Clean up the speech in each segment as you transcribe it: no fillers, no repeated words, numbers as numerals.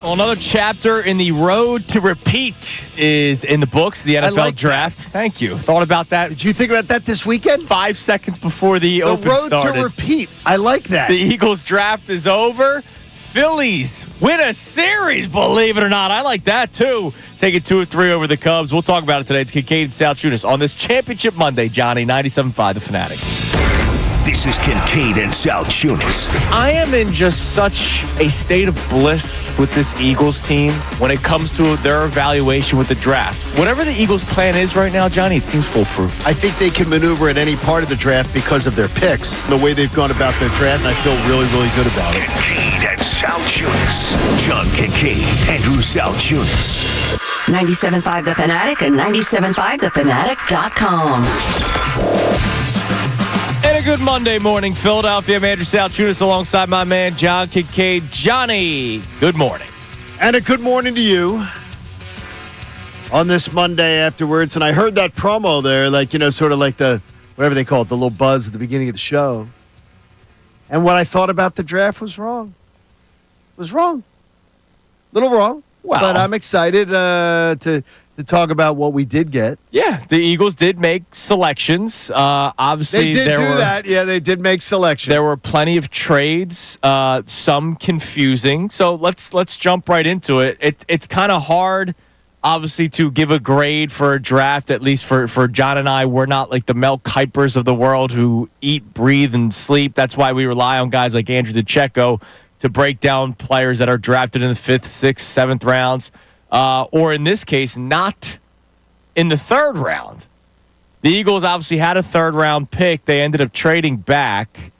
Well, another chapter in the road to repeat is in the books, the NFL draft. That. Thank you. Thought about that. Did you think about that this weekend? 5 seconds before the open started. The road to repeat. I like that. The Eagles draft is over. Phillies win a series, believe it or not. I like that, too. Taking 2-3 over the Cubs. We'll talk about it today. It's Kincade Salciunas on this Championship Monday, Johnny, 97.5 The Fanatic. This is Kincade and Salciunas. I am in just such a state of bliss with this Eagles team when it comes to their evaluation with the draft. Whatever the Eagles' plan is right now, Johnny, it seems foolproof. I think they can maneuver at any part of the draft because of their picks, the way they've gone about their draft, and I feel really, really good about it. Kincade and Salciunas. John Kincade, Andrew Salciunas. 97.5 The Fanatic and 97.5thefanatic.com. And a good Monday morning, Philadelphia. I'm Andrew Salciunas alongside my man, John Kincade. Johnny, good morning. And a good morning to you on this Monday afterwards. And I heard that promo there, sort of like the, whatever they call it, the little buzz at the beginning of the show. And what I thought about the draft was wrong. Little wrong. Wow. But I'm excited to talk about what we did get. Yeah, the Eagles did make selections. Obviously, they did do that. Yeah, they did make selections. There were plenty of trades, some confusing. So let's jump right into it. It's kind of hard, obviously, to give a grade for a draft. At least for John and I, we're not like the Mel Kipers of the world who eat, breathe, and sleep. That's why we rely on guys like Andrew DeCecco to break down players that are drafted in the 5th, 6th, 7th rounds. Or in this case, not in the 3rd round. The Eagles obviously had a 3rd-round pick. They ended up trading back,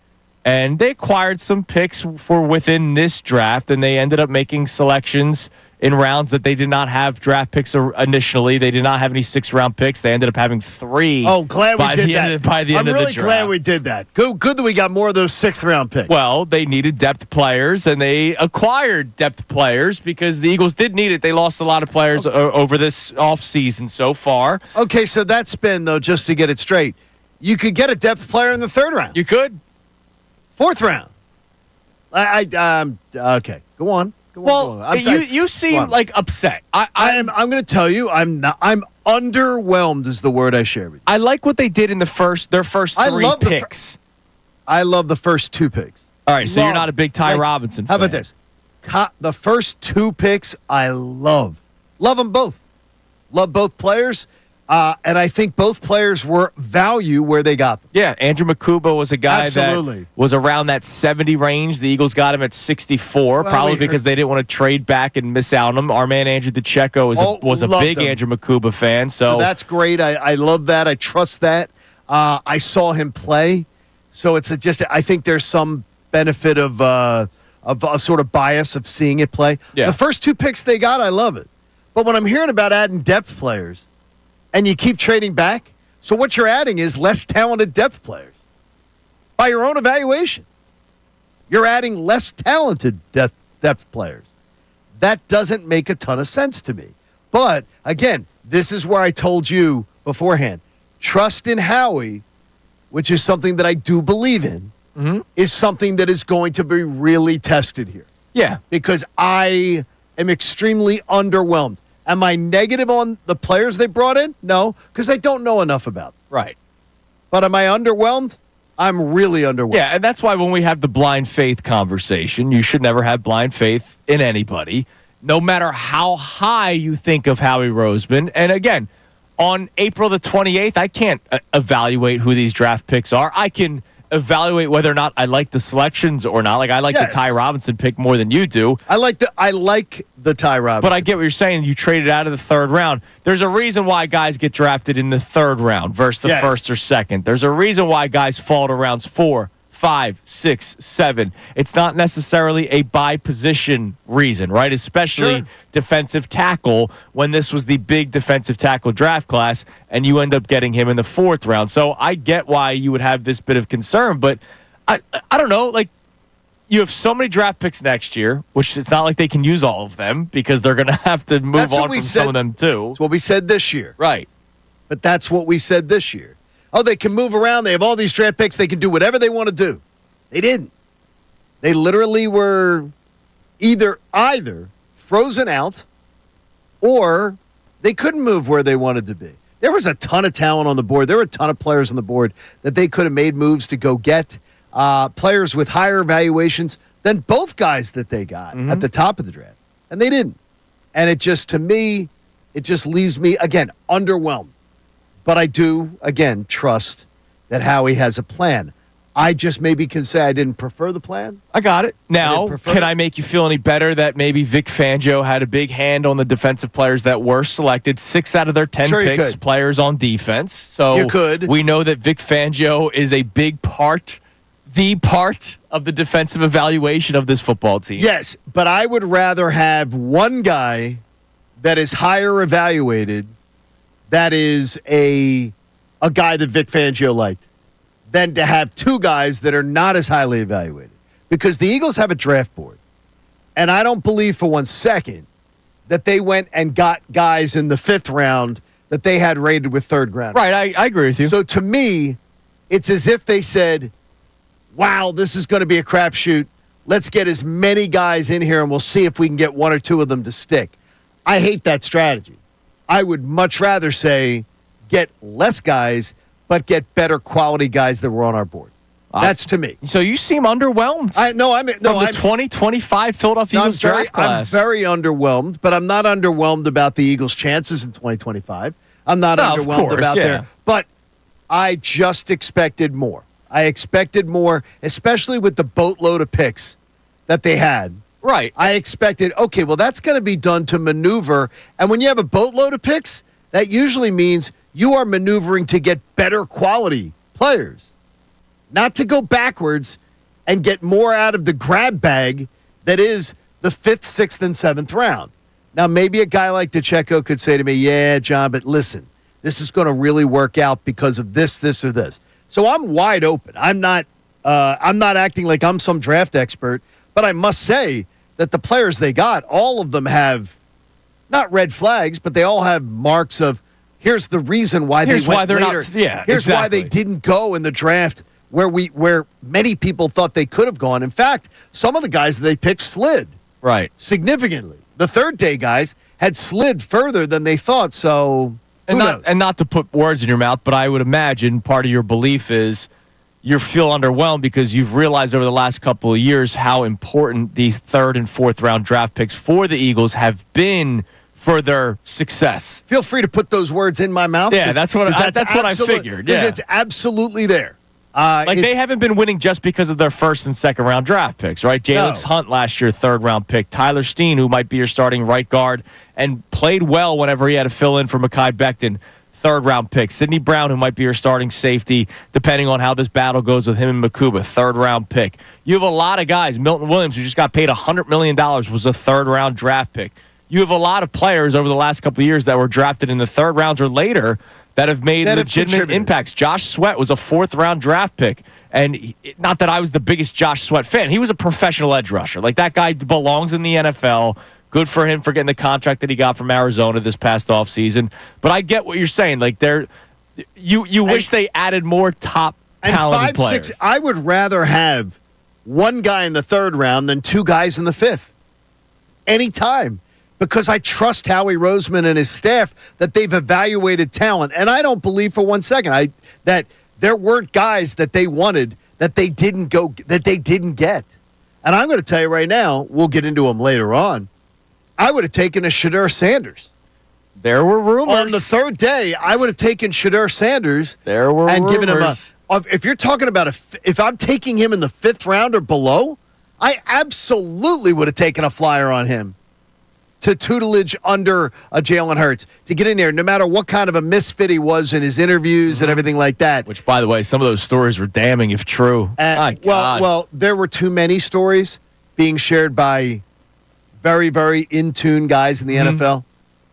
and they acquired some picks for within this draft, and they ended up making selections in rounds that they did not have draft picks initially. They did not have any 6th-round picks. They ended up having 3. Oh, glad we did that. By the end of the draft. I'm really glad we did that. Good that we got more of those 6th-round picks. Well, they needed depth players, and they acquired depth players because the Eagles did need it. They lost a lot of players over this offseason so far. Okay, so that spin, though, just to get it straight, you could get a depth player in the 3rd round. You could. 4th round. Okay, go on. Well, you seem like upset. I'm going to tell you, I'm underwhelmed is the word I shared with you. I like what they did in their first 3 picks. I love the first 2 picks. All right, so you're not a big Ty Robinson fan. How about this? The first 2 picks I love. Love them both. Love both players. And I think both players were value where they got them. Yeah, Andrew Makuba was a guy Absolutely. that was around that 70 range. The Eagles got him at 64, probably because they didn't want to trade back and miss out on him. Our man Andrew DeCecco was a big Andrew Makuba fan. So that's great. I love that. I trust that. I saw him play. So it's I think there's some benefit of a sort of bias of seeing it play. Yeah. The first 2 picks they got, I love it. But when I'm hearing about adding depth players, and you keep trading back, so what you're adding is less talented depth players. By your own evaluation, you're adding less talented depth players. That doesn't make a ton of sense to me. But, again, this is where I told you beforehand, trust in Howie, which is something that I do believe in, is something that is going to be really tested here. Yeah. Because I am extremely underwhelmed. Am I negative on the players they brought in? No, because I don't know enough about them. Right. But am I underwhelmed? I'm really underwhelmed. Yeah, and that's why when we have the blind faith conversation, you should never have blind faith in anybody, no matter how high you think of Howie Roseman. And again, on April the 28th, I can't evaluate who these draft picks are. I can evaluate whether or not I like the selections or not. Like I like the Ty Robinson pick more than you do. I like the Ty Robinson. But I get what you're saying. You traded out of the 3rd round. There's a reason why guys get drafted in the 3rd round versus the 1st or 2nd. There's a reason why guys fall to rounds 4, 5, 6, 7. It's not necessarily a by position reason, right? Especially defensive tackle when this was the big defensive tackle draft class and you end up getting him in the 4th round. So I get why you would have this bit of concern, but I don't know. Like you have so many draft picks next year, which it's not like they can use all of them because they're going to have to move on from some of them too. That's what we said this year. Right. But that's what we said this year. Oh, they can move around. They have all these draft picks. They can do whatever they want to do. They didn't. They literally were either frozen out, or they couldn't move where they wanted to be. There was a ton of talent on the board. There were a ton of players on the board that they could have made moves to go get players with higher valuations than both guys that they got at the top of the draft. And they didn't. And it just, to me, it just leaves me, again, underwhelmed. But I do, again, trust that Howie has a plan. I just maybe can say I didn't prefer the plan. I got it. Now, can I make you feel any better that maybe Vic Fangio had a big hand on the defensive players that were selected? 6 out of their 10 picks, players on defense. So you could. We know that Vic Fangio is a big part, the part of the defensive evaluation of this football team. Yes, but I would rather have one guy that is higher evaluated, that is a guy that Vic Fangio liked, than to have 2 guys that are not as highly evaluated. Because the Eagles have a draft board. And I don't believe for one second that they went and got guys in the 5th round that they had rated with 3rd round. Right, I agree with you. So to me, it's as if they said, wow, this is going to be a crapshoot. Let's get as many guys in here and we'll see if we can get 1 or 2 of them to stick. I hate that strategy. I would much rather say get less guys but get better quality guys that were on our board. That's to me. So you seem underwhelmed. I'm the 2025 Philadelphia Eagles draft class. I'm very underwhelmed, but I'm not underwhelmed about the Eagles' chances in 2025. I'm not underwhelmed about there. But I just expected more. I expected more, especially with the boatload of picks that they had. Right. I expected, okay, well, that's going to be done to maneuver. And when you have a boatload of picks, that usually means you are maneuvering to get better quality players, not to go backwards and get more out of the grab bag that is the 5th, 6th, and 7th round. Now, maybe a guy like DeCecco could say to me, yeah, John, but listen, this is going to really work out because of this, this, or this. So I'm wide open. I'm not acting like I'm some draft expert, but I must say that the players they got, all of them have not red flags, but they all have marks of, here's the reason why they went later. Here's why they didn't go in the draft where many people thought they could have gone. In fact, some of the guys that they picked slid significantly. The 3rd day guys had slid further than they thought. So and not to put words in your mouth, but I would imagine part of your belief is you feel underwhelmed because you've realized over the last couple of years how important these 3rd and 4th round draft picks for the Eagles have been for their success. Feel free to put those words in my mouth. Yeah, that's what I figured. Yeah, it's absolutely there. They haven't been winning just because of their 1st and 2nd round draft picks, right? Jalen Hunt last year, 3rd round pick. Tyler Steen, who might be your starting right guard and played well whenever he had to fill in for Mekhi Becton, 3rd round pick. Sidney Brown, who might be your starting safety, depending on how this battle goes with him and Makuba, 3rd round pick. You have a lot of guys. Milton Williams, who just got paid $100 million, was a 3rd round draft pick. You have a lot of players over the last couple of years that were drafted in the 3rd rounds or later that have made legitimate impacts. Josh Sweat was a 4th round draft pick. And not that I was the biggest Josh Sweat fan. He was a professional edge rusher. Like, that guy belongs in the NFL. Good for him for getting the contract that he got from Arizona this past offseason. But I get what you're saying. Like, you wish they added more top talented players. 5, 6, I would rather have one guy in the 3rd round than 2 guys in the 5th. Anytime. Because I trust Howie Roseman and his staff that they've evaluated talent. And I don't believe for one second that there weren't guys that they wanted that they didn't get. And I'm going to tell you right now, we'll get into them later on. I would have taken a Shador Sanders. There were rumors. On the 3rd day, I would have taken Shador Sanders. There were rumors. Given him if you're talking about if I'm taking him in the 5th round or below, I absolutely would have taken a flyer on him to tutelage under a Jalen Hurts to get in there, no matter what kind of a misfit he was in his interviews and everything like that. Which, by the way, some of those stories were damning if true. Well, there were too many stories being shared by very, very in-tune guys in the NFL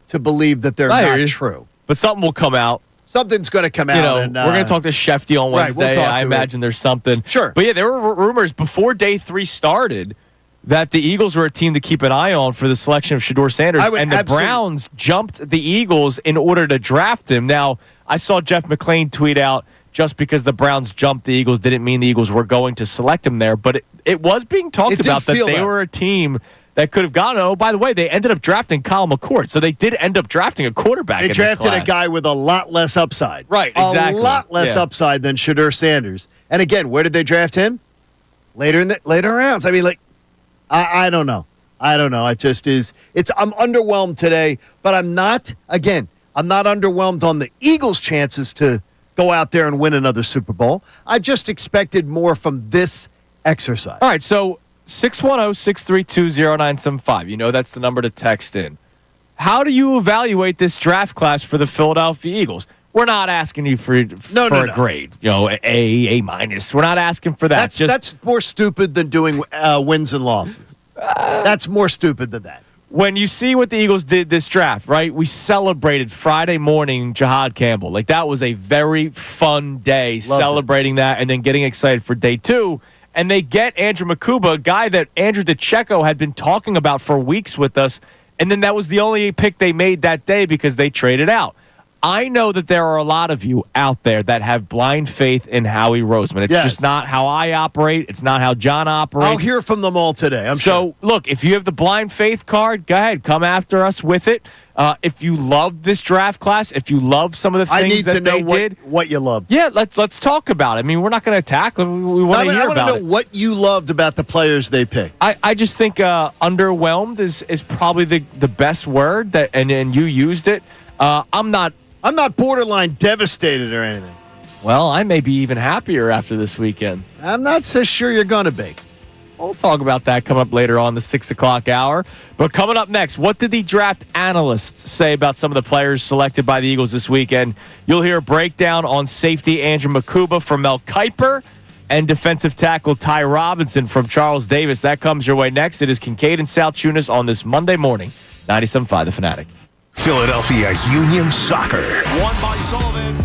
to believe that they're not true. But something will come out. Something's going to come out. We're going to talk to Shefty on Wednesday. We'll talk I imagine there's something. Sure. But yeah, there were rumors before day 3 started that the Eagles were a team to keep an eye on for the selection of Shador Sanders. And the Browns jumped the Eagles in order to draft him. Now, I saw Jeff McClain tweet out, just because the Browns jumped the Eagles didn't mean the Eagles were going to select him there. But it was being talked about that they were a team that could have gone. Oh, by the way, they ended up drafting Kyle McCord, so they did end up drafting a quarterback. They in drafted this class. a guy with a lot less upside. Right, exactly. A lot less upside than Shador Sanders. And again, where did they draft him? Later rounds. I mean, like, I don't know. I don't know. It just is. I'm underwhelmed today, but I'm not underwhelmed on the Eagles' chances to go out there and win another Super Bowl. I just expected more from this exercise. All right, so 610-632-0975. You know that's the number to text in. How do you evaluate this draft class for the Philadelphia Eagles? We're not asking you for a grade, A minus. We're not asking for that. That's more stupid than doing wins and losses. That's more stupid than that. When you see what the Eagles did this draft, right? We celebrated Friday morning Jahad Campbell. Like, that was a very fun day celebrating that and then getting excited for day 2. And they get Andrew Makuba, a guy that Andrew DeCecco had been talking about for weeks with us. And then that was the only pick they made that day because they traded out. I know that there are a lot of you out there that have blind faith in Howie Roseman. It's just not how I operate. It's not how John operates. I'll hear from them all today, I'm sure. So, look, if you have the blind faith card, go ahead. Come after us with it. If you love this draft class, if you love some of the things that they did. What you loved. Yeah, let's talk about it. I mean, we're not going to attack. We want to hear about it. I want to know what you loved about the players they picked. I just think underwhelmed is probably the best word, that, and you used it. I'm not borderline devastated or anything. Well, I may be even happier after this weekend. I'm not so sure you're going to be. We'll talk about that coming up later on the 6 o'clock hour. But coming up next, what did the draft analysts say about some of the players selected by the Eagles this weekend? You'll hear a breakdown on safety Andrew Makuba from Mel Kiper and defensive tackle Ty Robinson from Charles Davis. That comes your way next. It is Kincade and Salciunas on this Monday morning, 97.5 The Fanatic. Philadelphia Union Soccer. Won by Sullivan.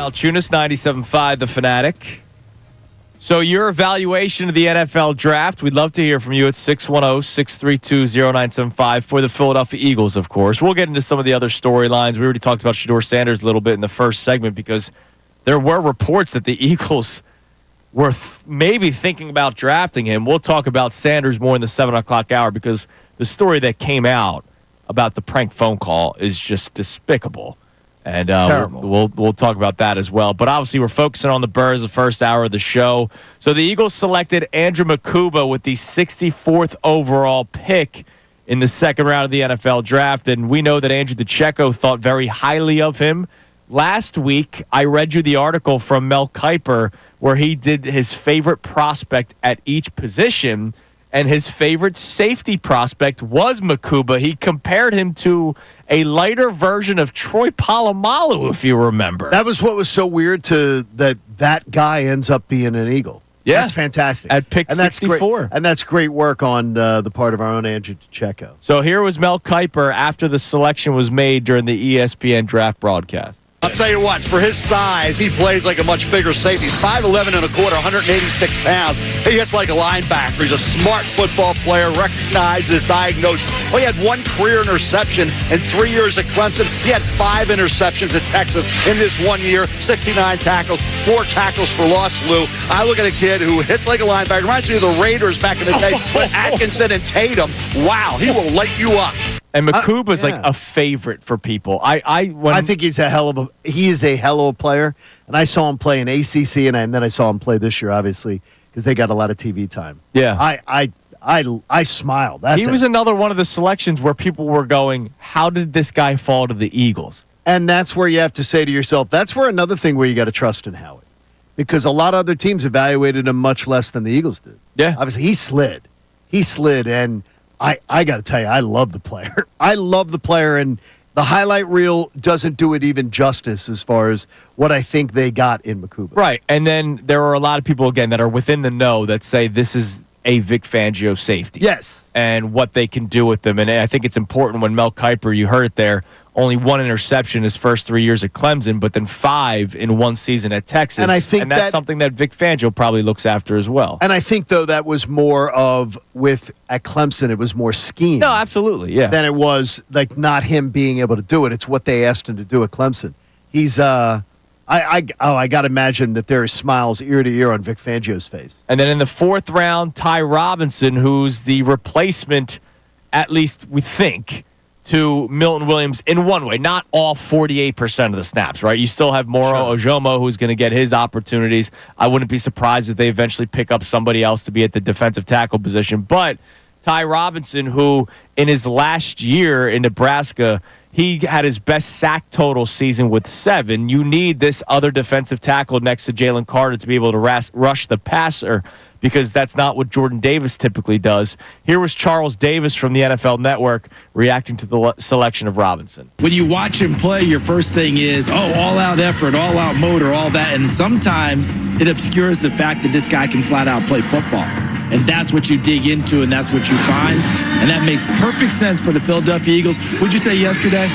Salciunas, 97.5, The Fanatic. So your evaluation of the NFL draft, we'd love to hear from you at 610-632-0975 for the Philadelphia Eagles, of course. We'll get into some of the other storylines. We already talked about Shador Sanders a little bit in the first segment because there were reports that the Eagles were maybe thinking about drafting him. We'll talk about Sanders more in the 7 o'clock hour because the story that came out about the prank phone call is just despicable. And we'll talk about that as well. But obviously, we're focusing on the Birds the first hour of the show. So the Eagles selected Andrew Makuba with the 64th overall pick in the second round of the NFL draft. And we know that Andrew DeCecco thought very highly of him. Last week, I read you the article from Mel Kiper where he did his favorite prospect at each position. And his favorite safety prospect was Makuba. He compared him to a lighter version of Troy Polamalu, if you remember. That was what was so weird that guy ends up being an Eagle. Yeah. That's fantastic. At pick 64. And that's great work on the part of our own Andrew DeCecco. So here was Mel Kiper after the selection was made during the ESPN draft broadcast. I'll tell you what, for his size, he plays like a much bigger safety. He's 5'11 and a quarter, 186 pounds. He hits like a linebacker. He's a smart football player, recognizes, diagnosed. Well, he had one career interception in 3 years at Clemson. He had 5 interceptions at Texas in this 1 year, 69 tackles, 4 tackles for loss, Lou. I look at a kid who hits like a linebacker. Reminds me of the Raiders back in the day, but Atkinson and Tatum, wow, he will light you up. And Makuba's like a favorite for people. I think he is a hell of a player. And I saw him play in ACC, and then I saw him play this year, obviously, because they got a lot of TV time. Yeah, I smiled. He was another one of the selections where people were going, "How did this guy fall to the Eagles?" And that's where you have to say to yourself, that's where another thing where you got to trust in Howie, because a lot of other teams evaluated him much less than the Eagles did. Yeah, obviously he slid, and. I got to tell you, I love the player. I love the player, and the highlight reel doesn't do it even justice as far as what I think they got in Makuba. Right, and then there are a lot of people, again, that are within the know that say this is a Vic Fangio safety. Yes. And what they can do with them. And I think it's important when Mel Kiper, you heard it there, only 1 interception his first 3 years at Clemson, but then 5 in 1 season at Texas. And I think that's something that Vic Fangio probably looks after as well. And I think, though, that was more of at Clemson, it was more scheme. No, absolutely, yeah. Than it was like not him being able to do it. It's what they asked him to do at Clemson. He's I got to imagine that there are smiles ear to ear on Vic Fangio's face. And then in the 4th round, Ty Robinson, who's the replacement, at least we think, to Milton Williams in one way. Not all 48% of the snaps, right? You still have Moro Ojomo, who's going to get his opportunities. I wouldn't be surprised if they eventually pick up somebody else to be at the defensive tackle position. But Ty Robinson, who in his last year in Nebraska, he had his best sack total season with 7. You need this other defensive tackle next to Jalen Carter to be able to rush the passer because that's not what Jordan Davis typically does. Here was Charles Davis from the NFL Network reacting to the selection of Robinson. When you watch him play, your first thing is, all-out effort, all-out motor, all that. And sometimes it obscures the fact that this guy can flat-out play football. And that's what you dig into, and that's what you find. And that makes perfect sense for the Philadelphia Eagles. Would you say yesterday?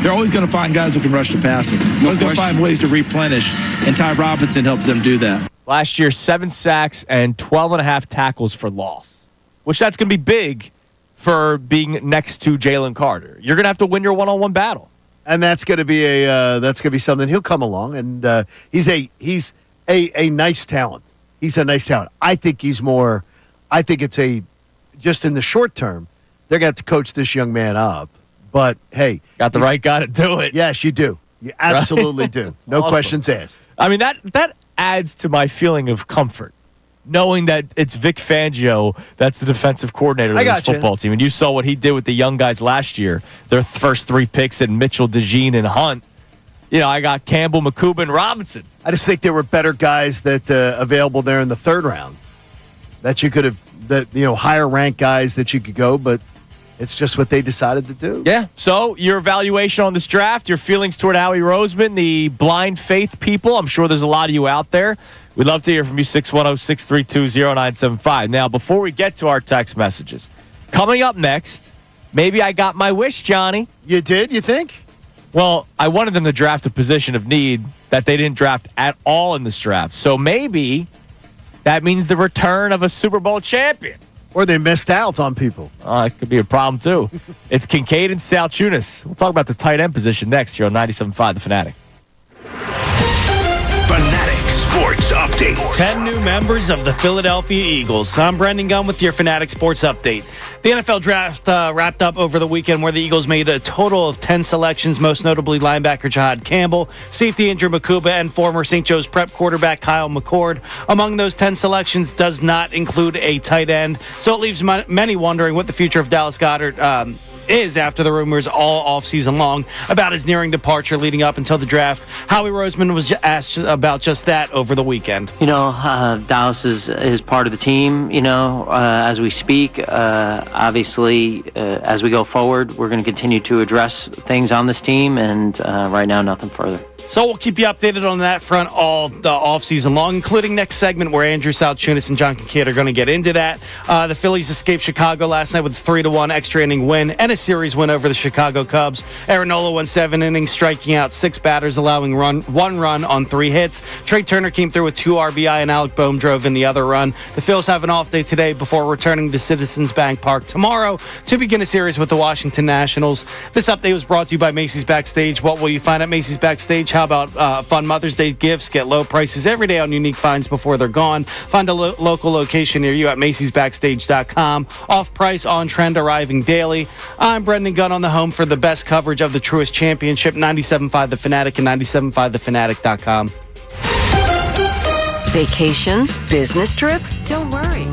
They're always going to find guys who can rush the passer. They're always going to find ways to replenish, and Ty Robinson helps them do that. Last year, 7 sacks and 12.5 tackles for loss, which that's going to be big for being next to Jalen Carter. You're going to have to win your one-on-one battle. And that's going to be something. He'll come along, and he's a nice talent. He's a nice talent. I think it's just in the short term, they're going to have to coach this young man up. But, hey. Got the right guy to do it. Yes, you do. You absolutely do. No awesome. Questions asked. I mean, that adds to my feeling of comfort, knowing that it's Vic Fangio that's the defensive coordinator of this football team. And you saw what he did with the young guys last year. Their first 3 picks at Mitchell, DeJean, and Hunt. You know, I got Campbell, Makuba, and Robinson. I just think there were better guys that available there in the 3rd round that you could have, higher ranked guys that you could go, but it's just what they decided to do. Yeah. So your evaluation on this draft, your feelings toward Howie Roseman, the blind faith people. I'm sure there's a lot of you out there. We'd love to hear from you, 610-632-0975. Now, before we get to our text messages, coming up next, maybe I got my wish, Johnny. You did, you think? Well, I wanted them to draft a position of need that they didn't draft at all in this draft. So maybe that means the return of a Super Bowl champion. Or they missed out on people. It could be a problem, too. It's Kincade and Salciunas. We'll talk about the tight end position next here on 97.5 The Fanatic. Fanatic Sports Update. 10 new members of the Philadelphia Eagles. I'm Brendan Gunn with your Fanatic Sports Update. The NFL draft wrapped up over the weekend where the Eagles made a total of 10 selections, most notably linebacker Jahad Campbell, safety Andrew Makuba, and former St. Joe's Prep quarterback Kyle McCord. Among those 10 selections does not include a tight end, so it leaves many wondering what the future of Dallas Goedert is after the rumors all offseason long about his nearing departure leading up until the draft. Howie Roseman was asked about just that over the weekend. Dallas is part of the team, as we speak. Obviously, as we go forward, we're going to continue to address things on this team, and right now, nothing further. So we'll keep you updated on that front all the offseason long, including next segment where Andrew Salciunas and John Kincade are going to get into that. The Phillies escaped Chicago last night with a 3-1 extra inning win and a series win over the Chicago Cubs. Aaron Nola went 7 innings, striking out 6 batters, allowing one run on 3 hits. Trey Turner came through with 2 RBI, and Alec Boehm drove in the other run. The Phils have an off day today before returning to Citizens Bank Park tomorrow to begin a series with the Washington Nationals. This update was brought to you by Macy's Backstage. What will you find at Macy's Backstage? How about fun Mother's Day gifts? Get low prices every day on unique finds before they're gone. Find a local location near you at Macy'sBackstage.com. Off price, on trend, arriving daily. I'm Brendan Gunn on the home for the best coverage of the Truist Championship, 97.5 The Fanatic and 97.5thefanatic.com. Vacation? Business trip? Don't worry.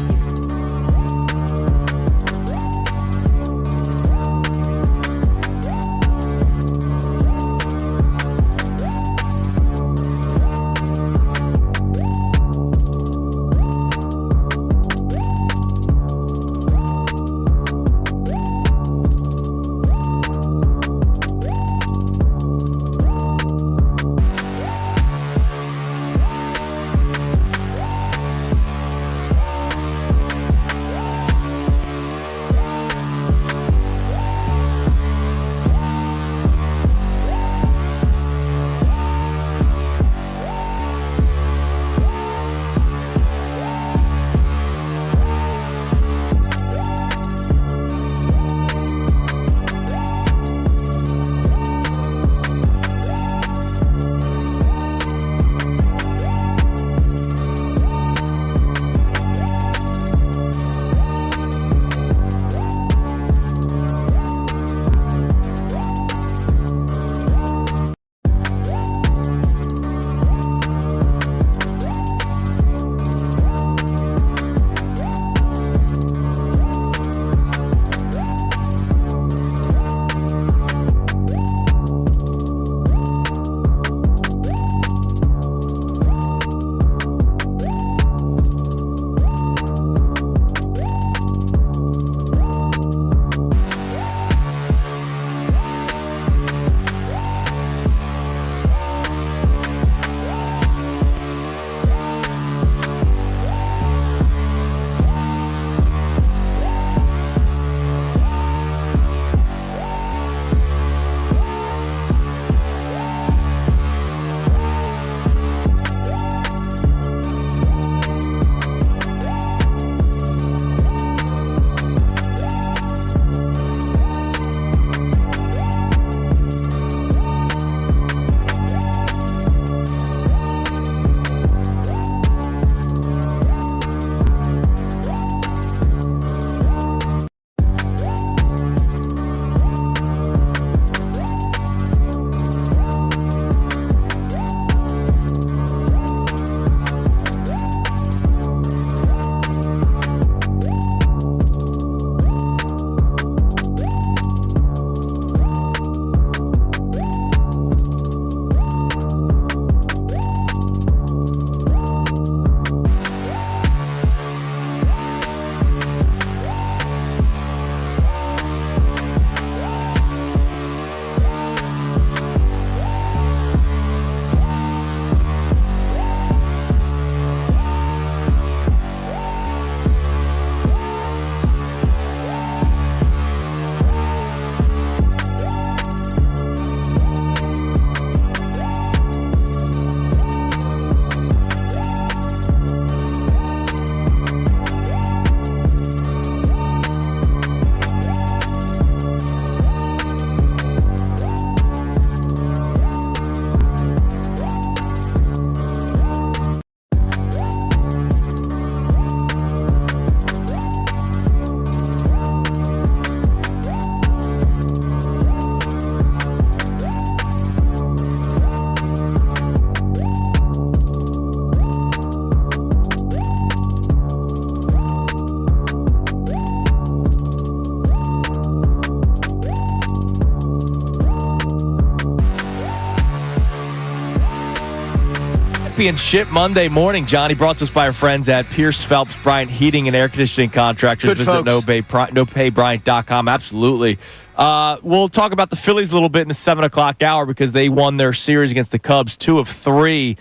Championship Monday morning, Johnny, brought to us by our friends at Pierce Phelps Bryant Heating and Air Conditioning Contractors. Good Visit folks. nopaybryant.com. Absolutely. We'll talk about the Phillies a little bit in the 7 o'clock hour because they won their series against the Cubs 2 of 3.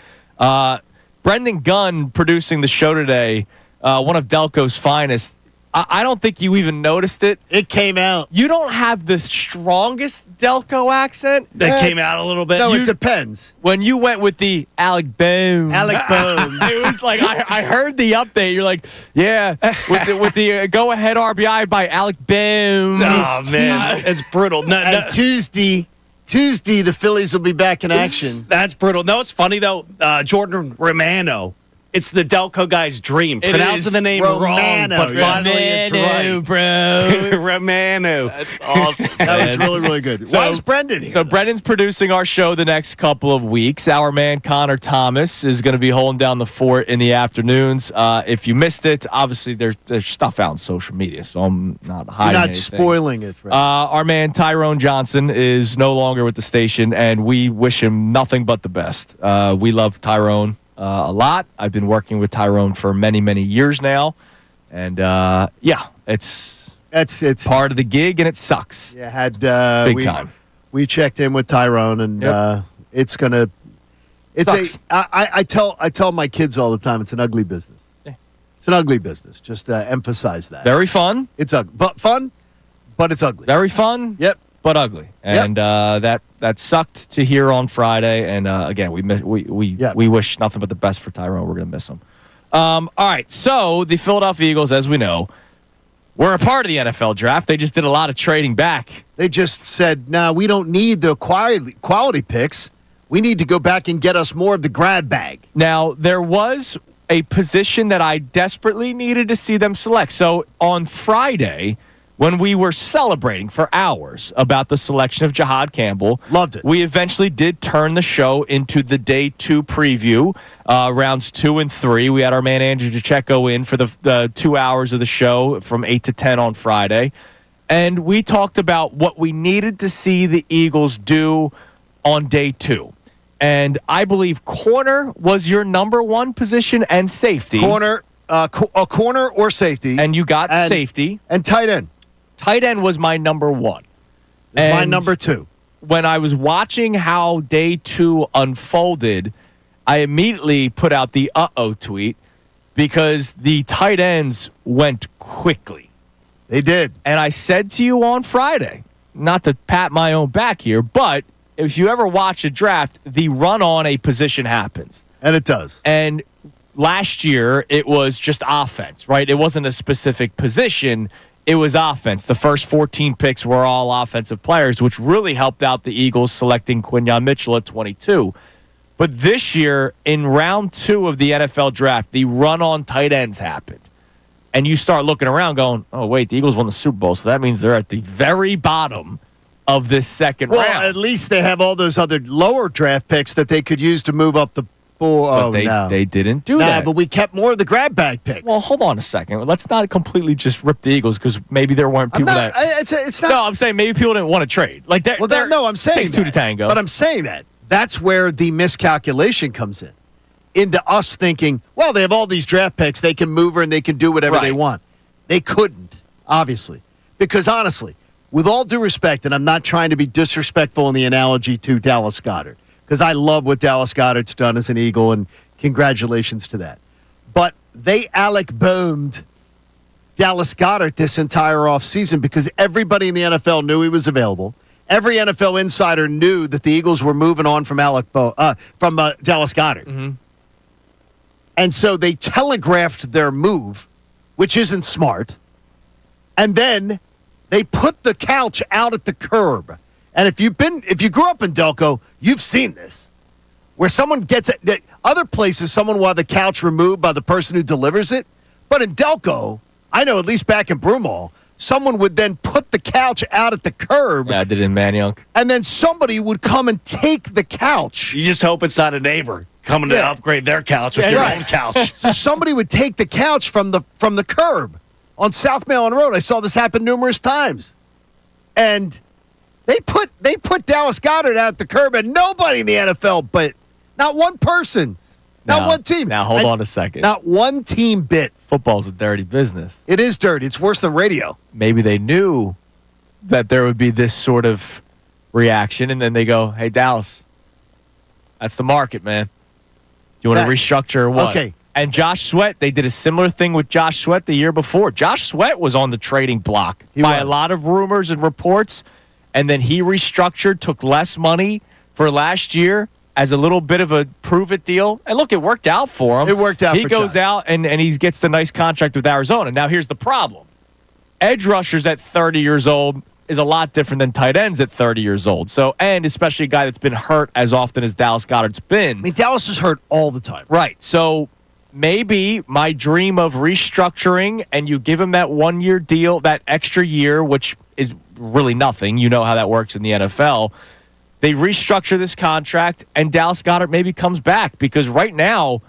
Brendan Gunn producing the show today, one of Delco's finest. I don't think you even noticed it. It came out. You don't have the strongest Delco accent. That came out a little bit. No, it depends. When you went with the Alec Boone. Alec Boone. It was like, I heard the update. You're like, yeah, with the go-ahead RBI by Alec Boone. Oh, man. It's brutal. No, And Tuesday, the Phillies will be back in action. that's brutal. No, it's funny, though. Jordan Romano. It's the Delco guy's dream. It Pronouncing is the name Romano, wrong, but yeah. finally it's right. bro. Romano. That's awesome. That was really, really good. Why is Brendan here? So Brendan's producing our show the next couple of weeks. Our man Connor Thomas is going to be holding down the fort in the afternoons. If you missed it, obviously there's stuff out on social media, so I'm not hiding You're not anything. spoiling it for Our man Tyrone Johnson is no longer with the station, and we wish him nothing but the best. We love Tyrone a lot. I've been working with Tyrone for many, many years now, and it's part of the gig, and it sucks. Yeah, had Big time. We checked in with Tyrone, and Yep. it's gonna. Sucks. I tell my kids all the time it's an ugly business. Yeah. It's an ugly business. Just to emphasize that. Very fun, It's ugly, but fun, but it's ugly. very fun. Yep. But ugly, and that sucked to hear on Friday. And again, we wish nothing but the best for Tyrone. We're gonna miss him. All right, so the Philadelphia Eagles, as we know, were a part of the NFL draft. They just did a lot of trading back. They just said, "No, we don't need the quality picks. We need to go back and get us more of the grab bag." Now, there was a position that I desperately needed to see them select. So on Friday, when we were celebrating for hours about the selection of Jahad Campbell, Loved it. We eventually did turn the show into the day 2 preview, rounds 2 and 3. We had our man Andrew DeCecco in for the 2 hours of the show from 8 to 10 on Friday. And we talked about what we needed to see the Eagles do on day 2. And I believe corner was your number 1 position and safety. Corner, a corner or safety, And you got safety. and tight end. Tight end was my number 1. Is my And number 2. when I was watching how day 2 unfolded, I immediately put out the uh-oh tweet because the tight ends went quickly. They did. And I said to you on Friday, not to pat my own back here, but if you ever watch a draft, the run on a position happens. And it does. And last year, it was just offense, right? It wasn't a specific position. It was offense. The first 14 picks were all offensive players, which really helped out the Eagles selecting Quinyon Mitchell at 22. But this year, in round 2 of the NFL draft, the run on tight ends happened. And you start looking around going, oh, wait, the Eagles won the Super Bowl, so that means they're at the very bottom of this second Well, round. at least they have all those other lower draft picks that they could use to move up the board. But Oh, they didn't do Nah, that. but we kept more of the grab bag picks. Well, hold on a second. Let's not completely just rip the Eagles because maybe there weren't I'm people not, that. it's not. No, I'm saying maybe people didn't want to trade. Like that. No, I'm saying takes 2 to that. tango. But I'm saying that. That's where the miscalculation comes in. Into us thinking, well, they have all these draft picks. They can move her and they can do whatever they Right. want. They couldn't, obviously. Because honestly, with all due respect, and I'm not trying to be disrespectful in the analogy to Dallas Goedert, because I love what Dallas Goedert's done as an Eagle, and congratulations to that. But they Alec boomed Dallas Goedert this entire offseason because everybody in the NFL knew he was available. Every NFL insider knew that the Eagles were moving on from Dallas Goedert. Mm-hmm. And so they telegraphed their move, which isn't smart. And then they put the couch out at the curb. And if you grew up in Delco, you've seen this. Where someone gets it, other places, someone will have the couch removed by the person who delivers it. But in Delco, I know at least back in Broomall, someone would then put the couch out at the curb. Yeah, I did it in Manayunk. And then somebody would come and take the couch. You just hope it's not a neighbor coming to upgrade their couch with your own couch. So somebody would take the couch from the curb on South Malin Road. I saw this happen numerous times. And they put Dallas Goedert out at the curb, and nobody in the NFL, but not one person Not one team. Now, hold on a second. Not one team bit. Football's a dirty business. It is dirty. It's worse than radio. Maybe they knew that there would be this sort of reaction, and then they go, hey, Dallas, that's the market, man. Do you want to restructure or what? Okay. And Josh Sweat, they did a similar thing with Josh Sweat the year before. Josh Sweat was on the trading block by a lot of rumors and reports, and then he restructured, took less money for last year as a little bit of a prove-it deal. And look, it worked out for him. It worked out He for goes Josh. out, and he gets the nice contract with Arizona. Now, here's the problem. Edge rushers at 30 years old is a lot different than tight ends at 30 years old. So, and especially a guy that's been hurt as often as Dallas Goedert's been. I mean, Dallas is hurt all the time. Right. So maybe my dream of restructuring and you give him that 1-year deal, that extra year, which is really nothing. You know how that works in the NFL. They restructure this contract and Dallas Goedert maybe comes back because right now,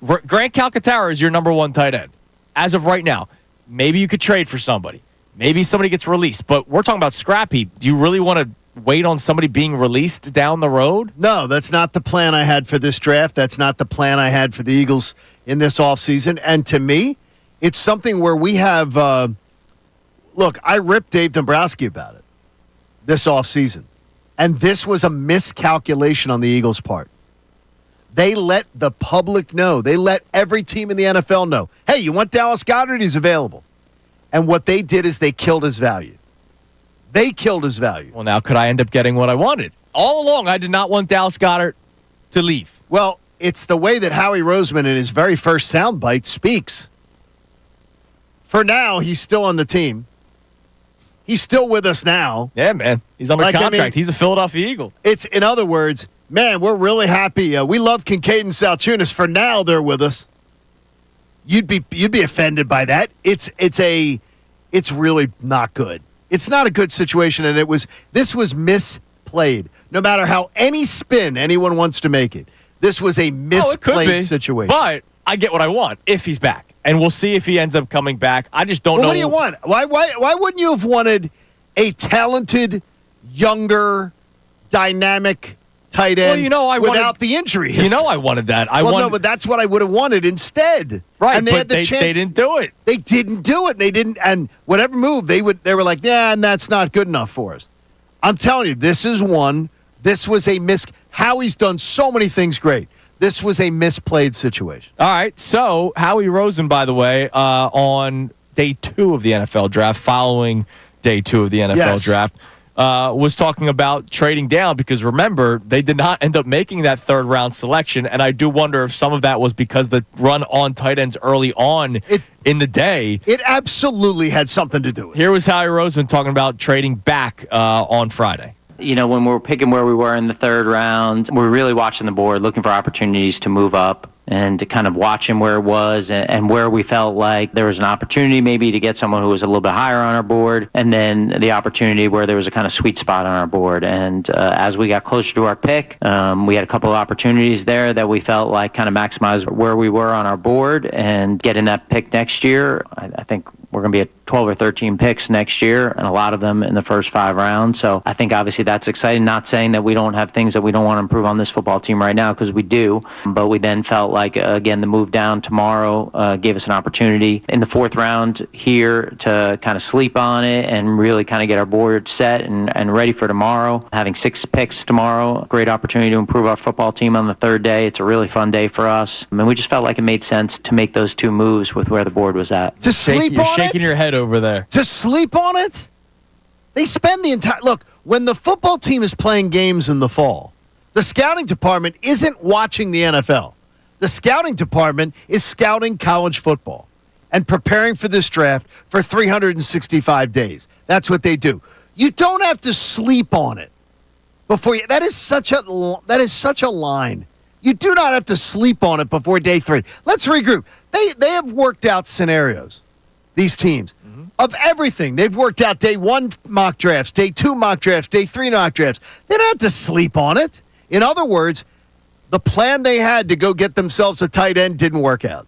Grant Calcaterra is your number 1 tight end. As of right now, maybe you could trade for somebody. Maybe somebody gets released, but we're talking about scrap heap. Do you really want to wait on somebody being released down the road? No, that's not the plan I had for this draft. That's not the plan I had for the Eagles in this offseason. And to me, it's something where we have look, I ripped Dave Dombrowski about it this offseason. And this was a miscalculation on the Eagles' part. They let the public know. They let every team in the NFL know, hey, you want Dallas Goedert? He's available. And what they did is they killed his value. They killed his value. Well, now could I end up getting what I wanted? All along, I did not want Dallas Goedert to leave. Well, it's the way that Howie Roseman in his very first soundbite speaks. For now, he's still on the team. He's still with us now. Yeah, man. He's under contract. He's a Philadelphia Eagle. It's, in other words, man, we're really happy. We love Kincade and Salciunas. For now, they're with us. You'd be offended by that. It's really not good. It's not a good situation, and this was misplayed. No matter how any spin anyone wants to make it, this was a misplayed situation. But I get what I want if he's back, and we'll see if he ends up coming back. I just don't know. What do you want? Why wouldn't you have wanted a talented, younger, dynamic tight end without the injury history? You know I wanted that. No, but that's what I would have wanted instead. Right, and they had the chance. They didn't do it. They didn't do it. They didn't. And whatever move they were like, yeah, and that's not good enough for us. I'm telling you, this is one. This was a Howie's done so many things great. This was a misplayed situation. All right. So Howie Roseman, by the way, on day 2 of the NFL draft, following day 2 of the NFL draft, was talking about trading down because, remember, they did not end up making that 3rd-round selection, and I do wonder if some of that was because the run on tight ends early on in the day. It absolutely had something to do with it. Here was Howie Roseman talking about trading back on Friday. You know, when we're picking where we were in the 3rd round, we're really watching the board, looking for opportunities to move up and to kind of watching where it was and where we felt like there was an opportunity maybe to get someone who was a little bit higher on our board, and then the opportunity where there was a kind of sweet spot on our board. And as we got closer to our pick, we had a couple of opportunities there that we felt like kind of maximized where we were on our board and getting that pick next year. I think we're going to be at 12 or 13 picks next year, and a lot of them in the first 5 rounds. So I think obviously that's exciting. Not saying that we don't have things that we don't want to improve on this football team right now, because we do. But we then felt like, again, the move down tomorrow gave us an opportunity in the 4th round here to kind of sleep on it and really kind of get our board set and ready for tomorrow. Having 6 picks tomorrow, great opportunity to improve our football team on the 3rd day. It's a really fun day for us. And we just felt like it made sense to make those 2 moves with where the board was at. To sleep on it? You're shaking your head over there. To sleep on it? They spend the entire... Look, when the football team is playing games in the fall, the scouting department isn't watching the NFL. The scouting department is scouting college football and preparing for this draft for 365 days. That's what they do. You don't have to sleep on it before you... That is such a line. You do not have to sleep on it before day 3. Let's regroup. They have worked out scenarios, these teams, of everything. They've worked out day 1 mock drafts, day 2 mock drafts, day 3 mock drafts. They don't have to sleep on it. In other words, the plan they had to go get themselves a tight end didn't work out.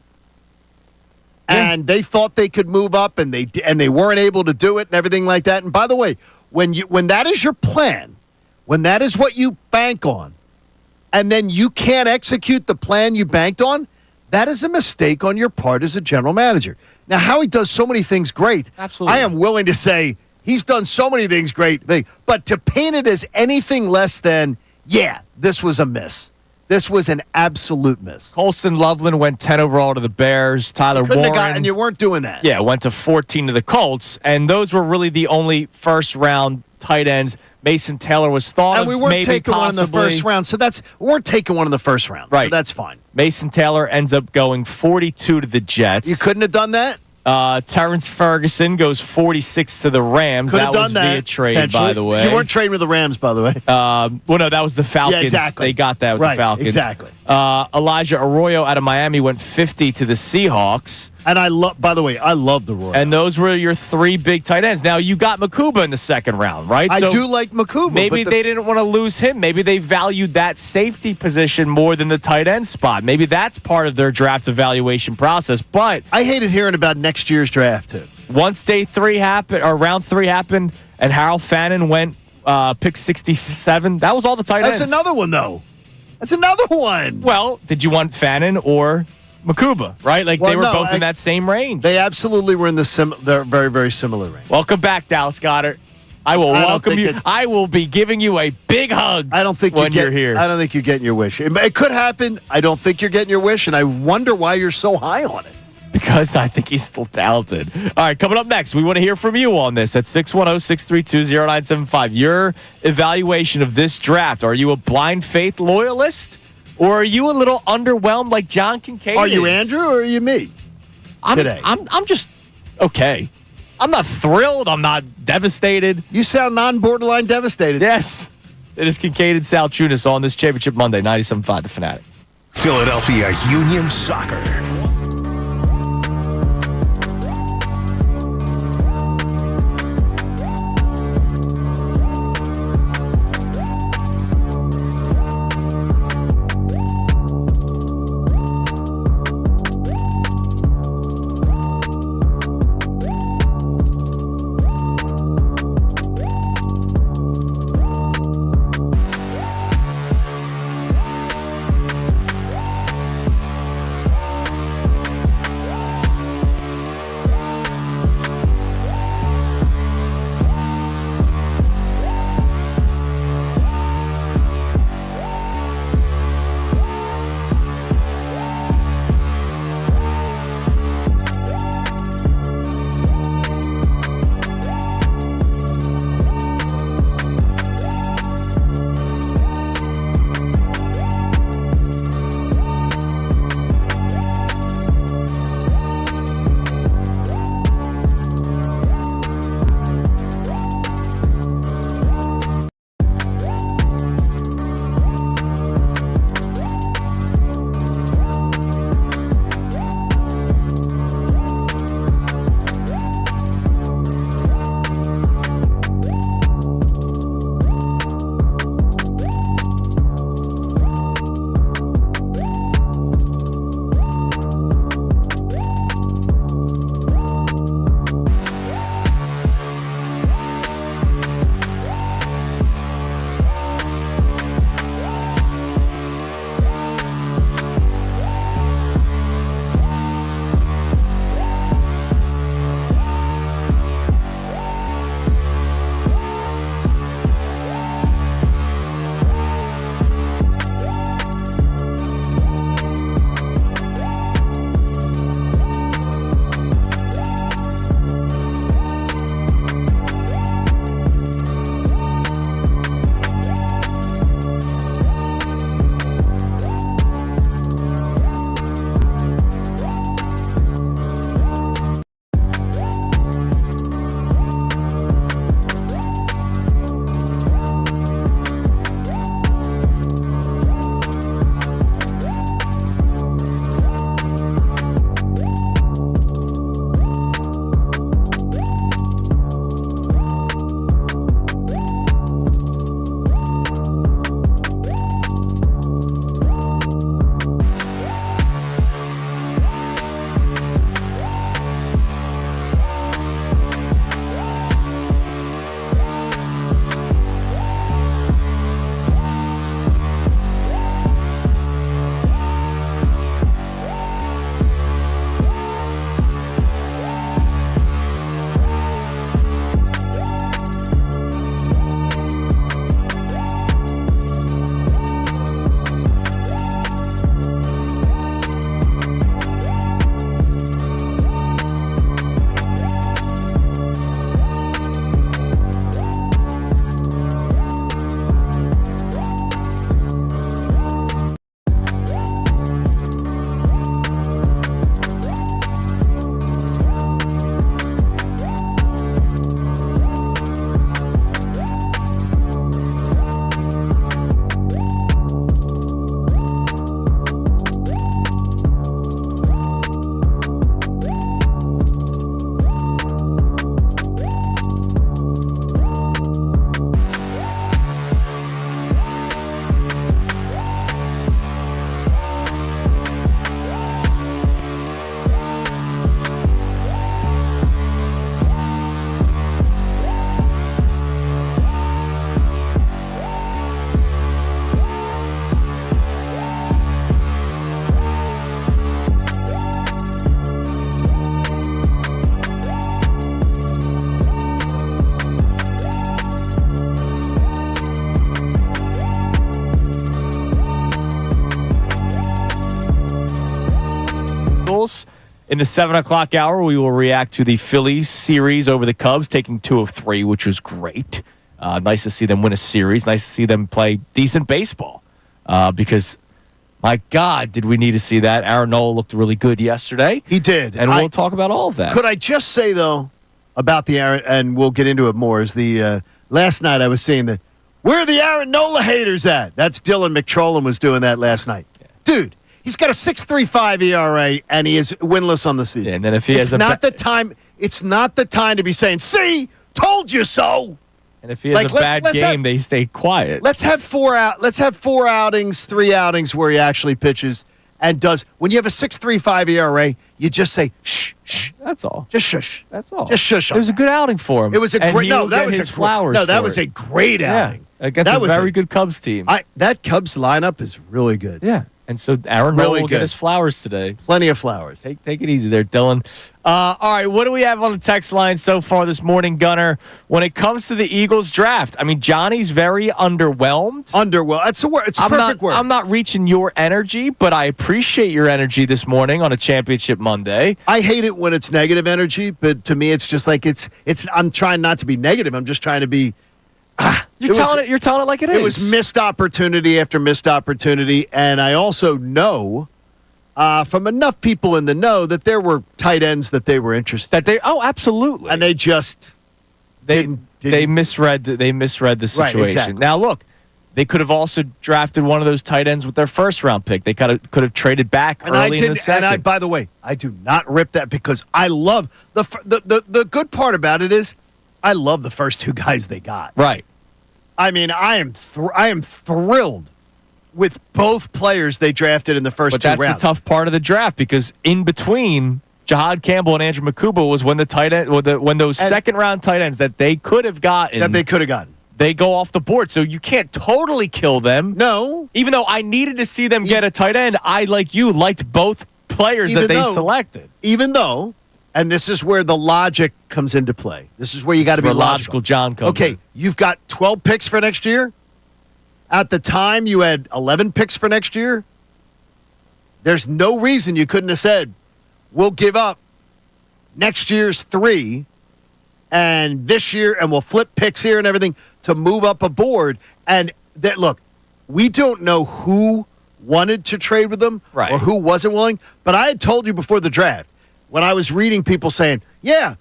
And they thought they could move up, and they weren't able to do it and everything like that. And by the way, when that is your plan, when that is what you bank on, and then you can't execute the plan you banked on, that is a mistake on your part as a general manager. Now, Howie does so many things great. Absolutely. I am willing to say he's done so many things great. But to paint it as anything less than, yeah, this was a miss. This was an absolute miss. Colston Loveland went 10 overall to the Bears. Tyler Couldn't have Warren. gotten, you weren't doing that. Yeah, went to 14 to the Colts. And those were really the only first-round tight ends. Mason Taylor was thought And of we weren't maybe taking one in the possibly. first round. So we weren't taking one in the first round. Right. So that's fine. Mason Taylor ends up going 42 to the Jets. You couldn't have done that? Terrence Ferguson goes 46 to the Rams. Could have that done was that. via trade, by the way. You weren't trading with the Rams, by the way. Well, no, that was the Falcons. Yeah, exactly. They got that with Right, the Falcons. exactly. Elijah Arroyo out of Miami went 50 to the Seahawks. And by the way, I love the Royals. And those were your three big tight ends. Now, you got Makuba in the second round, right? I do like Makuba. Maybe they didn't want to lose him. Maybe they valued that safety position more than the tight end spot. Maybe that's part of their draft evaluation process. But I hated hearing about next year's draft, too. once day 3 happened, or round 3 happened, and Harold Fannin went pick 67, that was all the tight ends. That's another one, though. That's another one. Well, did you want Fannin or Makuba, right? Like, they were both in that same range. They absolutely were in they're very, very similar range. Welcome back, Dallas Goedert. I will welcome you. I will be giving you a big hug when you're here. I don't think you're getting your wish. It could happen. I don't think you're getting your wish, and I wonder why you're so high on it. Because I think he's still talented. All right, coming up next, we want to hear from you on this at 610-632-0975. Your evaluation of this draft. Are you a blind faith loyalist? Or are you a little underwhelmed like John Kincade Are you is? Andrew or are you me today? I'm just okay. I'm not thrilled. I'm not devastated. You sound non-borderline devastated. Yes. It is Kincade Salciunas on this Championship Monday, 97.5 The Fanatic. Philadelphia Union Soccer. In the 7 o'clock hour, we will react to the Phillies series over the Cubs, taking 2 of 3, which was great. Nice to see them win a series. Nice to see them play decent baseball. Because, my God, did we need to see that? Aaron Nola looked really good yesterday. He did. And we'll talk about all of that. Could I just say, though, about the Aaron, and we'll get into it more, is the last night I was saying that, where are the Aaron Nola haters at? That's Dylan McTrollan was doing that last night. Yeah. Dude. He's got a 6.35 ERA, and he is winless on the season. Yeah, and then if he it's not the time to be saying, "See, told you so." And if he has a bad game, they stay quiet. Let's have 4 outings, 3 outings where he actually pitches and does. When you have a 6.35 ERA, you just say, "Shh, shh." That's all. Just shush. That's all. Just shush. It was a good outing for him. It was a great. No, that was his a flowers. No, that was a great outing. Against a very good Cubs team. That Cubs lineup is really good. Yeah. And so Aaron Nola will get his flowers today. Plenty of flowers. Take it easy there, Dylan. All right, what do we have on the text line so far this morning, Gunner? When it comes to the Eagles draft, I mean, Johnny's very underwhelmed. That's a word. It's a perfect word. I'm not reaching your energy, but I appreciate your energy this morning on a championship Monday. I hate it when it's negative energy, but to me, it's just like it's. I'm trying not to be negative. I'm just trying to be. You're telling it like it is. It was missed opportunity after missed opportunity, and I also know from enough people in the know that there were tight ends that they were interested. Absolutely, and they just they misread the situation. Right, exactly. Now look, they could have also drafted one of those tight ends with their first round pick. They could have traded back early in the second. And by the way, I do not rip that because I love the good part about it is I love the first 2 guys they got. Right. I mean, I am thrilled with both players they drafted in the first 2 rounds. But that's the tough part of the draft because in between Jahad Campbell and Andrew Makuba was when the tight end, when those second round tight ends that they could have gotten, they go off the board. So you can't totally kill them. No. Even though I needed to see them get a tight end, I, like you, liked both players that they selected. Even though. And this is where the logic comes into play. This is where you got to be logical. John comes in. You've got 12 picks for next year. At the time, you had 11 picks for next year. There's no reason you couldn't have said, we'll give up next year's 3 and this year, and we'll flip picks here and everything to move up a board. And look, we don't know who wanted to trade with them or who wasn't willing, but I had told you before the draft, when I was reading people saying, yeah,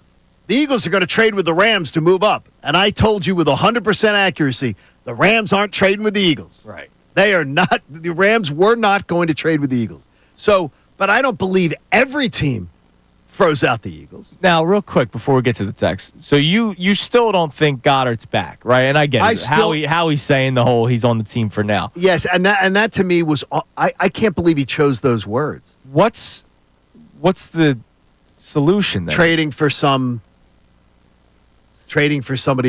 the Eagles are going to trade with the Rams to move up. And I told you with 100% accuracy, the Rams aren't trading with the Eagles. Right. They are not. The Rams were not going to trade with the Eagles. So, but I don't believe every team froze out the Eagles. Now, real quick before we get to the text. So you still don't think Goedert's back, right? And I get it. Howie's saying the whole he's on the team for now. Yes, and that to me was I can't believe he chose those words. What's the solution there? Trading for somebody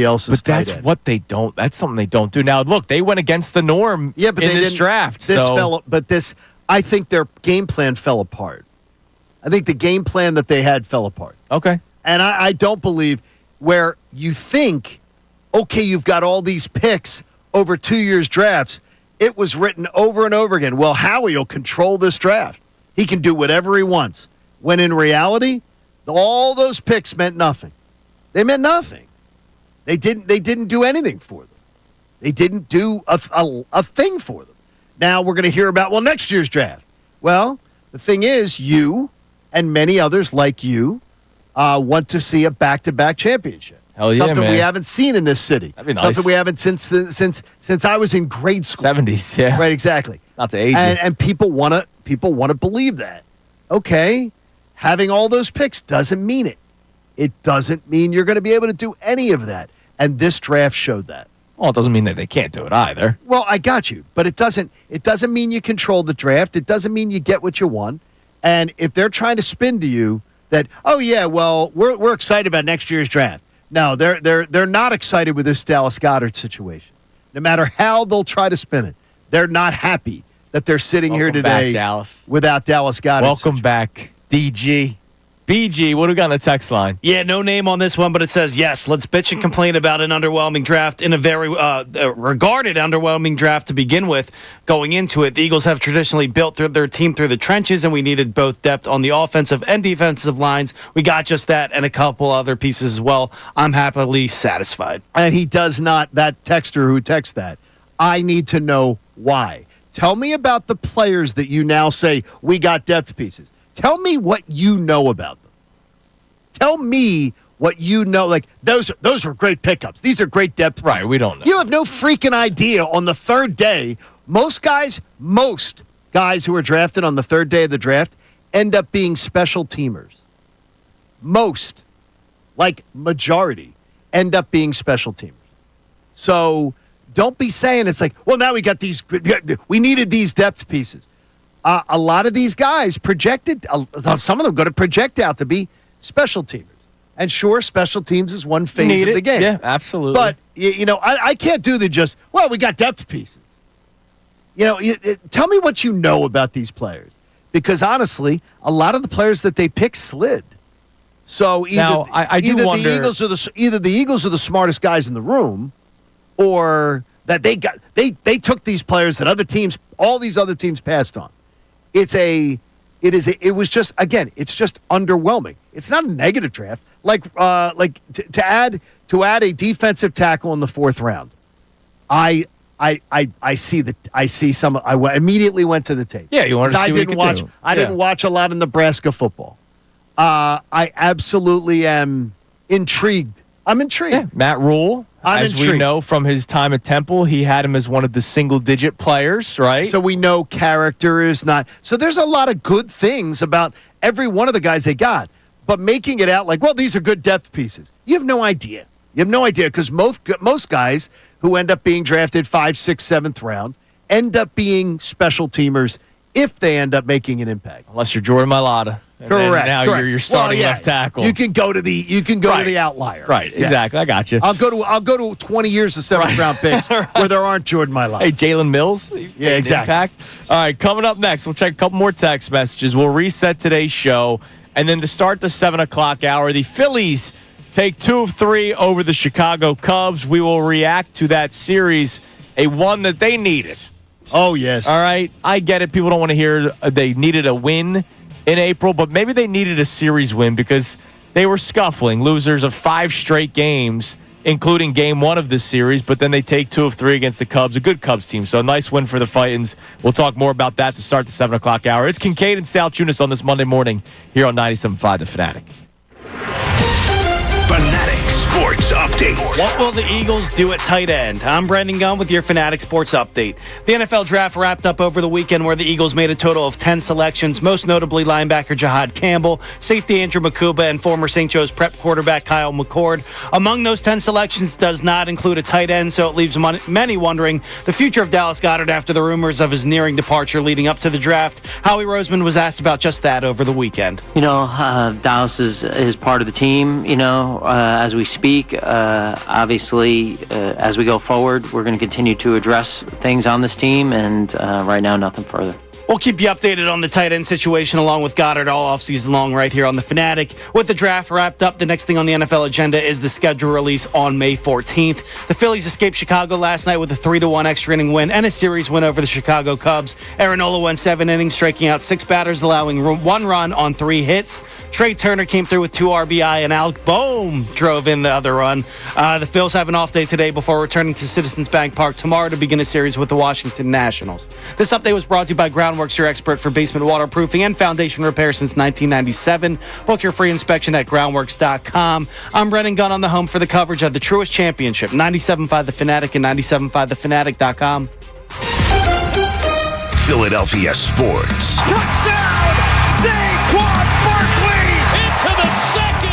else's. But that's what they don't. That's something they don't do. Now, look, they went against the norm in this draft. I think their game plan fell apart. I think the game plan that they had fell apart. Okay. And I don't believe where you think, okay, you've got all these picks over 2 years drafts. It was written over and over again. Well, Howie will control this draft. He can do whatever he wants. When in reality, all those picks meant nothing. They meant nothing. They didn't do anything for them. They didn't do a thing for them. Now we're going to hear about, next year's draft. Well, the thing is, you and many others like you want to see a back-to-back championship. Hell yeah, something man. we haven't seen in this city. That'd be nice. Something we haven't since I was in grade school. 70s, yeah. Right, exactly. Not to age you. And people want to believe that. Okay, having all those picks doesn't mean it. It doesn't mean you're going to be able to do any of that. And this draft showed that. Well, it doesn't mean that they can't do it either. Well, I got you, but it doesn't mean you control the draft. It doesn't mean you get what you want. And if they're trying to spin to you that, oh yeah, well, we're excited about next year's draft. No, they're not excited with this Dallas Goedert situation. No matter how they'll try to spin it, they're not happy that they're sitting here today back, Dallas. without Dallas Goedert. Welcome back, DG. BG, what do we got on the text line? Yeah, no name on this one, but it says, yes, let's bitch and complain about an underwhelming draft in a very regarded underwhelming draft to begin with. Going into it, the Eagles have traditionally built their team through the trenches, and we needed both depth on the offensive and defensive lines. We got just that and a couple other pieces as well. I'm happily satisfied. And he does not, that texter who texts that, I need to know why. Tell me about the players that you now say, we got depth pieces. Tell me what you know about them. Tell me what you know. Like, those were great pickups. These are great depth pieces. Right, we don't know. You have no freaking idea on the third day. Most guys who are drafted on the third day of the draft end up being special teamers. Most, like majority, end up being special teamers. So don't be saying it's like, well, now we got these, we needed these depth pieces. A lot of these guys projected, some of them going to project out to be special teamers. And sure, special teams is one phase of the game. Yeah, absolutely. But, I can't do the just, well, we got depth pieces. Tell me what you know about these players. Because honestly, a lot of the players that they pick slid. So either, either the Eagles are the smartest guys in the room, or that they took these players that all these other teams passed on. It's just underwhelming. It's not a negative draft. To add a defensive tackle in the fourth round. I immediately went to the tape. Yeah, you want to see what you could do. I didn't watch a lot of Nebraska football. I absolutely am intrigued. I'm intrigued. Yeah, Matt Rule, we know from his time at Temple, he had him as one of the single-digit players, right? So we know character is not. So there's a lot of good things about every one of the guys they got. But making it out like, well, these are good depth pieces. You have no idea. You have no idea because most guys who end up being drafted 5th, 6th, 7th round end up being special teamers if they end up making an impact. Unless you're Jordan Mailata. Correct. Now you're starting left tackle. You can go to the outlier. Right. Yeah. Exactly. I got you. I'll go to 20 years of 7th round picks where there aren't Jordan Mailata. Hey, Jalen Mills. Yeah, exactly. Impact. All right, coming up next, we'll check a couple more text messages. We'll reset today's show, and then to start the 7 o'clock hour, the Phillies take 2 of 3 over the Chicago Cubs. We will react to that series, a one that they needed. Oh yes. All right. I get it. People don't want to hear they needed a win in April, but maybe they needed a series win because they were scuffling, losers of 5 straight games, including game 1 of this series, but then they take 2 of 3 against the Cubs, a good Cubs team. So a nice win for the Fightins. We'll talk more about that to start the 7 o'clock hour. It's Kincade and Salciunas on this Monday morning here on 97.5 The Fanatic. Fanatic Sports Update. What will the Eagles do at tight end? I'm Brendan Gunn with your Fanatic Sports Update. The NFL Draft wrapped up over the weekend where the Eagles made a total of 10 selections, most notably linebacker Jahad Campbell, safety Andrew Makuba, and former St. Joe's Prep quarterback Kyle McCord. Among those 10 selections does not include a tight end, so it leaves many wondering the future of Dallas Goedert after the rumors of his nearing departure leading up to the draft. Howie Roseman was asked about just that over the weekend. Dallas is part of the team, as we speak. Obviously, as we go forward, we're going to continue to address things on this team, and right now, nothing further. We'll keep you updated on the tight end situation along with Goedert all offseason long right here on The Fanatic. With the draft wrapped up, the next thing on the NFL agenda is the schedule release on May 14th. The Phillies escaped Chicago last night with a 3-1 extra inning win and a series win over the Chicago Cubs. Aaron Nola went 7 innings, striking out 6 batters, allowing 1 run on 3 hits. Trey Turner came through with 2 RBI, and Alec Bohm drove in the other run. The Phils have an off day today before returning to Citizens Bank Park tomorrow to begin a series with the Washington Nationals. This update was brought to you by Groundworks, your expert for basement waterproofing and foundation repair since 1997. Book your free inspection at groundworks.com. I'm Brendan Gunn on the home for the coverage of the Truist Championship, 97.5 The Fanatic and 97.5thefanatic.com. Philadelphia Sports. Touchdown! Saquon Barkley into the second.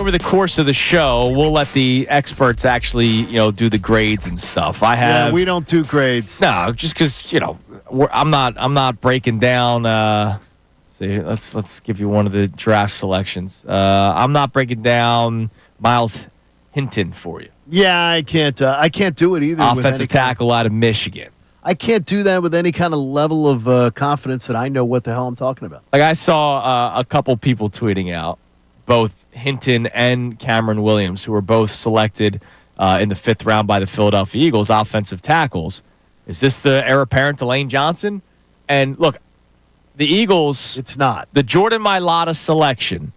over the course of the show, we'll let the experts actually, do the grades and stuff. Yeah, we don't do grades. No, just because I'm not breaking down. See, let's give you one of the draft selections. I'm not breaking down Miles Hinton for you. Yeah, I can't do it either. Offensive tackle out of Michigan. I can't do that with any kind of level of confidence that I know what the hell I'm talking about. Like I saw a couple people tweeting out, both Hinton and Cameron Williams, who were both selected in the 5th round by the Philadelphia Eagles, offensive tackles. Is this the heir apparent to Lane Johnson? And look, the Eagles, it's not. The Jordan Mailata selection,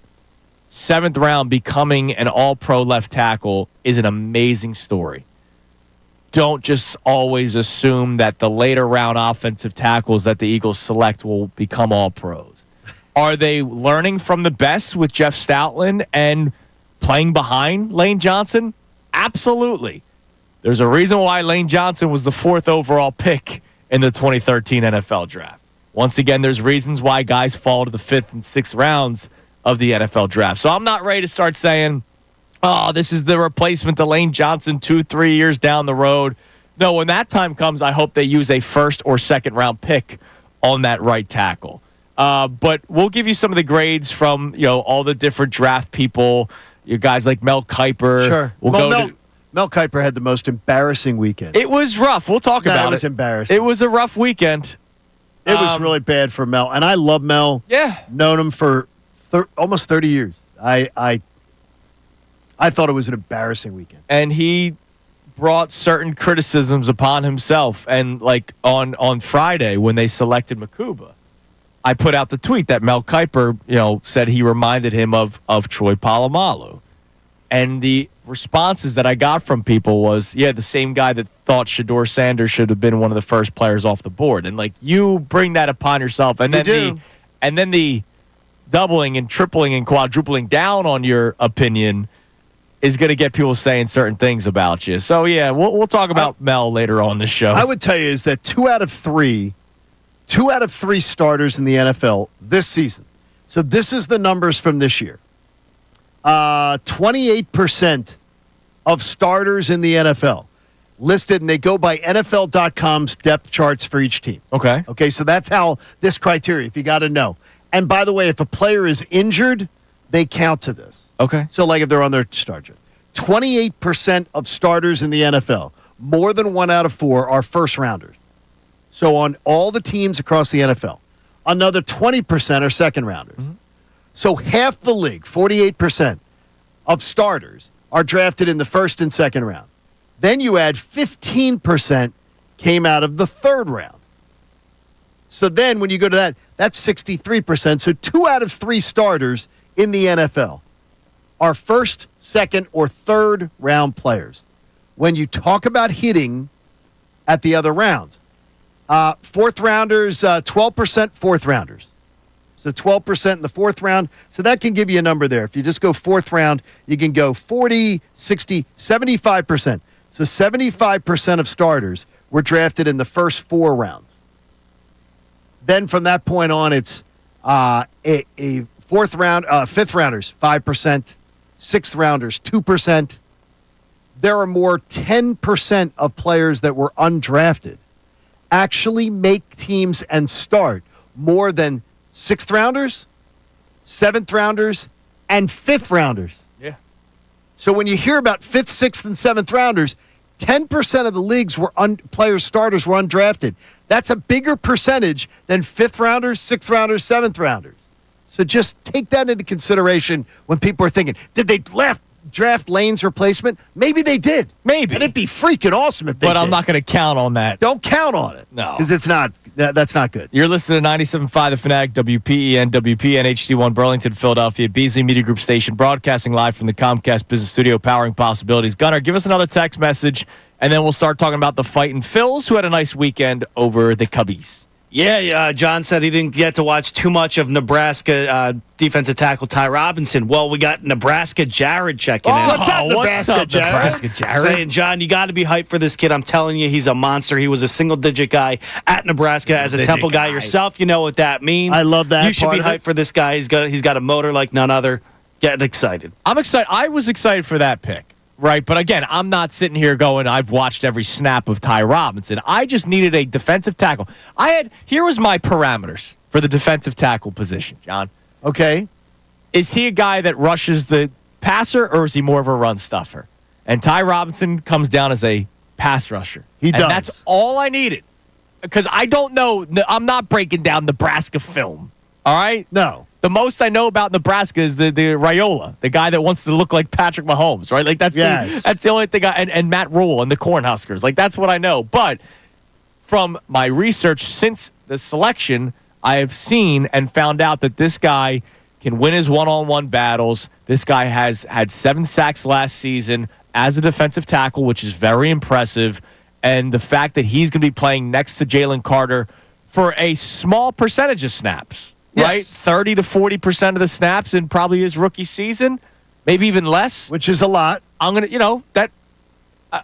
7th round, becoming an all-pro left tackle is an amazing story. Don't just always assume that the later round offensive tackles that the Eagles select will become all pros. Are they learning from the best with Jeff Stoutland and playing behind Lane Johnson? Absolutely. There's a reason why Lane Johnson was the 4th overall pick in the 2013 NFL draft. Once again, there's reasons why guys fall to the 5th and 6th rounds of the NFL draft. So I'm not ready to start saying, oh, this is the replacement to Lane Johnson 2-3 years down the road. No, when that time comes, I hope they use a 1st or 2nd round pick on that right tackle. But we'll give you some of the grades from all the different draft people. You guys like Mel Kiper. Sure. Mel Kiper had the most embarrassing weekend. It was rough. We'll talk about it. It was embarrassing. It was a rough weekend. It was really bad for Mel, and I love Mel. Yeah, known him for almost 30 years. I thought it was an embarrassing weekend. And he brought certain criticisms upon himself. And like on Friday when they selected Makuba, I put out the tweet that Mel Kiper, said he reminded him of Troy Polamalu. And the responses that I got from people was, yeah, the same guy that thought Shador Sanders should have been one of the first players off the board. And like you bring that upon yourself, and then the doubling and tripling and quadrupling down on your opinion is going to get people saying certain things about you. So, yeah, we'll talk about Mel later on the show. I would tell you is that 2 out of 3 starters in the NFL this season. So this is the numbers from this year. 28% of starters in the NFL listed, and they go by NFL.com's depth charts for each team. Okay, so that's how this criteria, if you got to know. And by the way, if a player is injured, they count to this. Okay. So like if they're on their starter. 28% of starters in the NFL, more than 1 out of 4, are first rounders. So on all the teams across the NFL, another 20% are second rounders. Mm-hmm. So half the league, 48% of starters, are drafted in the 1st and 2nd round. Then you add 15% came out of the 3rd round. So then when you go to that, that's 63%. So 2 out of 3 starters in the NFL are 1st, 2nd, or 3rd round players. When you talk about hitting at the other rounds, 4th rounders, 12% 4th rounders. So 12% in the 4th round. So that can give you a number there. If you just go 4th round, you can go 40, 60, 75%. So 75% of starters were drafted in the first 4 rounds. Then from that point on, it's a 4th round, 5th rounders, 5%, 6th rounders, 2%. There are more 10% of players that were undrafted actually make teams and start more than 6th rounders, 7th rounders, and 5th rounders. Yeah. So when you hear about 5th, 6th, and 7th rounders, 10% of the league's players, starters were undrafted. That's a bigger percentage than 5th rounders, 6th rounders, 7th rounders. So just take that into consideration when people are thinking, did they draft Lane's replacement? Maybe they did. Maybe. And it'd be freaking awesome if they did. But I'm not going to count on that. Don't count on it. No. Because it's not. That's not good. You're listening to 97.5 The Fanatic, WPEN, WPN, HD1, Burlington, Philadelphia, Beasley Media Group Station, broadcasting live from the Comcast Business Studio, powering possibilities. Gunnar, give us another text message, and then we'll start talking about the fighting Phils, who had a nice weekend over the Cubbies. Yeah, John said he didn't get to watch too much of Nebraska defensive tackle Ty Robinson. Well, we got Nebraska Jared checking in. What's up, Nebraska Jared? Saying, John, you got to be hyped for this kid. I'm telling you, he's a monster. He was a single-digit guy at Nebraska as a Temple guy yourself. You know what that means. I love that. You should be hyped for this guy. He's got a motor like none other. Getting excited. I'm excited. I was excited for that pick, right? But again, I'm not sitting here going, I've watched every snap of Ty Robinson. I just needed a defensive tackle. Here was my parameters for the defensive tackle position, John. Okay. Is he a guy that rushes the passer, or is he more of a run stuffer? And Ty Robinson comes down as a pass rusher. He does. And that's all I needed. Because I don't know. I'm not breaking down Nebraska film. All right? No. The most I know about Nebraska is the Raiola, the guy that wants to look like Patrick Mahomes, right? Like that's the only thing. And Matt Rule and the Cornhuskers. Like that's what I know. But from my research since the selection, I have seen and found out that this guy can win his one-on-one battles. This guy has had 7 sacks last season as a defensive tackle, which is very impressive. And the fact that he's going to be playing next to Jalen Carter for a small percentage of snaps. Yes. Right? 30 to 40% of the snaps in probably his rookie season, maybe even less. Which is a lot. I'm going to,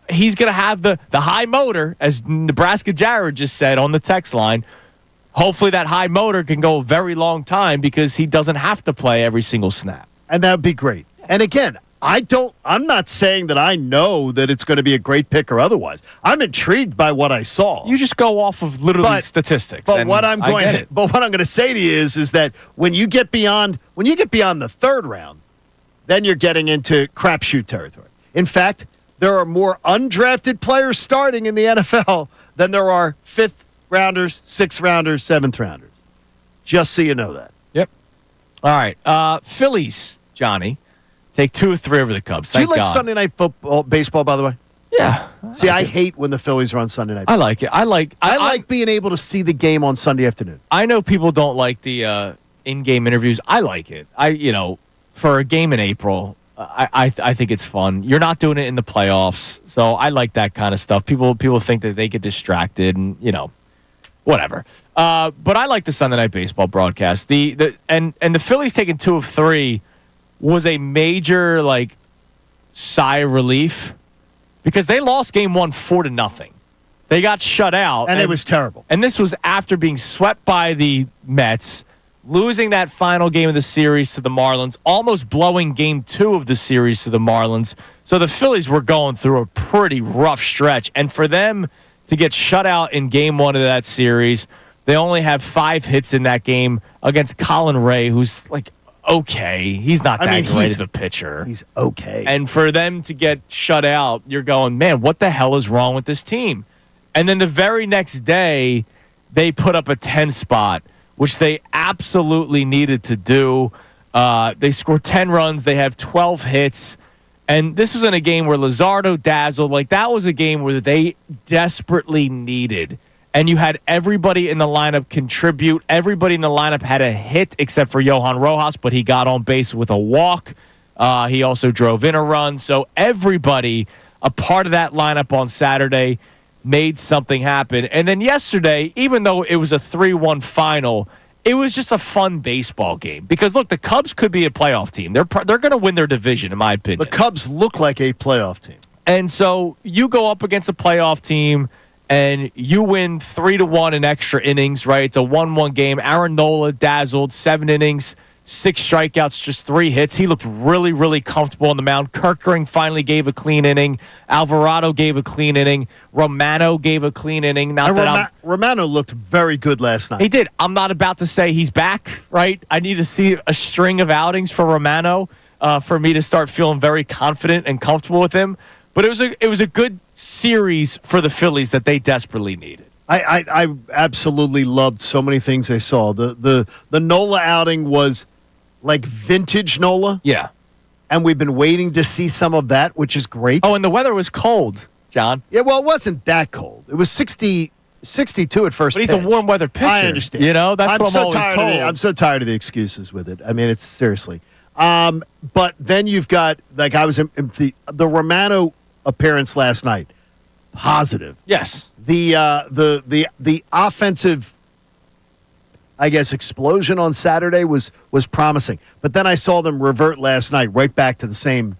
he's going to have the high motor, as Nebraska Jared just said on the text line. Hopefully that high motor can go a very long time because he doesn't have to play every single snap. And that would be great. And again, I'm not saying that I know that it's going to be a great pick or otherwise. I'm intrigued by what I saw. You just go off of literally statistics. But what I'm going to say to you is that when you get beyond the third round, then you're getting into crapshoot territory. In fact, there are more undrafted players starting in the NFL than there are 5th rounders, 6th rounders, 7th rounders. Just so you know that. Yep. All right. Phillies, Johnny. Take 2 or 3 over the Cubs. Do you like God. Sunday night baseball, by the way? Yeah. See, I hate when the Phillies are on Sunday night. I like it. I like being able to see the game on Sunday afternoon. I know people don't like the in-game interviews. I like it. For a game in April, I think it's fun. You're not doing it in the playoffs, so I like that kind of stuff. People think that they get distracted and whatever. But I like the Sunday night baseball broadcast. The Phillies taking 2 of 3 was a major sigh of relief because they lost game 1 4-0. They got shut out. And it was terrible. And this was after being swept by the Mets, losing that final game of the series to the Marlins, almost blowing game 2 of the series to the Marlins. So the Phillies were going through a pretty rough stretch. And for them to get shut out in game 1 of that series, they only have 5 hits in that game against Colin Ray, who's okay. He's not that great of a pitcher. He's okay. And for them to get shut out, you're going, man, what the hell is wrong with this team? And then the very next day, they put up a 10 spot, which they absolutely needed to do. They scored 10 runs. They have 12 hits. And this was in a game where Luzardo dazzled. That was a game where they desperately needed. And you had everybody in the lineup contribute. Everybody in the lineup had a hit except for Johan Rojas, but he got on base with a walk. He also drove in a run. So everybody, a part of that lineup on Saturday, made something happen. And then yesterday, even though it was a 3-1 final, it was just a fun baseball game. Because, look, the Cubs could be a playoff team. They're going to win their division, in my opinion. The Cubs look like a playoff team. And so you go up against a playoff team, and you win 3-1 in extra innings, right? It's a 1-1 game. Aaron Nola dazzled, 7 innings, 6 strikeouts, just 3 hits. He looked really, really comfortable on the mound. Kerkering finally gave a clean inning. Alvarado gave a clean inning. Romano gave a clean inning. Romano looked very good last night. He did. I'm not about to say he's back, right? I need to see a string of outings for Romano for me to start feeling very confident and comfortable with him. But it was a good series for the Phillies that they desperately needed. I absolutely loved so many things I saw. The Nola outing was like vintage Nola. Yeah. And we've been waiting to see some of that, which is great. Oh, and the weather was cold, John. Yeah, well, it wasn't that cold. It was 62 at first But he's pitch. a warm weather pitcher. I understand. That's what I'm always told. I'm so tired of the excuses with it. I mean, it's seriously. But then you've got, I was in the Romano appearance last night. Positive. Yes. The offensive, I guess, explosion on Saturday was promising. But then I saw them revert last night right back to the same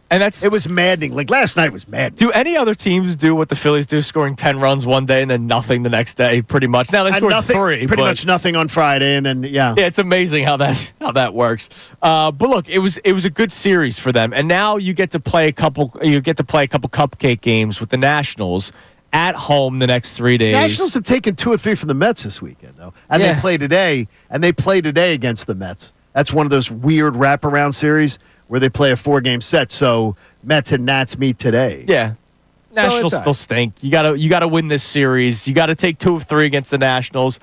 And it was maddening. Like last night was maddening. Do any other teams do what the Phillies do, scoring 10 runs one day and then nothing the next day, pretty much? Now, they scored three. Pretty much nothing on Friday, and then, yeah. Yeah, it's amazing how that works. But look, it was a good series for them. And now you get to play a couple cupcake games with the Nationals at home the next 3 days. Nationals have taken 2 or 3 from the Mets this weekend, though. And they play today, against the Mets. That's one of those weird wraparound series where they play a 4-game set. So Mets and Nats meet today. Yeah. Nationals still stink. You gotta win this series. You gotta take 2 of 3 against the Nationals.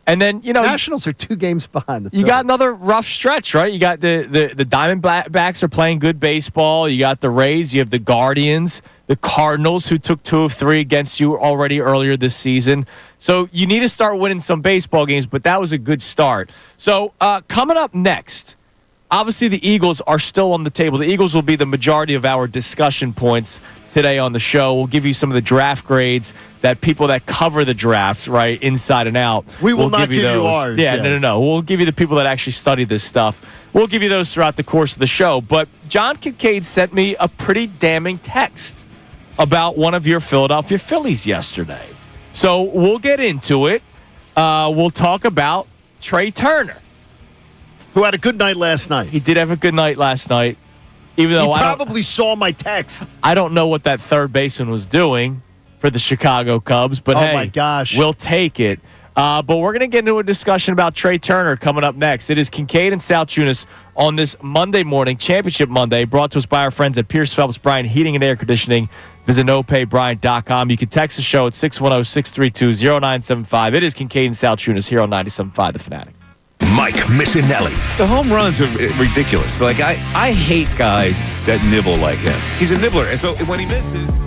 And then, Nationals are 2 games behind the Phillies. You got another rough stretch, right? You got the Diamondbacks are playing good baseball. You got the Rays. You have the Guardians, the Cardinals, who took 2 of 3 against you already earlier this season. So you need to start winning some baseball games, but that was a good start. So coming up next, obviously the Eagles are still on the table. The Eagles will be the majority of our discussion points today on the show. We'll give you some of the draft grades that people that cover the draft, right, inside and out. We will not give you ours. Yeah, yes. No. We'll give you the people that actually study this stuff. We'll give you those throughout the course of the show. But John Kincade sent me a pretty damning text about one of your Philadelphia Phillies yesterday. So we'll get into it. We'll talk about Trey Turner, who had a good night last night. He did have a good night last night. Even though he probably saw my text. I don't know what that third baseman was doing for the Chicago Cubs, but my gosh, we'll take it. But we're going to get into a discussion about Trey Turner coming up next. It is Kincade and Salciunas on this Monday morning, Championship Monday, brought to us by our friends at Pierce Phelps Bryant Heating and Air Conditioning. Visit nopaybryant.com. You can text the show at 610-632-0975. It is Kincade and Salciunas here on 97.5 The Fanatic. Mike Missanelli. The home runs are ridiculous. Like, I hate guys that nibble like him. He's a nibbler. And so when he misses...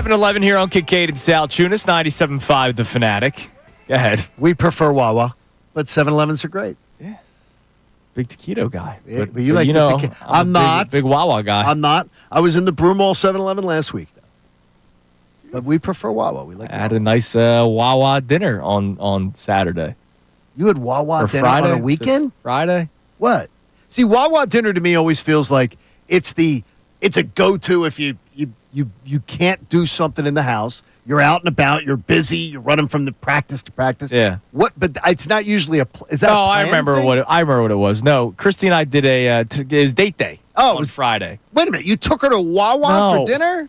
7-Eleven here on Kincade Salciunas, 97.5 The Fanatic. Go ahead. We prefer Wawa, but 7-Elevens are great. Big taquito guy. Yeah, but you like the taquito. I'm not. Big Wawa guy. I'm not. I was in the Broomall 7-Eleven last week, though. But we prefer Wawa. We like I had Wawa. a nice Wawa dinner on Saturday. You had Wawa Or dinner Friday. on a weekend? Friday. What? See, Wawa dinner to me always feels like it's a go-to if you can't do something in the house. You're out and about. You're busy. You're running from the practice to practice. Yeah. What? But it's not usually is that? Oh, a I planned remember thing? I remember what it was. No, Christy and I did it was date day. Oh, it on was Friday. Wait a minute. You took her to Wawa No. for dinner?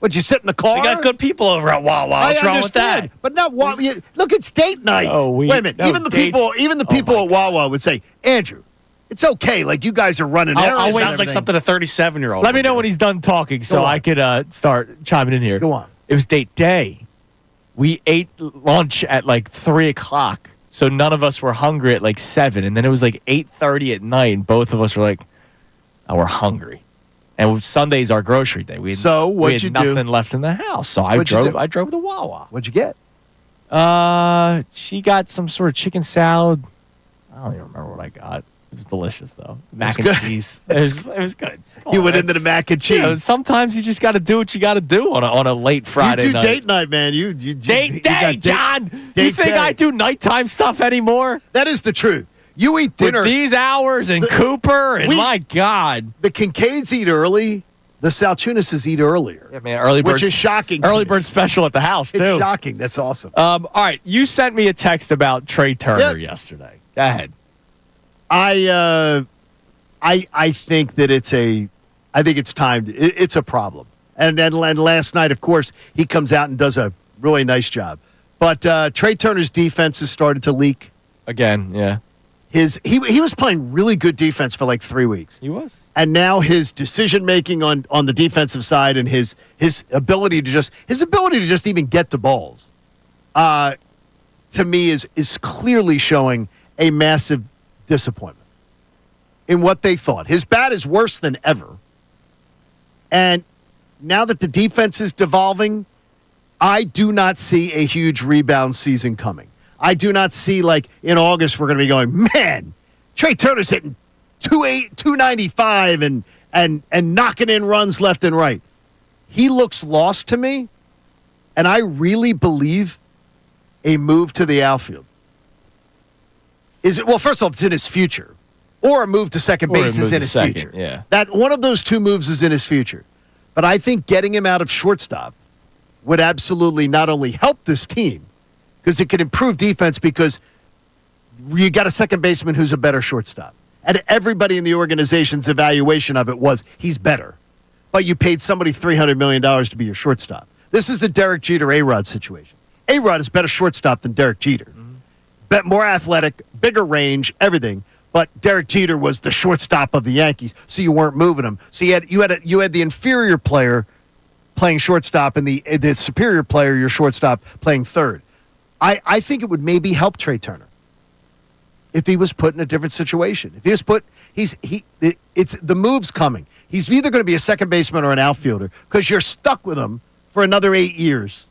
Would you sit in the car? We got good people over at Wawa. I What's wrong with understand, that? but not Wawa. Look, it's date night. Oh, wait a minute. no, even the date- people at Wawa would say, Andrew, it's okay. Like you guys are running I'll errands. wait. and Sounds like everything." something a 37-year-old. Let me would know do. when he's done talking so Go on. I could start chiming in here. Go on. It was date day. We ate lunch at like 3 o'clock, so none of us were hungry at like 7. And then it was like 8:30 at night, and both of us were like, "Oh, we're hungry." And Sunday's our grocery day. We had, So, we what'd had you do? nothing left in the house, so I What'd you drove. do? I drove to Wawa. What'd you get? She got some sort of chicken salad. I don't even remember what I got. It was delicious though. Mac and good. cheese. It was good. Come You on, went man. into the mac and You cheese. know, sometimes you just got to do what you got to do on a late Friday you do night. date night, man. You Date you day, got John. You date think day. I do nighttime stuff anymore? That is the truth. You eat dinner. With these hours and Cooper and we- my God. The Kincades eat early. The Salciunases eat earlier. Yeah, man, early bird. Which is shocking to Early me. bird special at the house too. It's shocking. That's awesome. All right, you sent me a text about Trey Turner yesterday. Go ahead. I think that I think it's time. It's a problem. And then last night, of course, he comes out and does a really nice job. But Trey Turner's defense has started to leak. Again, yeah. He was playing really good defense for like 3 weeks. He was. And now his decision making on the defensive side and his ability to just even get the balls, to me is clearly showing a massive disappointment in what they thought. His bat is worse than ever. And now that the defense is devolving, I do not see a huge rebound season coming. I do not see, like, in August we're going to be going, man, Trey Turner's hitting 295 and knocking in runs left and right. He looks lost to me, and I really believe a move to the outfield. Well, first of all, it's in his future. Or a move to second Or a base move is in to his second, future. yeah. That one of those two moves is in his future. But I think getting him out of shortstop would absolutely not only help this team, because it could improve defense because you got a second baseman who's a better shortstop. And everybody in the organization's evaluation of it was he's better. But you paid somebody $300 million to be your shortstop. This is a Derek Jeter A-Rod situation. A-Rod is better shortstop than Derek Jeter. More athletic, bigger range, everything. But Derek Jeter was the shortstop of the Yankees, so you weren't moving him. So you had the inferior player playing shortstop and the superior player, your shortstop, playing third. I think it would maybe help Trey Turner if he was put in a different situation. If he was put, it's the move's coming. He's either going to be a second baseman or an outfielder because you're stuck with him for another 8 years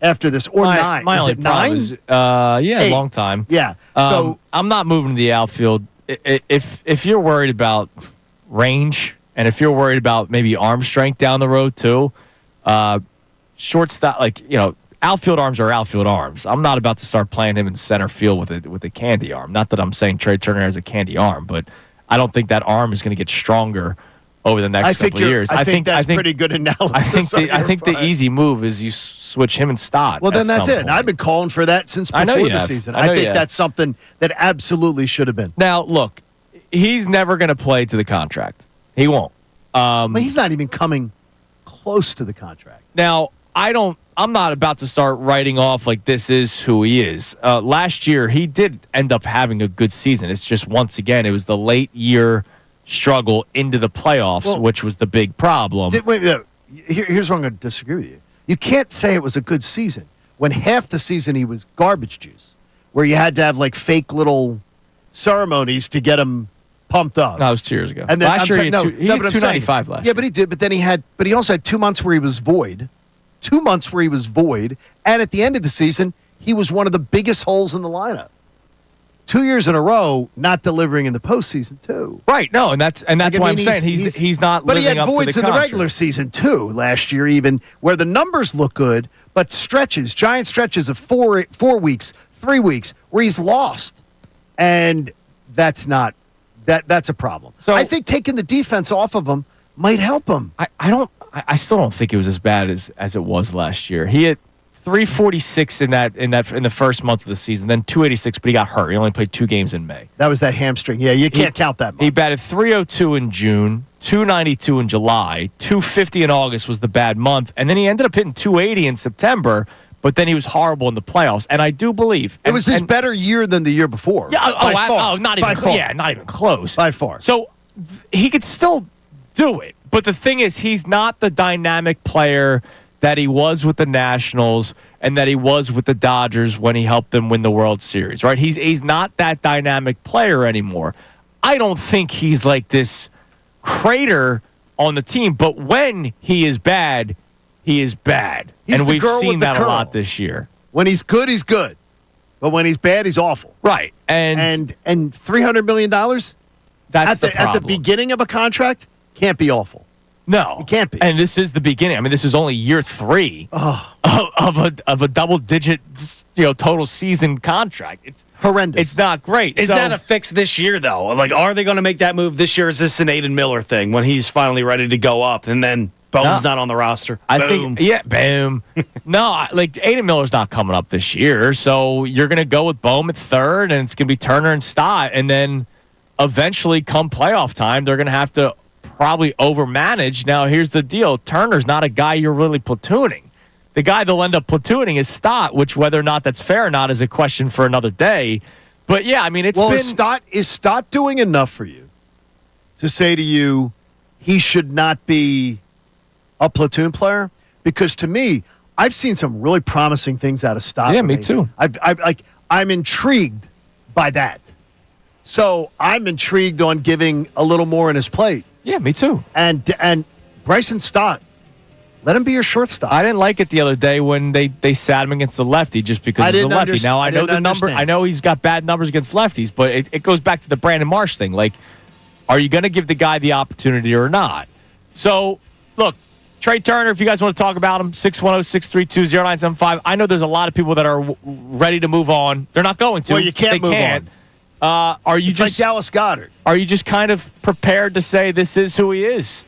after this, or 9. My is only it problem 9? is, Eight. a long time. Yeah. So I'm not moving to the outfield. If you're worried about range and if you're worried about maybe arm strength down the road too, shortstop, outfield arms are outfield arms. I'm not about to start playing him in center field with a candy arm. Not that I'm saying Trey Turner has a candy arm, but I don't think that arm is going to get stronger over the next couple of years. I think that's pretty good analysis. I think the easy move is you switch him and Stott. Well, then that's it. Point. I've been calling for that since I know before you the have. season. I know I think you have. that's something that absolutely should have been. Now, look, he's never going to play to the contract. He won't. But he's not even coming close to the contract. Now, I'm not about to start writing off like this is who he is. Last year, he did end up having a good season. It's just, once again, it was the late year struggle into the playoffs, which was the big problem. Here's where I'm going to disagree with you. You can't say it was a good season when half the season he was garbage juice, where you had to have like fake little ceremonies to get him pumped up. No, it was 2 years ago. And then last year, he had but I'm saying- 295 last Yeah, year. but he also had 2 months where he was void, 2 months where he was void, and at the end of the season, he was one of the biggest holes in the lineup. 2 years in a row, not delivering in the postseason too. Right. No, and that's why I'm saying he's not. But he living had up to voids the in the contract. regular season too last year, even where the numbers look good, but giant stretches of 4 weeks, 3 weeks where he's lost, and that's a problem. So I think taking the defense off of him might help him. I still don't think it was as bad as it was last year. He had 346 in the first month of the season, then 286, but he got hurt. He only played 2 games in May. That was that hamstring. Yeah, you can't count that much. He batted 302 in June, 292 in July, 250 in August was the bad month, and then he ended up hitting 280 in September, but then he was horrible in the playoffs. And I do believe it was his better year than the year before. Yeah, not even far. Yeah, not even close. By far. So he could still do it. But the thing is, he's not the dynamic player that he was with the Nationals and that he was with the Dodgers when he helped them win the World Series, right? He's not that dynamic player anymore. I don't think he's like this crater on the team, but when he is bad, he is bad. And we've seen that a lot this year. When he's good, he's good. But when he's bad, he's awful. Right. And $300 million that's at the beginning of a contract can't be awful. No, it can't be. And this is the beginning. I mean, this is only year 3 of a double-digit, total season contract. It's horrendous. It's not great. Is that a fix this year, though? Like, are they going to make that move this year? Is this an Aiden Miller thing when he's finally ready to go up and then Boom's not on the roster? I think, boom. No, like Aiden Miller's not coming up this year, so you're going to go with Bohm at third, and it's going to be Turner and Stott, and then eventually, come playoff time, they're going to have to probably overmanage. Now, here's the deal. Turner's not a guy you're really platooning. The guy they'll end up platooning is Stott, which whether or not that's fair or not is a question for another day. But, yeah, I mean, it's been... Is Stott doing enough for you to say to you he should not be a platoon player? Because to me, I've seen some really promising things out of Stott. Yeah, me too. I'm intrigued by that. So I'm intrigued on giving a little more in his plate. Yeah, me too. And Bryson Stott, let him be your shortstop. I didn't like it the other day when they sat him against the lefty just because he's a lefty. Now I know the number. I know he's got bad numbers against lefties, but it goes back to the Brandon Marsh thing. Like, are you going to give the guy the opportunity or not? So, look, Trey Turner, if you guys want to talk about him, 610-632-0975. I know there's a lot of people that are ready to move on. They're not going to. Well, you can't move on. Are you it's just like Dallas Goedert? Are you just kind of prepared to say this is who he is?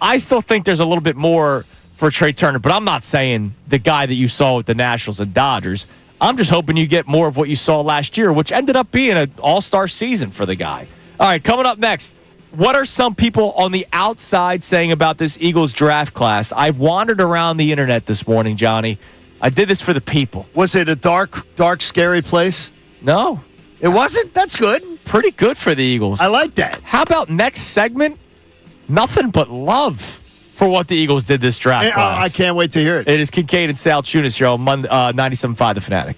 I still think there's a little bit more for Trey Turner, but I'm not saying the guy that you saw with the Nationals and Dodgers. I'm just hoping you get more of what you saw last year, which ended up being an all-star season for the guy. All right, coming up next, what are some people on the outside saying about this Eagles draft class? I've wandered around the internet this morning, Johnny. I did this for the people. Was it a dark, scary place? No. It wasn't? That's good. Pretty good for the Eagles. I like that. How about next segment? Nothing but love for what the Eagles did this draft class. I can't wait to hear it. It is Kincade and Salciunas here on 97.5 The Fanatic.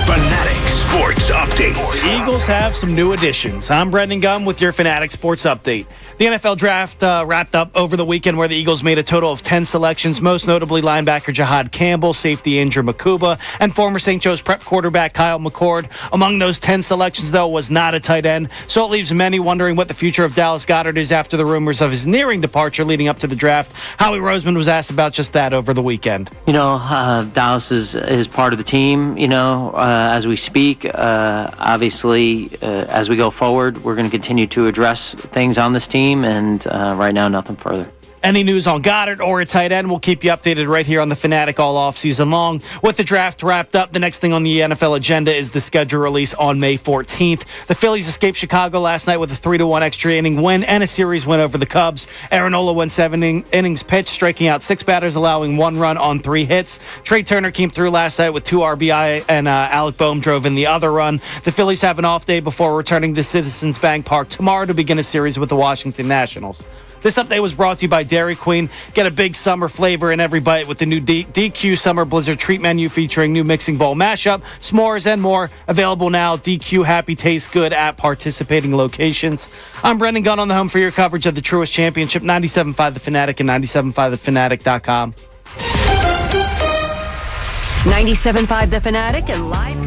Fanatic Sports Update. Eagles have some new additions. I'm Brendan Gunn with your Fanatic Sports Update. The NFL Draft wrapped up over the weekend where the Eagles made a total of 10 selections, most notably linebacker Jahad Campbell, safety Andrew Makuba, and former St. Joe's Prep quarterback Kyle McCord. Among those 10 selections, though, was not a tight end, so it leaves many wondering what the future of Dallas Goedert is after the rumors of his nearing departure leading up to the draft. Howie Roseman was asked about just that over the weekend. Dallas is part of the team, as we speak. Obviously, as we go forward, we're going to continue to address things on this team, and right now, nothing further. Any news on Goedert or a tight end, we'll keep you updated right here on The Fanatic all offseason long. With the draft wrapped up, the next thing on the NFL agenda is the schedule release on May 14th. The Phillies escaped Chicago last night with a 3-1 extra inning win and a series win over the Cubs. Aaron Nola went 7 innings pitched, striking out 6 batters, allowing 1 run on 3 hits. Trey Turner came through last night with 2 RBI, and Alec Boehm drove in the other run. The Phillies have an off day before returning to Citizens Bank Park tomorrow to begin a series with the Washington Nationals. This update was brought to you by Dairy Queen. Get a big summer flavor in every bite with the new DQ Summer Blizzard Treat Menu featuring new mixing bowl mashup, s'mores, and more. Available now. DQ Happy Tastes Good at participating locations. I'm Brendan Gunn on the home for your coverage of the Truist Championship, 97.5 The Fanatic and 97.5thefanatic.com. 97.5 The Fanatic and live.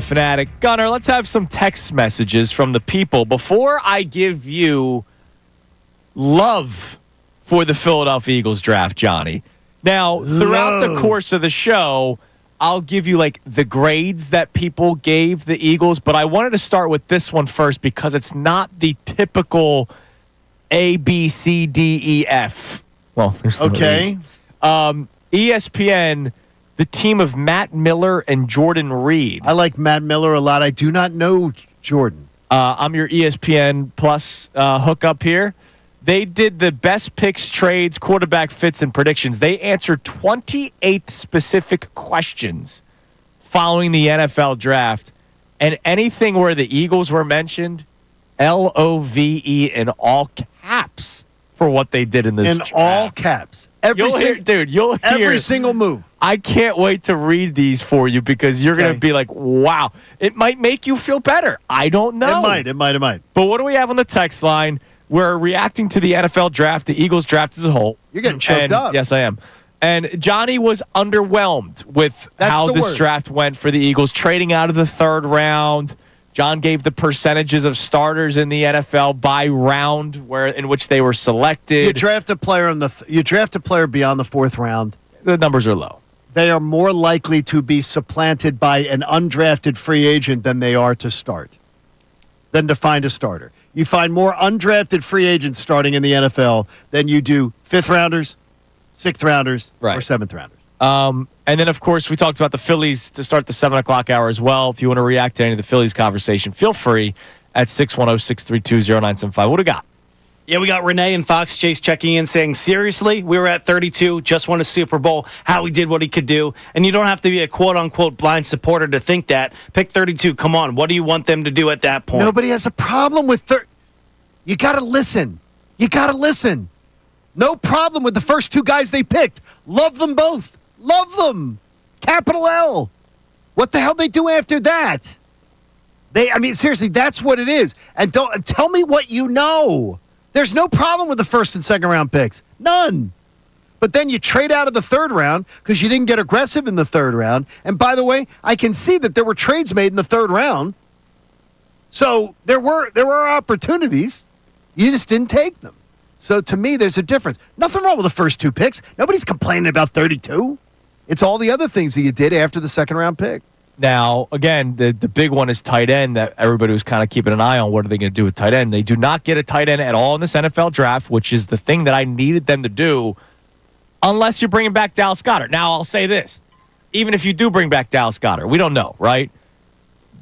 Fanatic. Gunner, let's have some text messages from the people before I give you love for the Philadelphia Eagles draft, Johnny. Now, throughout the course of the show, I'll give you like the grades that people gave the Eagles, but I wanted to start with this one first because it's not the typical A, B, C, D, E, F. Well, there's okay. ESPN, the team of Matt Miller and Jordan Reed. I like Matt Miller a lot. I do not know Jordan. I'm your ESPN Plus hookup here. They did the best picks, trades, quarterback fits, and predictions. They answered 28 specific questions following the NFL draft. And anything where the Eagles were mentioned, LOVE in all caps for what they did in this draft. In all caps. You'll hear every single move. I can't wait to read these for you because you're going to be like, wow. It might make you feel better. I don't know. It might. But what do we have on the text line? We're reacting to the NFL draft, the Eagles draft as a whole. You're getting choked up. Yes, I am. And Johnny was underwhelmed with how this draft went for the Eagles, trading out of the third round. John gave the percentages of starters in the NFL by round in which they were selected. You draft a player beyond the fourth round. The numbers are low. They are more likely to be supplanted by an undrafted free agent than they are to find a starter. You find more undrafted free agents starting in the NFL than you do fifth rounders, sixth rounders, or seventh rounders. And then, of course, we talked about the Phillies to start the 7 o'clock hour as well. If you want to react to any of the Phillies conversation, feel free at 610-632-0975. What do we got? Yeah, we got Renee and Fox Chase checking in saying, seriously, we were at 32, just won a Super Bowl, Howie did what he could do. And you don't have to be a quote-unquote blind supporter to think that. Pick 32, come on. What do you want them to do at that point? Nobody has a problem with You got to listen. No problem with the first two guys they picked. Love them both. Love them. Capital L. What the hell they do after that? Seriously, that's what it is. And don't tell me what you know. There's no problem with the first and second round picks. None. But then you trade out of the third round because you didn't get aggressive in the third round. And by the way, I can see that there were trades made in the third round. So there were opportunities. You just didn't take them. So to me, there's a difference. Nothing wrong with the first two picks. Nobody's complaining about 32. It's all the other things that you did after the second round pick. Now, again, the big one is tight end that everybody was kind of keeping an eye on. What are they going to do with tight end? They do not get a tight end at all in this NFL draft, which is the thing that I needed them to do, unless you're bringing back Dallas Goedert. Now, I'll say this. Even if you do bring back Dallas Goedert, we don't know, right?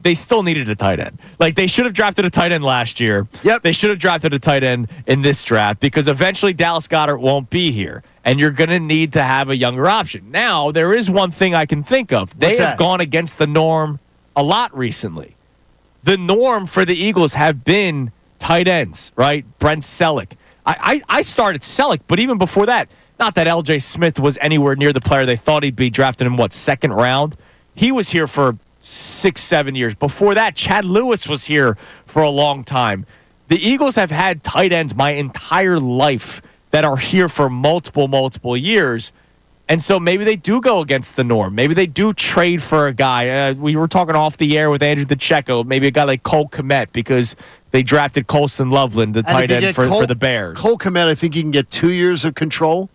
They still needed a tight end. Like, they should have drafted a tight end last year. Yep. They should have drafted a tight end in this draft because eventually Dallas Goedert won't be here, and you're going to need to have a younger option. Now, there is one thing I can think of. They have gone against the norm a lot recently. The norm for the Eagles have been tight ends, right? Brent Selleck. I started Selleck, but even before that, not that L.J. Smith was anywhere near the player they thought he'd be, drafted in, second round? He was here for 6-7 years. Before that, Chad Lewis was here for a long time. The Eagles have had tight ends my entire life that are here for multiple years. And so maybe they do go against the norm. Maybe they do trade for a guy. We were talking off the air with Andrew DeCecco, maybe a guy like Cole Kmet because they drafted Colston Loveland, the tight end for the Bears. Cole Kmet, I think you can get 2 years of control.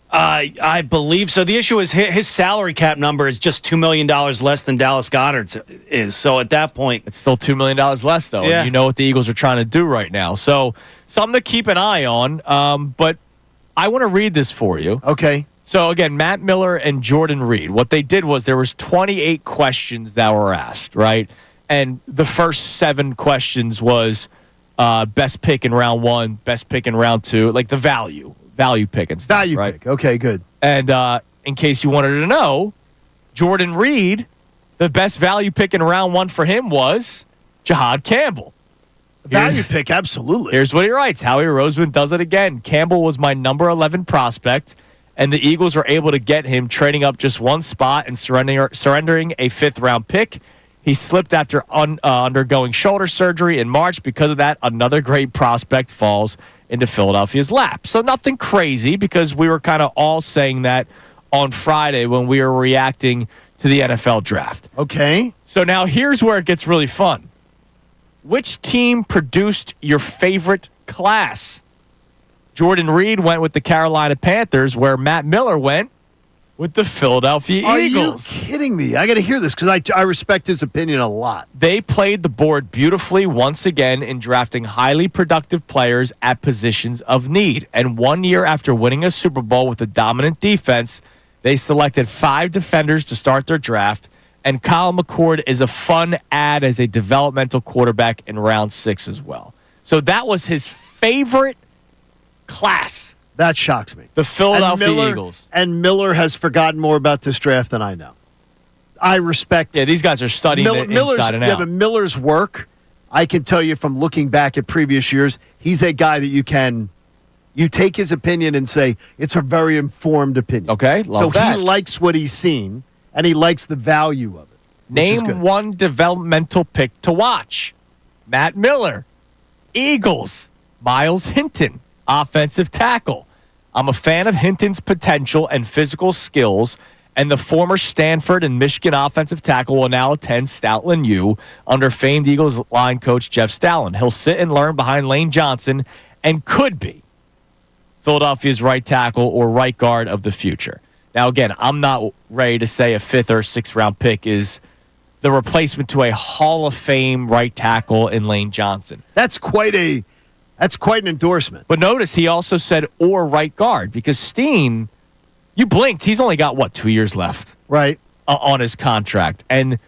I believe so. The issue is his salary cap number is just $2 million less than Dallas Goedert's is. So at that point, it's still $2 million less, though. Yeah. And you know what the Eagles are trying to do right now. So something to keep an eye on. But I want to read this for you. Okay. So again, Matt Miller and Jordan Reed. What they did was there was 28 questions that were asked, right? And the first 7 questions was best pick in round 1, best pick in round 2, like the value pick and stuff. Value right? pick. Okay, good. And in case you wanted to know, Jordan Reed, the best value pick in round 1 for him was Jahad Campbell. Value pick, absolutely. Here's what he writes. Howie Roseman does it again. Campbell was my number 11 prospect, and the Eagles were able to get him, trading up just one spot and surrendering a 5th-round pick. He slipped after undergoing shoulder surgery in March. Because of that, another great prospect falls into Philadelphia's lap. So nothing crazy because we were kind of all saying that on Friday when we were reacting to the NFL draft. Okay. So now here's where it gets really fun. Which team produced your favorite class? Jordan Reed went with the Carolina Panthers, where Matt Miller went with the Philadelphia Eagles. Are you kidding me? I got to hear this because I respect his opinion a lot. They played the board beautifully once again in drafting highly productive players at positions of need. And 1 year after winning a Super Bowl with a dominant defense, they selected 5 defenders to start their draft. And Kyle McCord is a fun add as a developmental quarterback in round 6 as well. So that was his favorite class. That shocks me. The Philadelphia Eagles. And Miller has forgotten more about this draft than I know. I respect. Yeah, these guys are studying it inside and out. Yeah, but Miller's work, I can tell you from looking back at previous years, he's a guy that you take his opinion and say, it's a very informed opinion. Okay, love that. He likes what he's seen, and he likes the value of it. Name one developmental pick to watch. Matt Miller. Eagles. Miles Hinton, offensive tackle. I'm a fan of Hinton's potential and physical skills, and the former Stanford and Michigan offensive tackle will now attend Stoutland U under famed Eagles line coach Jeff Stoutland. He'll sit and learn behind Lane Johnson and could be Philadelphia's right tackle or right guard of the future. Now, again, I'm not ready to say a 5th or 6th round pick is the replacement to a Hall of Fame right tackle in Lane Johnson. That's quite an endorsement. But notice he also said or right guard because Steen, you blinked, he's only got, 2 years left right on his contract. And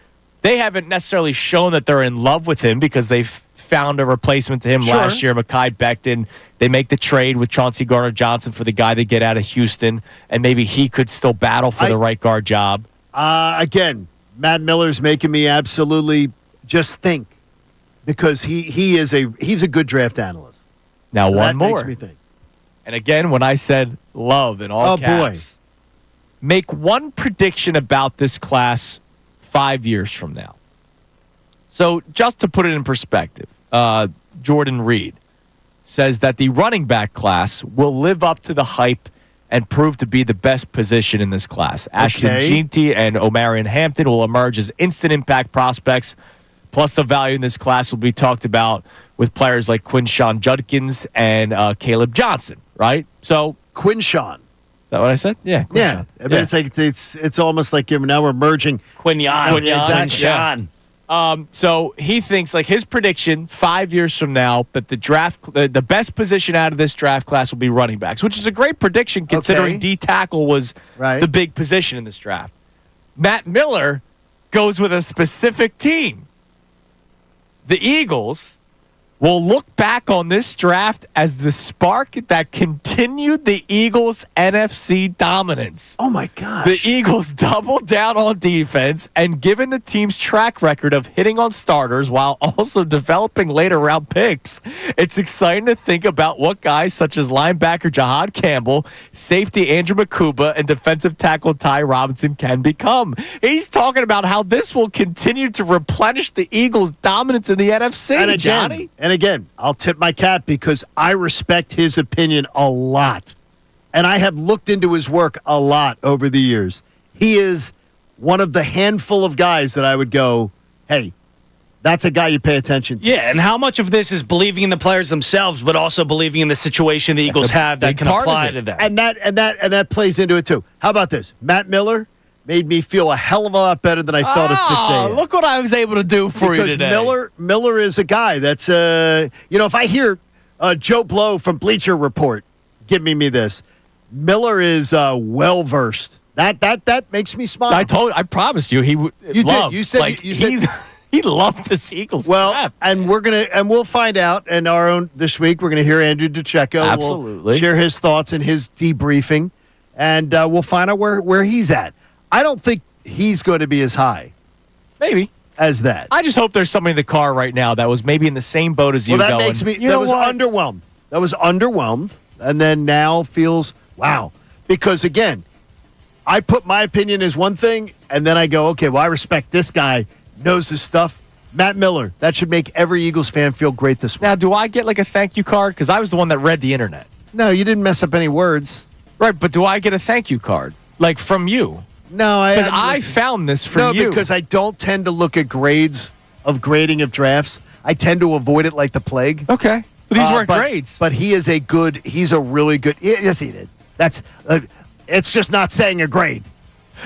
they haven't necessarily shown that they're in love with him because they've found a replacement to him last year, Mekhi Becton. They make the trade with Chauncey Gardner-Johnson for the guy they get out of Houston, and maybe he could still battle for the right guard job. Again, Matt Miller's making me absolutely just think because he's a good draft analyst. Now, so one that more. Makes me think. And again, when I said love in all caps, make one prediction about this class 5 years from now. So just to put it in perspective, Jordan Reed says that the running back class will live up to the hype and prove to be the best position in this class. Ashton Jeanty and Omarion Hampton will emerge as instant impact prospects. Plus, the value in this class will be talked about with players like Quinshawn Judkins and Caleb Johnson, right? So Quinshawn. Is that what I said? Yeah. Quinshawn. Yeah. I mean, it's like it's almost like now we're merging Quinyon and Sean. So he thinks like his prediction 5 years from now that the best position out of this draft class will be running backs, which is a great prediction considering D tackle was the big position in this draft. Matt Miller goes with a specific team. The Eagles will look back on this draft as the spark that continued the Eagles' NFC dominance. Oh, my gosh. The Eagles doubled down on defense, and given the team's track record of hitting on starters while also developing later-round picks, it's exciting to think about what guys such as linebacker Jahad Campbell, safety Andrew Makuba, and defensive tackle Ty Robinson can become. He's talking about how this will continue to replenish the Eagles' dominance in the NFC, Johnny. And again, I'll tip my cap because I respect his opinion a lot. And I have looked into his work a lot over the years. He is one of the handful of guys that I would go, hey, that's a guy you pay attention to. Yeah, and how much of this is believing in the players themselves, but also believing in the situation the Eagles have that can apply to them? And that plays into it too. How about this? Matt Miller made me feel a hell of a lot better than I felt at 6 a.m. Look what I was able to do for you today. Miller is a guy that's, if I hear Joe Blow from Bleacher Report give me this, Miller is well-versed. That makes me smile. I promised you you loved. Did. You said, he loved this Eagles. Well, draft. and we'll find out in our own this week. We're gonna hear Andrew DeCecco. Absolutely. We'll share his thoughts and his debriefing, and we'll find out where he's at. I don't think he's going to be as high. Maybe. As that. I just hope there's somebody in the car right now that was maybe in the same boat as you. Well, that makes me. That was underwhelmed. That was underwhelmed, and then now feels wow. Because again, I put my opinion as one thing, and then I go, okay, well, I respect this guy, knows his stuff. Matt Miller. That should make every Eagles fan feel great this week. Now, do I get like a thank you card? Because I was the one that read the internet. No, you didn't mess up any words. Right, but do I get a thank you card? Like from you. No, Because I found this from you. No, because I don't tend to look at grades of grading of drafts. I tend to avoid it like the plague. Okay. But these weren't but, grades. But he's a really good. Yes, he did. That's. It's just not saying a grade.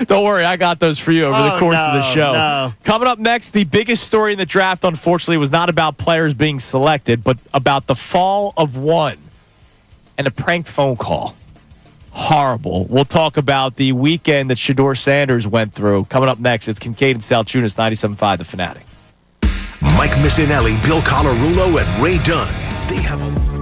Don't worry, I got those for you over the course of the show. No. Coming up next, the biggest story in the draft, unfortunately, was not about players being selected, but about the fall of one and a prank phone call. Horrible. We'll talk about the weekend that Shador Sanders went through. Coming up next, it's Kincade Salciunas, 97.5 The Fanatic. Mike Missanelli, Bill Colarulo, and Ray Dunn. They have a...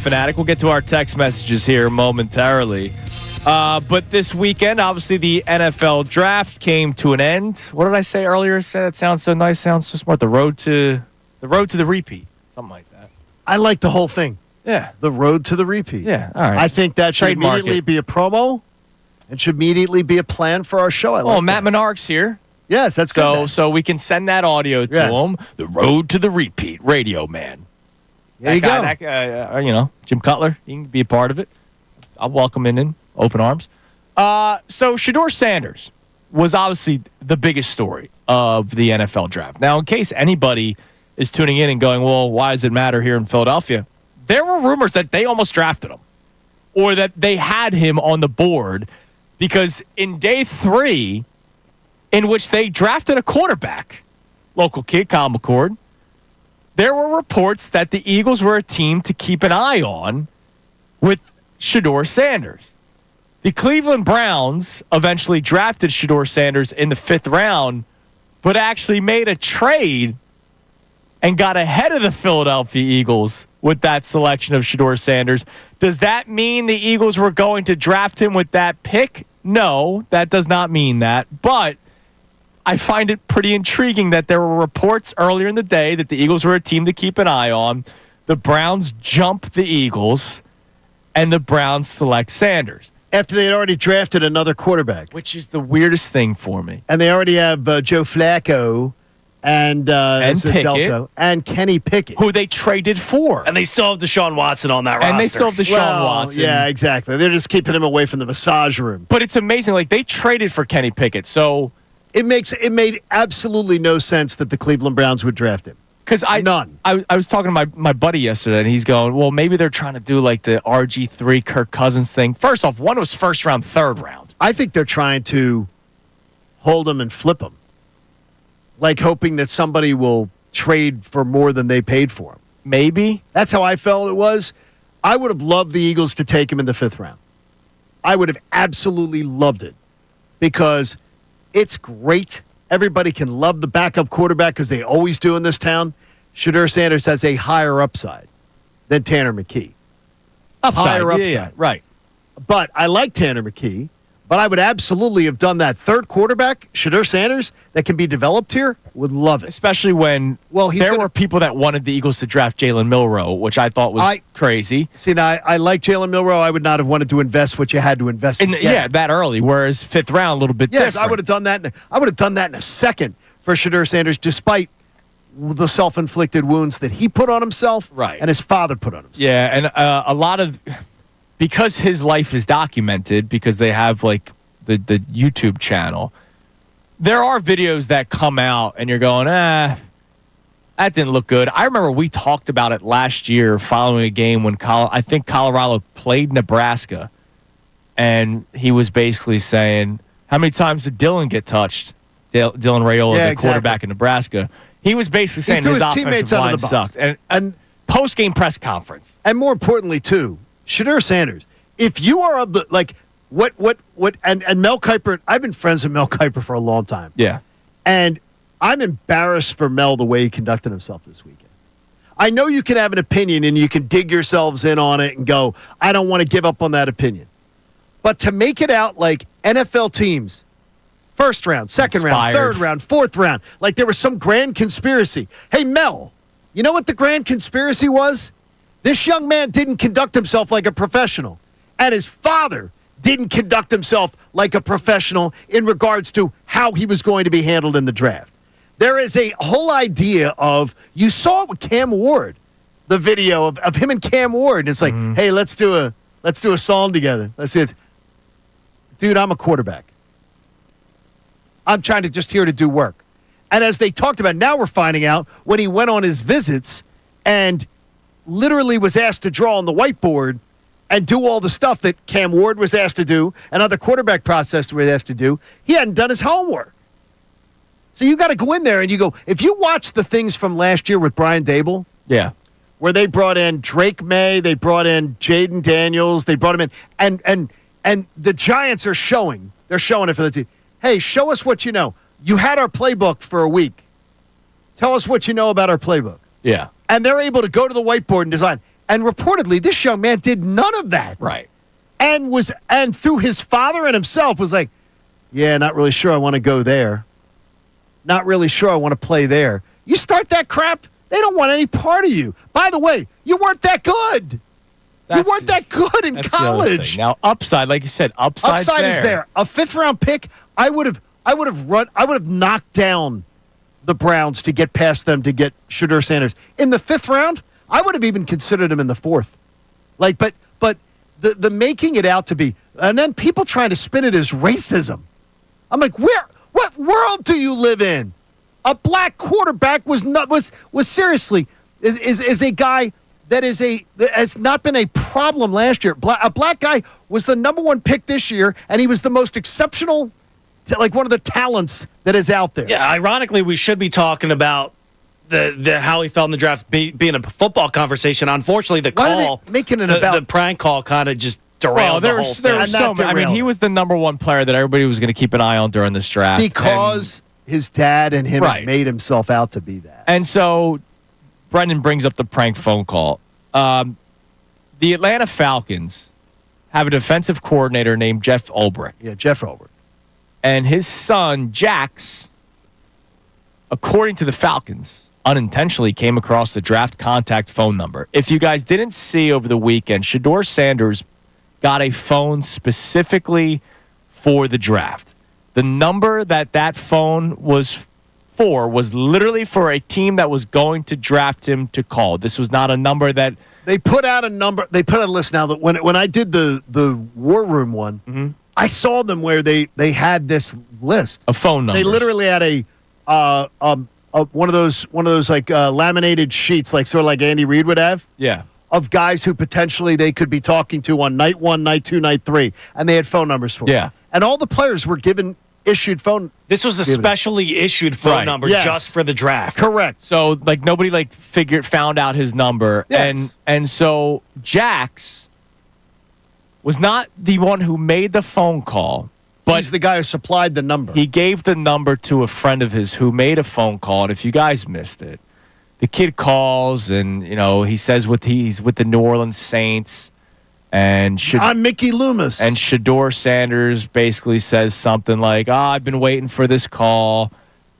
Fanatic. We'll get to our text messages here momentarily. But this weekend, obviously, the NFL draft came to an end. What did I say earlier? That sounds so nice, sounds so smart. The road to the repeat, something like that. I like the whole thing. Yeah, the road to the repeat. Yeah, all right. I think that should Trademark immediately it. be a promo, and should immediately be a plan for our show. I like Matt that. Menard's here. Yes, that's good. then. So we can send that audio to Yes. him. The road to the repeat, Radio Man. There you go. That guy, Jim Cutler, he can be a part of it. I'll welcome him in open arms. So Shador Sanders was obviously the biggest story of the NFL draft. Now, in case anybody is tuning in and going, well, why does it matter here in Philadelphia? There were rumors that they almost drafted him or that they had him on the board because in day 3, in which they drafted a quarterback, local kid, Kyle McCord, there were reports that the Eagles were a team to keep an eye on with Shador Sanders. The Cleveland Browns eventually drafted Shador Sanders in the 5th round, but actually made a trade and got ahead of the Philadelphia Eagles with that selection of Shador Sanders. Does that mean the Eagles were going to draft him with that pick? No, that does not mean that. But I find it pretty intriguing that there were reports earlier in the day that the Eagles were a team to keep an eye on. The Browns jump the Eagles, and the Browns select Sanders. After they had already drafted another quarterback. Which is the weirdest thing for me. And they already have Joe Flacco and Pickett. Delta, and Kenny Pickett. Who they traded for. And they still have Deshaun Watson on that roster. And they still have Deshaun Watson. Yeah, exactly. They're just keeping him away from the massage room. But it's amazing. Like, they traded for Kenny Pickett, so... It made absolutely no sense that the Cleveland Browns would draft him. Because None. I was talking to my buddy yesterday, and he's going, well, maybe they're trying to do like the RG3 Kirk Cousins thing. First off, one was first round, third round. I think they're trying to hold him and flip him. Like hoping that somebody will trade for more than they paid for him. Maybe. That's how I felt it was. I would have loved the Eagles to take him in the 5th round. I would have absolutely loved it because it's great. Everybody can love the backup quarterback because they always do in this town. Shador Sanders has a higher upside than Tanner McKee. Higher upside. Yeah, right. But I like Tanner McKee. But I would absolutely have done that. Third quarterback, Shador Sanders, that can be developed here, would love it. Especially when there were people that wanted the Eagles to draft Jalen Milroe, which I thought was crazy. See, now I like Jalen Milroe. I would not have wanted to invest what you had to invest in. Yeah, that early. Whereas 5th round, a little bit different. Yes, I would have done that. I would have done that in a second for Shador Sanders, despite the self-inflicted wounds that he put on himself and his father put on himself. Yeah, and a lot of... Because his life is documented, because they have like the YouTube channel, there are videos that come out and you're going, that didn't look good. I remember we talked about it last year following a game when I think Colorado played Nebraska, and he was basically saying, how many times did Dylan get touched? Dylan Raiola, the quarterback in Nebraska. He was basically saying his offensive line sucked. And post-game press conference. And more importantly, too, Shador Sanders, if you are of the, like, and Mel Kiper, I've been friends with Mel Kiper for a long time. Yeah. And I'm embarrassed for Mel the way he conducted himself this weekend. I know you can have an opinion and you can dig yourselves in on it and go, I don't want to give up on that opinion. But to make it out like NFL teams, first round, second round, third round, fourth round, like there was some grand conspiracy. Hey, Mel, you know what the grand conspiracy was? This young man didn't conduct himself like a professional, and his father didn't conduct himself like a professional in regards to how he was going to be handled in the draft. There is a whole idea of, you saw it with Cam Ward, the video of him and Cam Ward, and it's like, hey, let's do a song together. Let's see it. Dude, I'm a quarterback. I'm trying to just here to do work. And as they talked about, now we're finding out when he went on his visits and literally was asked to draw on the whiteboard and do all the stuff that Cam Ward was asked to do and other quarterback processors were asked to do. He hadn't done his homework. So you got to go in there and you go, if you watch the things from last year with Brian Dable, where they brought in Drake May, they brought in Jaden Daniels, they brought him in, and the Giants are showing it for the team. Hey, show us what you know. You had our playbook for a week. Tell us what you know about our playbook. Yeah. And they're able to go to the whiteboard and design. And reportedly, this young man did none of that. Right. and through his father and himself was like, yeah, not really sure I want to go there. Not really sure I want to play there. You start that crap, they don't want any part of you. By the way, you weren't that good. You weren't that good in college. Now, upside, like you said, upside is there. A 5th-round pick, I would have knocked down the Browns to get past them to get Shador Sanders. In the 5th round, I would have even considered him in the 4th. But the making it out to be, and then people trying to spin it as racism. I'm like, what world do you live in? A black quarterback was seriously is a guy that has not been a problem last year. A black guy was the number 1 pick this year, and he was the most exceptional, like one of the talents that is out there. Yeah, ironically, we should be talking about the how he felt in the draft being a football conversation. Unfortunately, the prank call kind of just derailed the whole thing. I mean, he was the number 1 player that everybody was going to keep an eye on during this draft. Because his dad and him had made himself out to be that. And so Brendan brings up the prank phone call. The Atlanta Falcons have a defensive coordinator named Jeff Ulbrich. Yeah, Jeff Ulbrich. And his son, Jax, according to the Falcons, unintentionally came across the draft contact phone number. If you guys didn't see over the weekend, Shador Sanders got a phone specifically for the draft. The number that phone was for was literally for a team that was going to draft him to call. This was not a number that... They put out a number. They put out a list now that when I did the War Room one, I saw them where they had this list of phone numbers. They literally had one of those like laminated sheets, like sort of like Andy Reid would have. Yeah. Of guys who potentially they could be talking to on night 1, night 2, night 3, and they had phone numbers for them. Yeah. And all the players were given issued phone. This was a specially issued phone number just for the draft. Correct. So like nobody found out his number. Yes. And so Jax was not the one who made the phone call, but he's the guy who supplied the number. He gave the number to a friend of his who made a phone call, and if you guys missed it, the kid calls and he says he's with the New Orleans Saints. And I'm Mickey Loomis. And Shador Sanders basically says something like, I've been waiting for this call.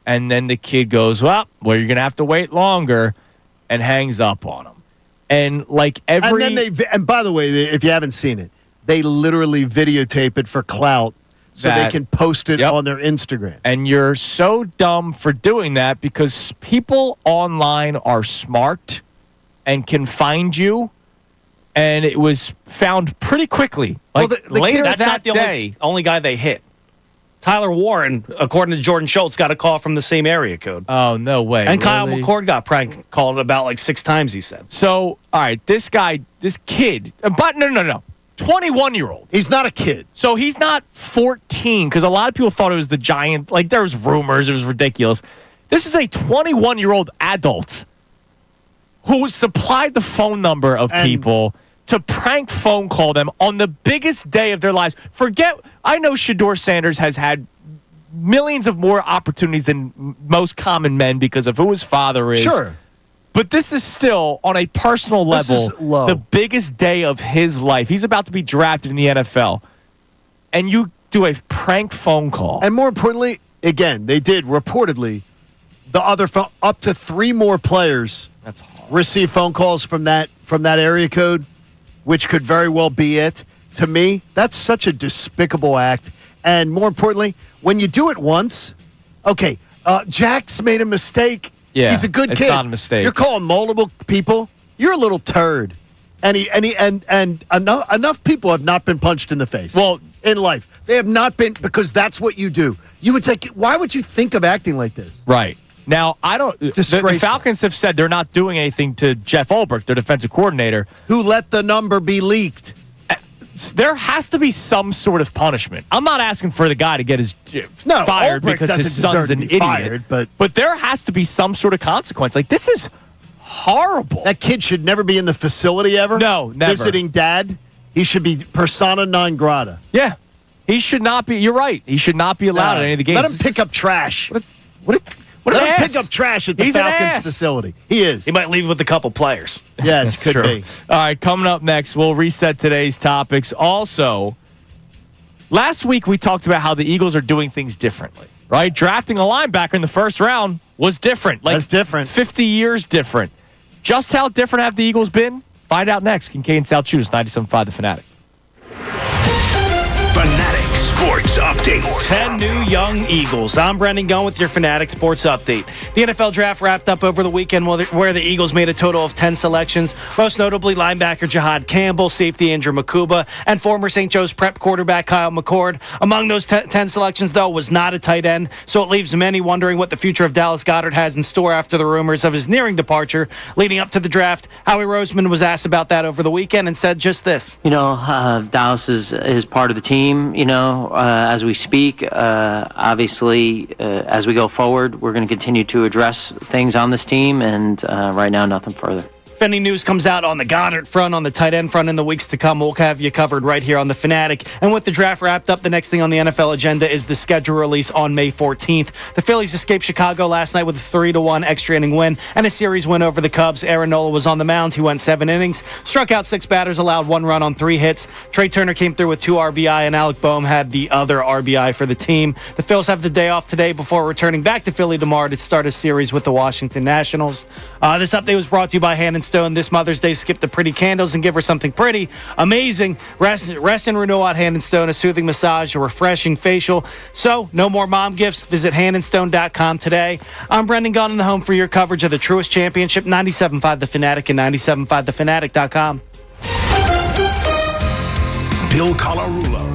And then the kid goes, well, you're going to have to wait longer, and hangs up on him. And and by the way, if you haven't seen it, they literally videotape it for clout so they can post it on their Instagram. And you're so dumb for doing that because people online are smart and can find you. And it was found pretty quickly. Later that day. Only guy they hit. Tyler Warren, according to Jordan Schultz, got a call from the same area code. Oh, no way. And Kyle McCord got prank called about 6 times, he said. So, all right, this kid, but no. 21-year-old. He's not a kid. So he's not 14, because a lot of people thought it was the giant. There was rumors. It was ridiculous. This is a 21-year-old adult who supplied the phone number of people to prank phone call them on the biggest day of their lives. I know Shador Sanders has had millions of more opportunities than most common men because of who his father is. Sure. But this is still, on a personal level, the biggest day of his life. He's about to be drafted in the NFL. And you do a prank phone call. And more importantly, again, they did reportedly up to 3 more players receive phone calls from that area code, which could very well be it. To me, that's such a despicable act. And more importantly, when you do it once, Jax made a mistake. Yeah, he's a good kid. It's not a mistake. You're calling multiple people. You're a little turd. And enough people have not been punched in the face. Well, in life, they have not been, because that's what you do. You would take. Why would you think of acting like this? Right. Now, the Falcons have said they're not doing anything to Jeff Ulbrich, their defensive coordinator, who let the number be leaked. There has to be some sort of punishment. I'm not asking for the guy to get his fired Ulbrich because his son's an idiot. Fired, but there has to be some sort of consequence. This is horrible. That kid should never be in the facility ever. No, never. Visiting dad. He should be persona non grata. Yeah. He should not be. You're right. He should not be allowed at any of the games. Let him pick up trash. What Let an him ass. pick up trash at the He's an Falcons ass. facility. He is. He might leave with a couple players. Yes, That's could true. be. All right, coming up next, we'll reset today's topics. Also, last week we talked about how the Eagles are doing things differently, right? Drafting a linebacker in the first round was different. That's different. 50 years different. Just how different have the Eagles been? Find out next. Kincade Salciunas, 97.5 The Fanatic. Fanatic Sports Update. 10 new young Eagles. I'm Brendan Gunn with your Fanatic Sports Update. The NFL Draft wrapped up over the weekend where the Eagles made a total of 10 selections, most notably linebacker Jahad Campbell, safety Andrew Makuba, and former St. Joe's Prep quarterback Kyle McCord. Among those 10 selections, though, was not a tight end, so it leaves many wondering what the future of Dallas Goedert has in store after the rumors of his nearing departure. Leading up to the draft, Howie Roseman was asked about that over the weekend and said just this. Dallas is part of the team, as we speak. Obviously, as we go forward, we're going to continue to address things on this team, and right now, nothing further. If any news comes out on the Goedert front, on the tight end front in the weeks to come, we'll have you covered right here on The Fanatic. And with the draft wrapped up, the next thing on the NFL agenda is the schedule release on May 14th. The Phillies escaped Chicago last night with a 3-1 extra inning win and a series win over the Cubs. Aaron Nola was on the mound. He went 7 innings, struck out 6 batters, allowed 1 run on 3 hits. Trey Turner came through with 2 RBI, and Alec Boehm had the other RBI for the team. The Phils have the day off today before returning back to Philly tomorrow to start a series with the Washington Nationals. This update was brought to you by Hand & Stone. This Mother's Day, skip the pretty candles and give her something pretty. Amazing. Rest and renew at Hand & Stone, a soothing massage, a refreshing facial. So, no more mom gifts. Visit handandstone.com today. I'm Brendan Gunn in the home for your coverage of the Truist Championship, 97.5 The Fanatic and 97.5thefanatic.com. Bill Colarulo.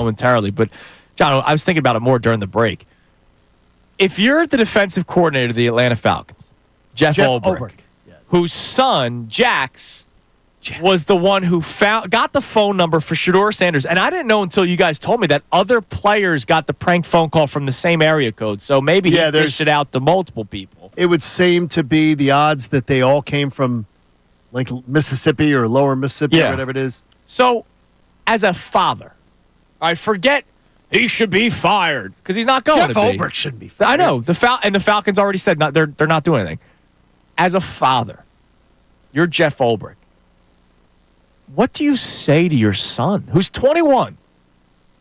momentarily. But, John, I was thinking about it more during the break. If you're the defensive coordinator of the Atlanta Falcons, Jeff Ulbrich. Yes. Whose son, Jax, was the one who got the phone number for Shador Sanders. And I didn't know until you guys told me that other players got the prank phone call from the same area code. So maybe he dished it out to multiple people. It would seem to be the odds that they all came from, like, Mississippi or lower Mississippi or whatever it is. So, as a father, I forget he should be fired because he's not going Jeff to be. Ulbrich shouldn't be fired. I know. The Falcons already said they're not doing anything. As a father, you're Jeff Ulbrich. What do you say to your son, who's 21,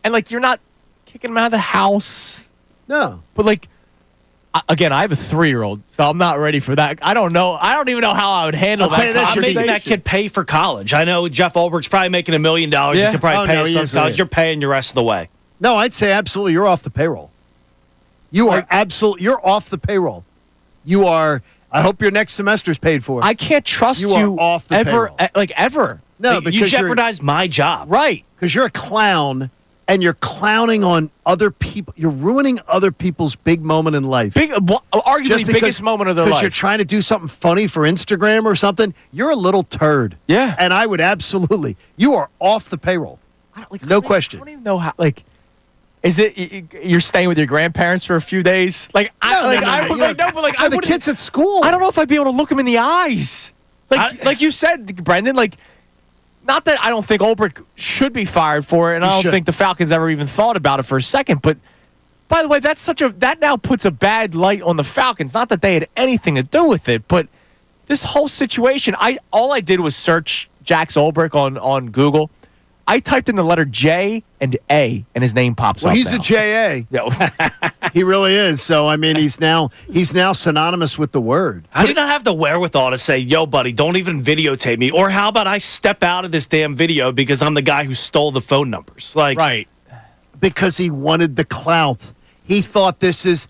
and like you're not kicking him out of the house? No, but like, again, I have a 3-year-old, so I'm not ready for that. I don't know. I don't even know how I would handle that. I'm making that kid pay for college. I know Jeff Ulbrich's probably making $1 million. Yeah. You could probably pay his son's college. You're paying your rest of the way. No, I'd say absolutely. You're off the payroll. You are absolutely. You're off the payroll. You are. I hope your next semester's paid for. I can't trust you are off the ever, payroll. like ever. No, you because jeopardized my job. Right. Because you're a clown and you're clowning on other people. You're ruining other people's big moment in life. Arguably biggest moment of their life. Because you're trying to do something funny for Instagram or something. You're a little turd. Yeah. And I would absolutely. You are off the payroll. No question. I don't even know how. Like, is it you're staying with your grandparents for a few days? Like, the kids at school. I don't know if I'd be able to look them in the eyes. Like you said, Brendan. Like, not that I don't think Ulbrich should be fired for it, and I don't think the Falcons ever even thought about it for a second. But by the way, that now puts a bad light on the Falcons. Not that they had anything to do with it, but this whole situation. All I did was search Jax Ulbrich on Google. I typed in the letter J and A, and his name pops up. Well, he's now. a J.A. He really is. So, I mean, he's now synonymous with the word. I do not have the wherewithal to say, yo, buddy, don't even videotape me. Or how about I step out of this damn video because I'm the guy who stole the phone numbers? Like, right. Because he wanted the clout. He thought this is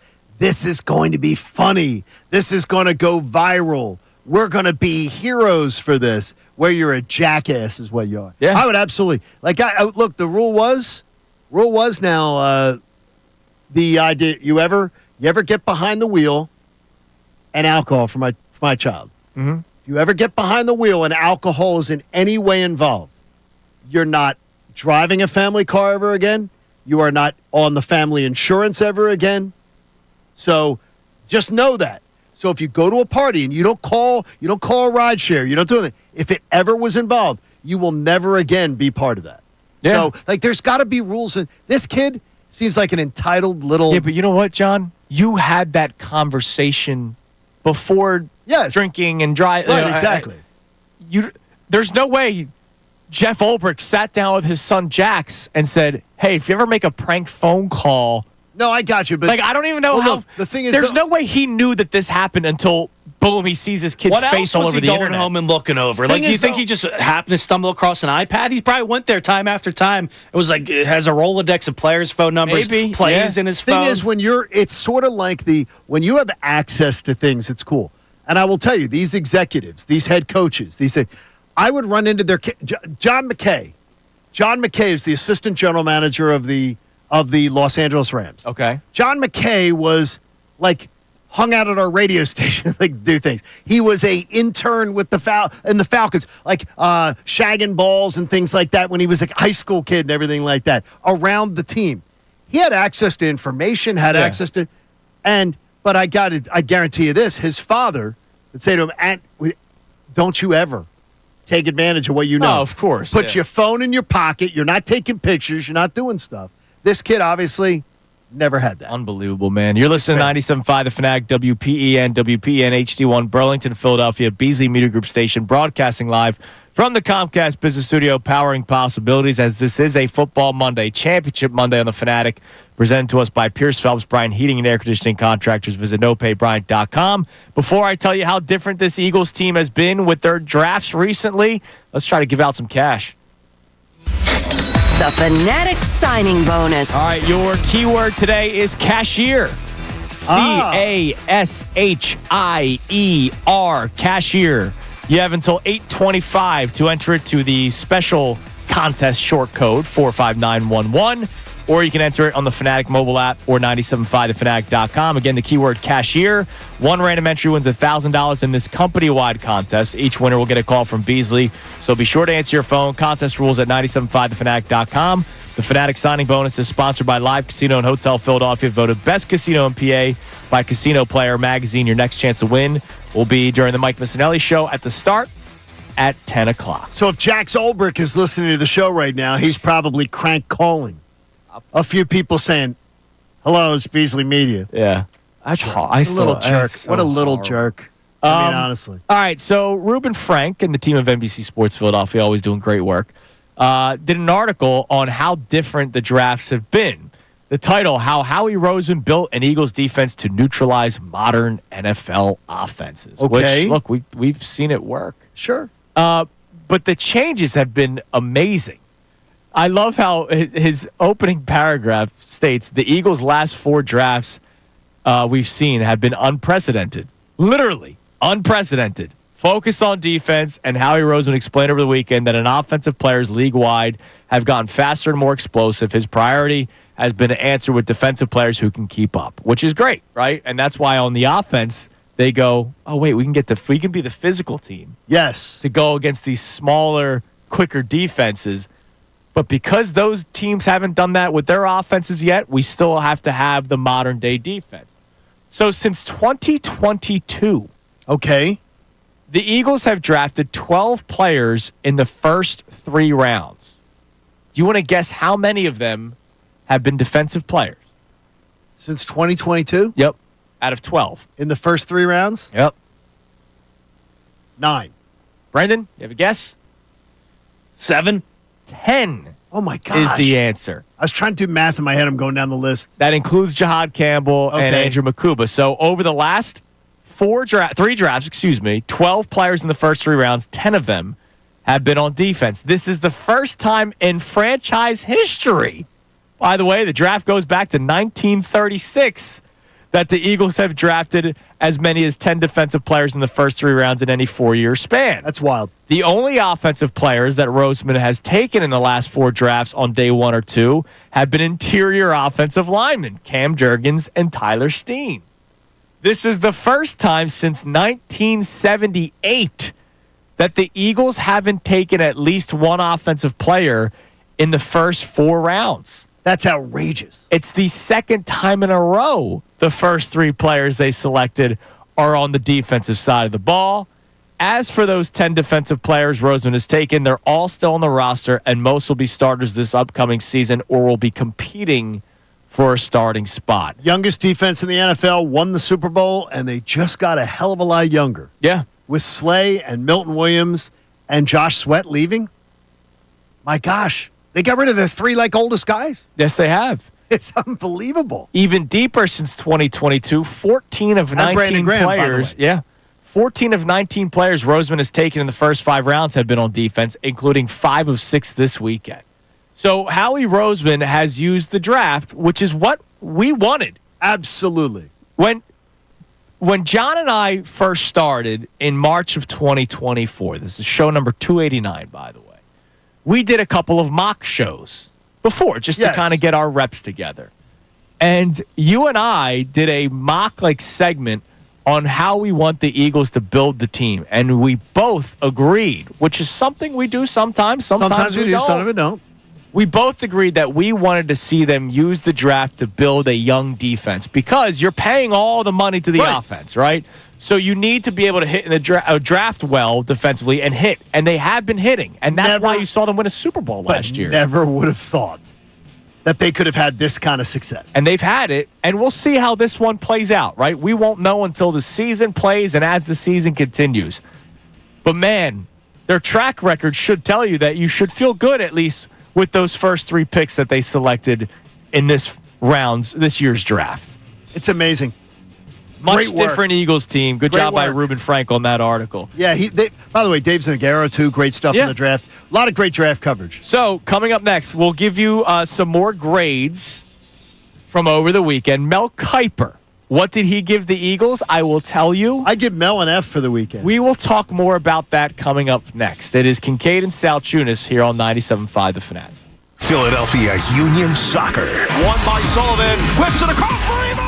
going to be funny. This is going to go viral. We're going to be heroes for this. Where you're a jackass is what you are. Yeah. I would absolutely. Like, look, the rule was now the idea, you ever get behind the wheel and alcohol for my child. Mm-hmm. If you ever get behind the wheel and alcohol is in any way involved, you're not driving a family car ever again. You are not on the family insurance ever again. So just know that. So if you go to a party and you don't call a ride share, you don't do anything. If it ever was involved, you will never again be part of that. Yeah. So, like, there's got to be rules. And this kid seems like an entitled little. Yeah, but you know what, John? You had that conversation before drinking and driving. Right, exactly. There's no way Jeff Ulbrich sat down with his son Jax and said, "Hey, if you ever make a prank phone call." No, I got you, but like I don't even know how. Look, the thing is, there's no way he knew that this happened until boom, he sees his kid's face all over the internet. Going home and looking over? Like, do you think he just happened to stumble across an iPad? He probably went there time after time. It was like it has a Rolodex of players' phone numbers, plays in his phone. Thing is, it's sort of like when you have access to things, it's cool. And I will tell you, these executives, these head coaches, I would run into their John McKay. John McKay is the assistant general manager of the Los Angeles Rams. Okay. John McKay was like hung out at our radio station, like do things. He was a intern with the Falcons, like shagging balls and things like that when he was a high school kid and everything like that around the team. He had access to information, access to, but I guarantee you this: his father would say to him, "Don't you ever take advantage of what you know. Oh, of course. Put your phone in your pocket. You're not taking pictures. You're not doing stuff." This kid obviously never had that. Unbelievable, man. You're listening to 97.5 The Fanatic, WPEN HD1, Burlington, Philadelphia, Beasley Media Group station, broadcasting live from the Comcast Business Studio, powering possibilities, as this is a Football Monday, Championship Monday on The Fanatic, presented to us by Pierce Phelps Bryant Heating and Air Conditioning Contractors. Visit nopaybryant.com. Before I tell you how different this Eagles team has been with their drafts recently, let's try to give out some cash. The Fanatic signing bonus. All right, your keyword today is cashier. CASHIER, cashier. You have until 8:25 to enter it to the special contest short code 45911. or you can enter it on the Fanatic mobile app or 975thefanatic.com. Again, the keyword cashier. One random entry wins $1,000 in this company-wide contest. Each winner will get a call from Beasley, so be sure to answer your phone. Contest rules at 975thefanatic.com. The Fanatic signing bonus is sponsored by Live Casino and Hotel Philadelphia, voted best casino in PA by Casino Player Magazine. Your next chance to win will be during the Mike Missanelli show at the start at 10 o'clock. So if Jax Olbrich is listening to the show right now, he's probably crank calling. A few people saying, hello, it's Beasley Media. Yeah. That's hard. What a little jerk. What a little jerk. I mean, honestly. All right, so Ruben Frank and the team of NBC Sports Philadelphia, always doing great work, did an article on how different the drafts have been. The title, How Howie Roseman Built an Eagles Defense to Neutralize Modern NFL Offenses. Okay. Which, look, we've seen it work. Sure. But the changes have been amazing. I love how his opening paragraph states the Eagles' last 4 drafts we've seen have been unprecedented. Literally unprecedented. Focus on defense, and Howie Roseman explained over the weekend that an offensive players league-wide have gotten faster and more explosive. His priority has been to answer with defensive players who can keep up, which is great, right? And that's why on the offense, they go, oh, wait, we can be the physical team. Yes. To go against these smaller, quicker defenses. But because those teams haven't done that with their offenses yet, we still have to have the modern-day defense. So since 2022, okay, the Eagles have drafted 12 players in the first 3 rounds. Do you want to guess how many of them have been defensive players? Since 2022? Yep. Out of 12. In the first 3 rounds? Yep. 9. Brendan, you have a guess? 7. 10. Oh, my gosh. Is the answer. I was trying to do math in my head. I'm going down the list. That includes Jahad Campbell and Andrew Makuba. So over the last 3 drafts, 12 players in the first 3 rounds, 10 of them have been on defense. This is the first time in franchise history. By the way, the draft goes back to 1936 that the Eagles have drafted as many as 10 defensive players in the first 3 rounds in any 4-year span. That's wild. The only offensive players that Roseman has taken in the last 4 drafts on day 1 or 2 have been interior offensive linemen, Cam Jurgens and Tyler Steen. This is the first time since 1978 that the Eagles haven't taken at least one offensive player in the first 4 rounds. That's outrageous. It's the second time in a row the first 3 players they selected are on the defensive side of the ball. As for those 10 defensive players Roseman has taken, they're all still on the roster, and most will be starters this upcoming season or will be competing for a starting spot. Youngest defense in the NFL, won the Super Bowl, and they just got a hell of a lot younger. Yeah. With Slay and Milton Williams and Josh Sweat leaving. My gosh. They got rid of their 3 oldest guys. Yes, they have. It's unbelievable. Even deeper since 2022, 14 of 19 players. Yeah. 14 of 19 players Roseman has taken in the first 5 rounds have been on defense, including 5 of 6 this weekend. So Howie Roseman has used the draft, which is what we wanted. Absolutely. When John and I first started in March of 2024, this is show number 289, by the way, we did a couple of mock shows before just to kind of get our reps together. And you and I did a mock segment on how we want the Eagles to build the team. And we both agreed, which is something we do sometimes. Sometimes we do, sometimes we don't. We both agreed that we wanted to see them use the draft to build a young defense because you're paying all the money to the offense, right? So you need to be able to hit in the draft well defensively and hit. And they have been hitting. And that's why you saw them win a Super Bowl last year. Never would have thought that they could have had this kind of success. And they've had it. And we'll see how this one plays out, right? We won't know until the season plays and as the season continues. But, man, their track record should tell you that you should feel good at least with those first 3 picks that they selected in this year's draft. It's amazing. Much different Eagles team. Good job by Ruben Frank on that article. Yeah, by the way, Dave Zangaro, too. Great stuff in the draft. A lot of great draft coverage. So, coming up next, we'll give you some more grades from over the weekend. Mel Kiper, what did he give the Eagles? I will tell you. I give Mel an F for the weekend. We will talk more about that coming up next. It is Kincade and Salciunas here on 97.5 The Fanatic. Philadelphia Union Soccer. One by Sullivan. Whips it across for Evo.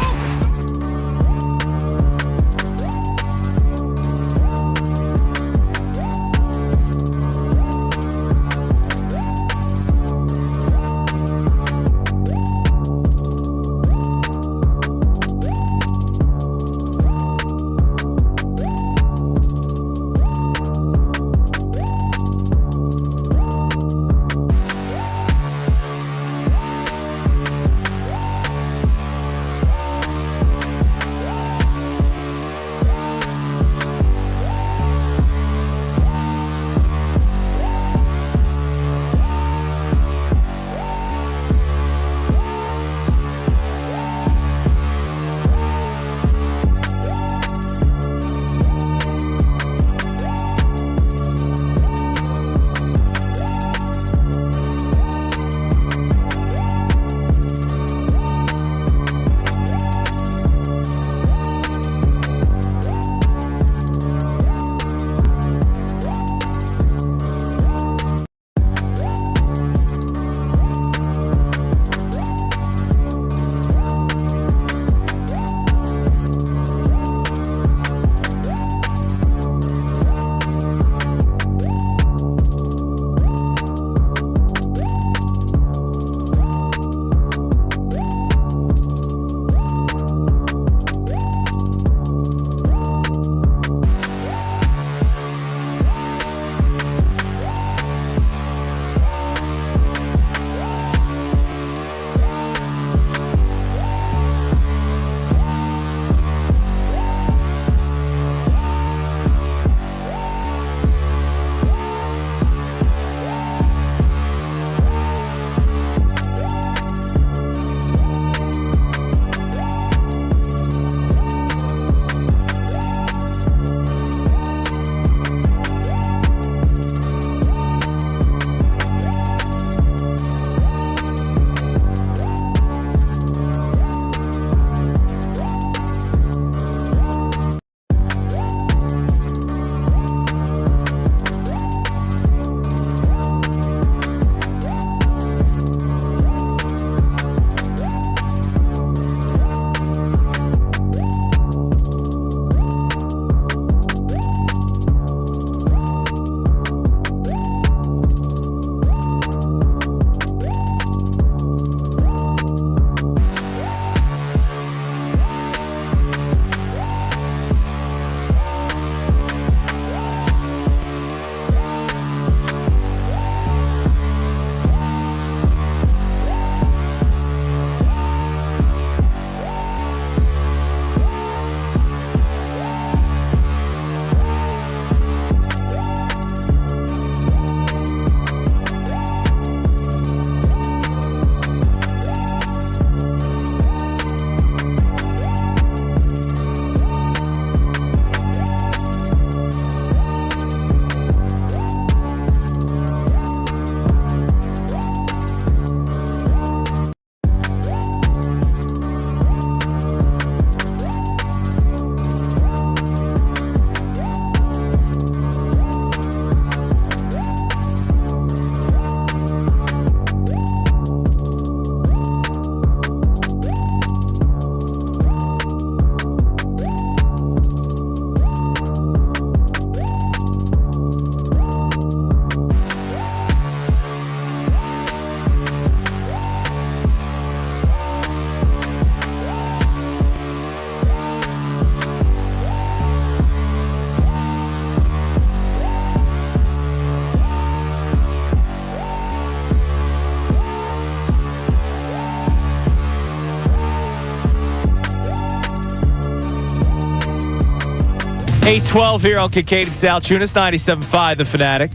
.812 here on Kincade Salciunas, 97.5 The Fanatic.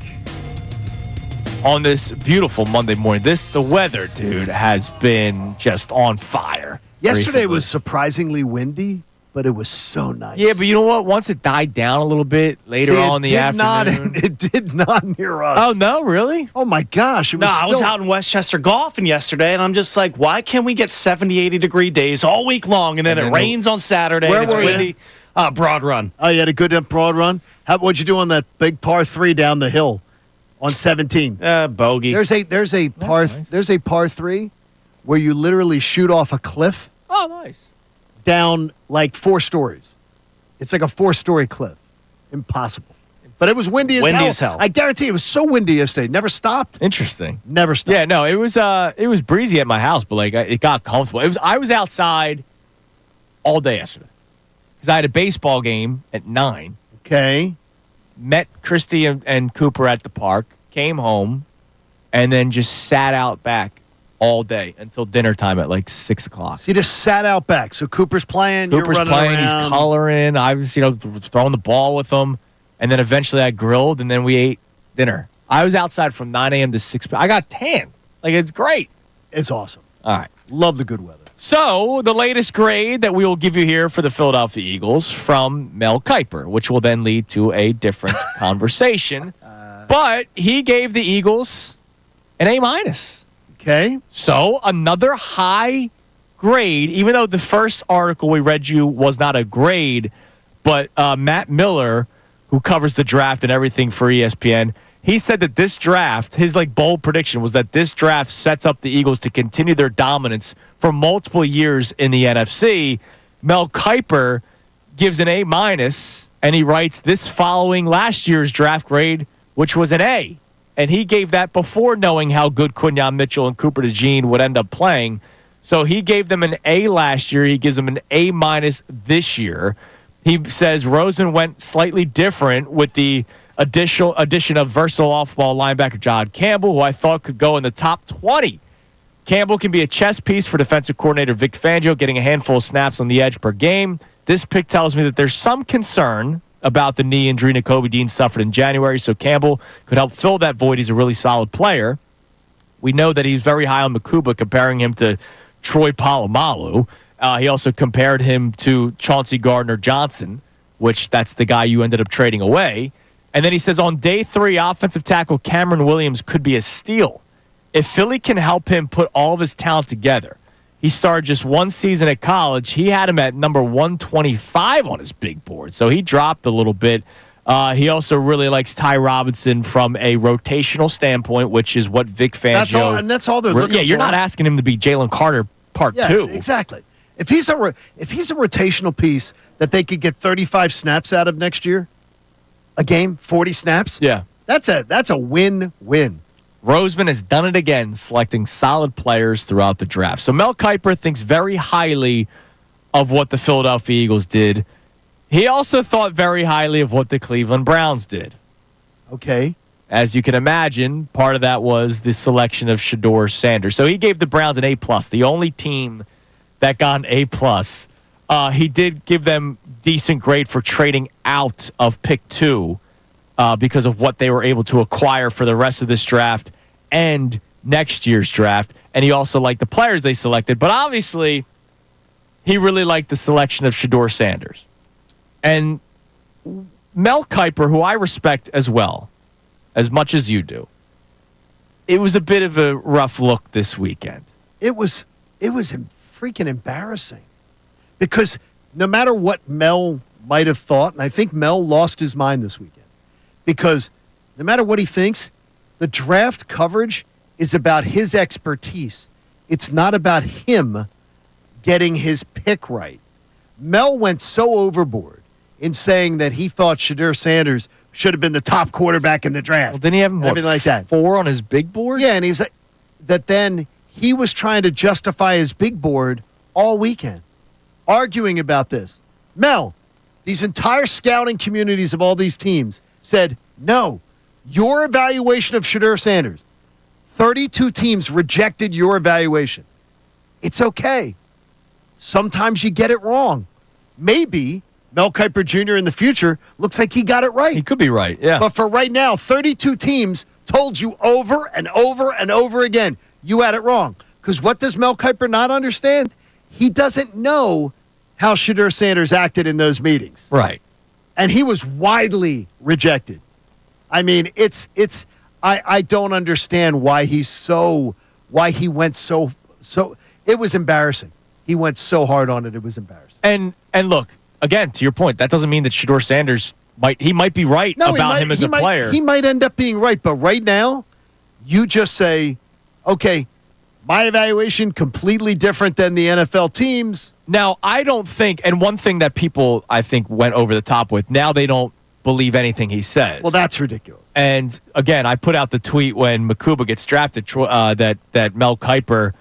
On this beautiful Monday morning. The weather, dude, has been just on fire. Yesterday recently. was surprisingly windy, but it was so nice. Yeah, but you know what? Once it died down a little bit later on in the afternoon. It did not near us. Oh, no, really? Oh, my gosh. It was I was out in Westchester golfing yesterday, and I'm just like, why can't we get 70, 80-degree days all week long, and then it rains on Saturday, Where and it's were you? windy? Broad Run. Oh, you had a good broad run? What'd you do on that big par 3 down the hill on 17. Bogey. There's a par 3 where you literally shoot off a cliff. Oh, nice. Down like 4 stories. It's like a 4-story cliff. Impossible. But it was windy as hell. I guarantee it was so windy yesterday. Never stopped. Interesting. Never stopped. Yeah, no, it was breezy at my house, but like it got comfortable. I was outside all day yesterday because I had a baseball game at 9. Okay. Met Christy and Cooper at the park, came home, and then just sat out back all day until dinner time at like 6 o'clock. So you just sat out back. So Cooper's playing. You're running around. He's coloring. I was, throwing the ball with him. And then eventually I grilled, and then we ate dinner. I was outside from 9 a.m. to 6 p.m. I got tan. Like, it's great. It's awesome. All right. Love the good weather. So, the latest grade that we will give you here for the Philadelphia Eagles from Mel Kiper, which will then lead to a different conversation. But he gave the Eagles an A-. Okay. So, another high grade, even though the first article we read you was not a grade, but Matt Miller, who covers the draft and everything for ESPN, he said that this draft, his bold prediction was that this draft sets up the Eagles to continue their dominance for multiple years in the NFC. Mel Kiper gives an A-, and he writes this following last year's draft grade, which was an A. And he gave that before knowing how good Quinyon Mitchell and Cooper DeJean would end up playing. So he gave them an A last year. He gives them an A- this year. He says Roseman went slightly different with the addition of versatile off-ball linebacker John Campbell, who I thought could go in the top 20. Campbell can be a chess piece for defensive coordinator Vic Fangio, getting a handful of snaps on the edge per game. This pick tells me that there's some concern about the knee injury Nakobe Dean suffered in January, so Campbell could help fill that void. He's a really solid player. We know that he's very high on Makuba, comparing him to Troy Polamalu. He also compared him to Chauncey Gardner-Johnson, which that's the guy you ended up trading away. And then he says on day 3, offensive tackle Cameron Williams could be a steal. If Philly can help him put all of his talent together. He started just one season at college. He had him at number 125 on his big board, so he dropped a little bit. He also really likes Ty Robinson from a rotational standpoint, which is what Vic Fangio... That's all they're looking for. Yeah, you're not asking him to be Jalen Carter part 2. Exactly. If he's a rotational piece that they could get 35 snaps out of next year, a game, 40 snaps, that's a win-win. Roseman has done it again, selecting solid players throughout the draft. So Mel Kiper thinks very highly of what the Philadelphia Eagles did. He also thought very highly of what the Cleveland Browns did. Okay. As you can imagine, part of that was the selection of Shador Sanders. So he gave the Browns an A+, the only team that got an A+. He did give them decent grade for trading out of pick 2 because of what they were able to acquire for the rest of this draft and next year's draft. And he also liked the players they selected. But obviously, he really liked the selection of Shador Sanders. And Mel Kiper, who I respect as well, as much as you do, it was a bit of a rough look this weekend. It was freaking embarrassing because no matter what Mel might have thought, and I think Mel lost his mind this weekend, because no matter what he thinks, the draft coverage is about his expertise. It's not about him getting his pick right. Mel went so overboard in saying that he thought Shador Sanders should have been the top quarterback in the draft. Well, didn't he have him, like that? 4 on his big board? Yeah, and he's like, that then he was trying to justify his big board all weekend, arguing about this. Mel, these entire scouting communities of all these teams said, no, your evaluation of Shador Sanders, 32 teams rejected your evaluation. It's okay. Sometimes you get it wrong. Maybe Mel Kiper Jr. in the future looks like he got it right. He could be right, yeah. But for right now, 32 teams told you over and over and over again, you had it wrong. Because what does Mel Kiper not understand? He doesn't know how Shador Sanders acted in those meetings. Right. And he was widely rejected. I mean, I don't understand why he went so it was embarrassing. He went so hard on it, it was embarrassing. And look, again, to your point, that doesn't mean that Shador Sanders might be right about him as a player. He might end up being right, but right now, you just say, okay, my evaluation completely different than the NFL teams. Now, I don't think, and one thing that people, I think, went over the top with, now they don't believe anything he says. Well, that's ridiculous. And again, I put out the tweet when Makuba gets drafted that Mel Kiper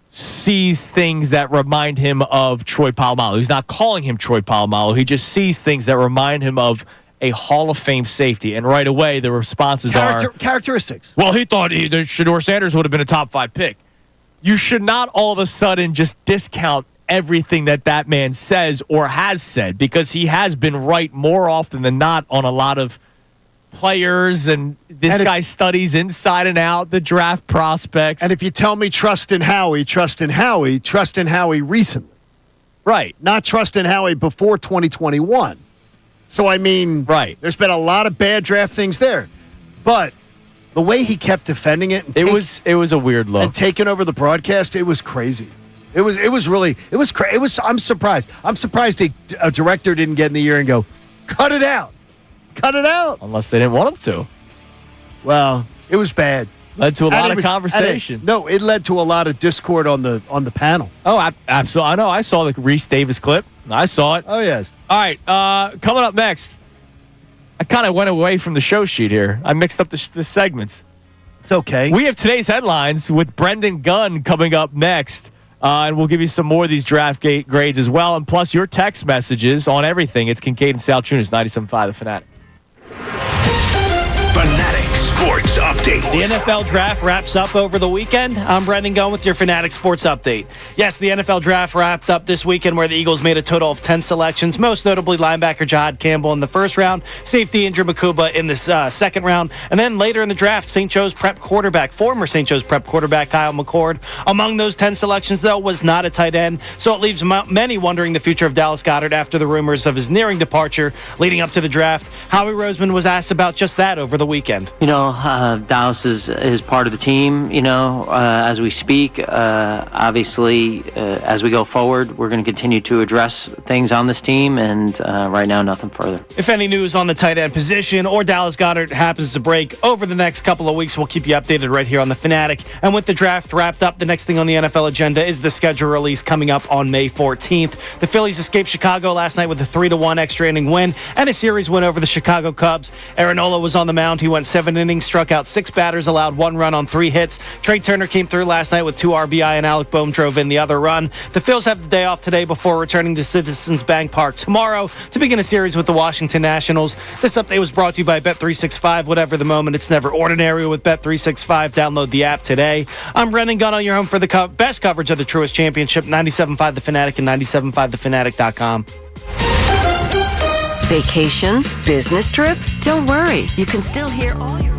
sees things that remind him of Troy Polamalu. He's not calling him Troy Polamalu. He just sees things that remind him of a Hall of Fame safety. And right away, the responses are characteristics. Well, he thought Shador Sanders would have been a top 5 pick. You should not all of a sudden just discount everything that man says or has said, because he has been right more often than not on a lot of players, and this guy studies inside and out the draft prospects. And if you tell me trust in Howie recently. Right. Not trust in Howie before 2021. So, I mean, right. There's been a lot of bad draft things there. But the way he kept defending it, it was a weird look. And taking over the broadcast, it was crazy. It was crazy. I'm surprised. I'm surprised a director didn't get in the ear and go, cut it out. Cut it out. Unless they didn't want him to. Well, it was bad. Led to a lot of conversation. It led to a lot of discord on the panel. Oh, absolutely. I know. I saw the Reese Davis clip. I saw it. Oh, yes. All right. Coming up next, I kind of went away from the show sheet here. I mixed up the segments. It's okay. We have today's headlines with Brendan Gunn coming up next. And we'll give you some more of these draft grades as well. And plus your text messages on everything. It's Kincade Salciunas, 97.5 The Fanatic. Fanatic Sports Update. The NFL Draft wraps up over the weekend. I'm Brendan Gunn with your Fanatic Sports Update. Yes, the NFL Draft wrapped up this weekend where the Eagles made a total of 10 selections, most notably linebacker Jahad Campbell in the first round, safety Andrew Makuba in the second round, and then later in the draft, former St. Joe's prep quarterback Kyle McCord. Among those 10 selections, though, was not a tight end, so it leaves many wondering the future of Dallas Goedert after the rumors of his nearing departure leading up to the draft. Howie Roseman was asked about just that over the weekend. Dallas is part of the team, as we speak. Obviously, as we go forward, we're going to continue to address things on this team, and right now, nothing further. If any news on the tight end position or Dallas Goedert happens to break over the next couple of weeks, we'll keep you updated right here on The Fanatic. And with the draft wrapped up, the next thing on the NFL agenda is the schedule release coming up on May 14th. The Phillies escaped Chicago last night with a 3-1 extra inning win and a series win over the Chicago Cubs. Aaron Nola was on the mound. He went 7 innings, struck out 6 batters, allowed 1 run on 3 hits. Trey Turner came through last night with 2 RBI, and Alec Boehm drove in the other run. The Phils have the day off today before returning to Citizens Bank Park tomorrow to begin a series with the Washington Nationals. This update was brought to you by Bet365. Whatever the moment, it's never ordinary with Bet365. Download the app today. I'm Brendan Gunn on your home for the best coverage of the Truist Championship, 97.5 The Fanatic and 97.5thefanatic.com. Vacation? Business trip? Don't worry. You can still hear all your...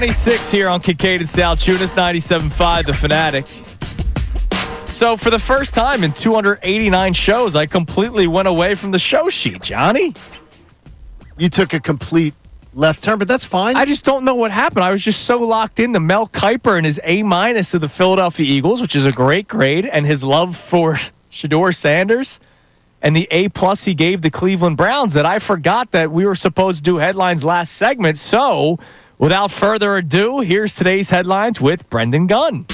8:26 here on Kincade Salciunas, 97.5 The Fanatic. So for the first time in 289 shows, I completely went away from the show sheet, Johnny. You took a complete left turn, but that's fine. I just don't know what happened. I was just so locked into Mel Kiper and his A- of the Philadelphia Eagles, which is a great grade, and his love for Shador Sanders and the A+ he gave the Cleveland Browns that I forgot that we were supposed to do headlines last segment. So without further ado, here's today's headlines with Brendan Gunn.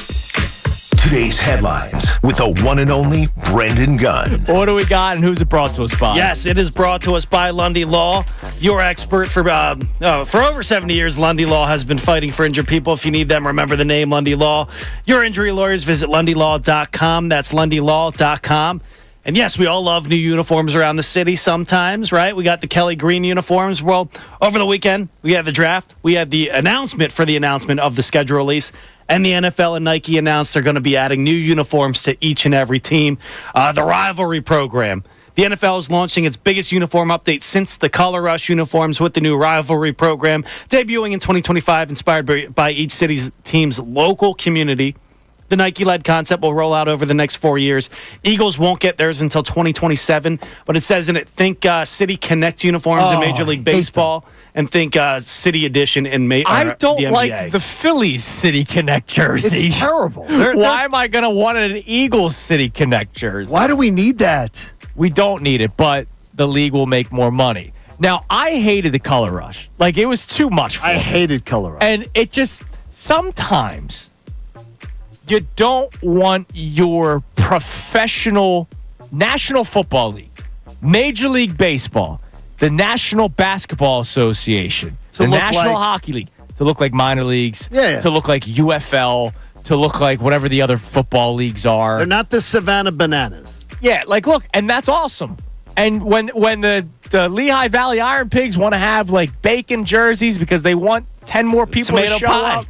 Today's headlines with the one and only Brendan Gunn. What do we got and who's it brought to us by? Yes, it is brought to us by Lundy Law, your expert for over 70 years. Lundy Law has been fighting for injured people. If you need them, remember the name Lundy Law. Your injury lawyers, visit LundyLaw.com. That's LundyLaw.com. And yes, we all love new uniforms around the city sometimes, right? We got the Kelly Green uniforms. Well, over the weekend, we had the draft. We had the announcement for the announcement of the schedule release. And the NFL and Nike announced they're going to be adding new uniforms to each and every team. The rivalry program. The NFL is launching its biggest uniform update since the Color Rush uniforms with the new rivalry program, debuting in 2025, inspired by each city's team's local community. The Nike-led concept will roll out over the next 4 years. Eagles won't get theirs until 2027, but it says in it, think City Connect uniforms in Major League Baseball and think City Edition in I don't the NBA. like the Phillies City Connect jersey. It's terrible. Why am I going to want an Eagles City Connect jersey? Why do we need that? We don't need it, but the league will make more money. Now, I hated the Color Rush. Like, it was too much for me. I hated Color Rush. And it just, sometimes you don't want your professional National Football League, Major League Baseball, the National Basketball Association, the National Hockey League to look like minor leagues, to look like UFL, to look like whatever the other football leagues are. They're not the Savannah Bananas. Yeah, like, look, and that's awesome. And when the Lehigh Valley Iron Pigs want to have, like, bacon jerseys because they want 10 more people to show up,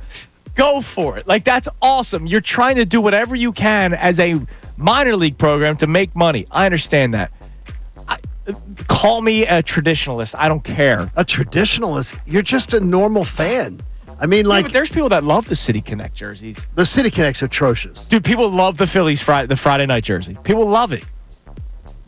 go for it. Like, that's awesome. You're trying to do whatever you can as a minor league program to make money. I understand that. Call me a traditionalist. I don't care. A traditionalist? You're just a normal fan. I mean, like, but there's people that love the City Connect jerseys. The City Connect's atrocious. Dude, people love the Phillies the Friday night jersey. People love it.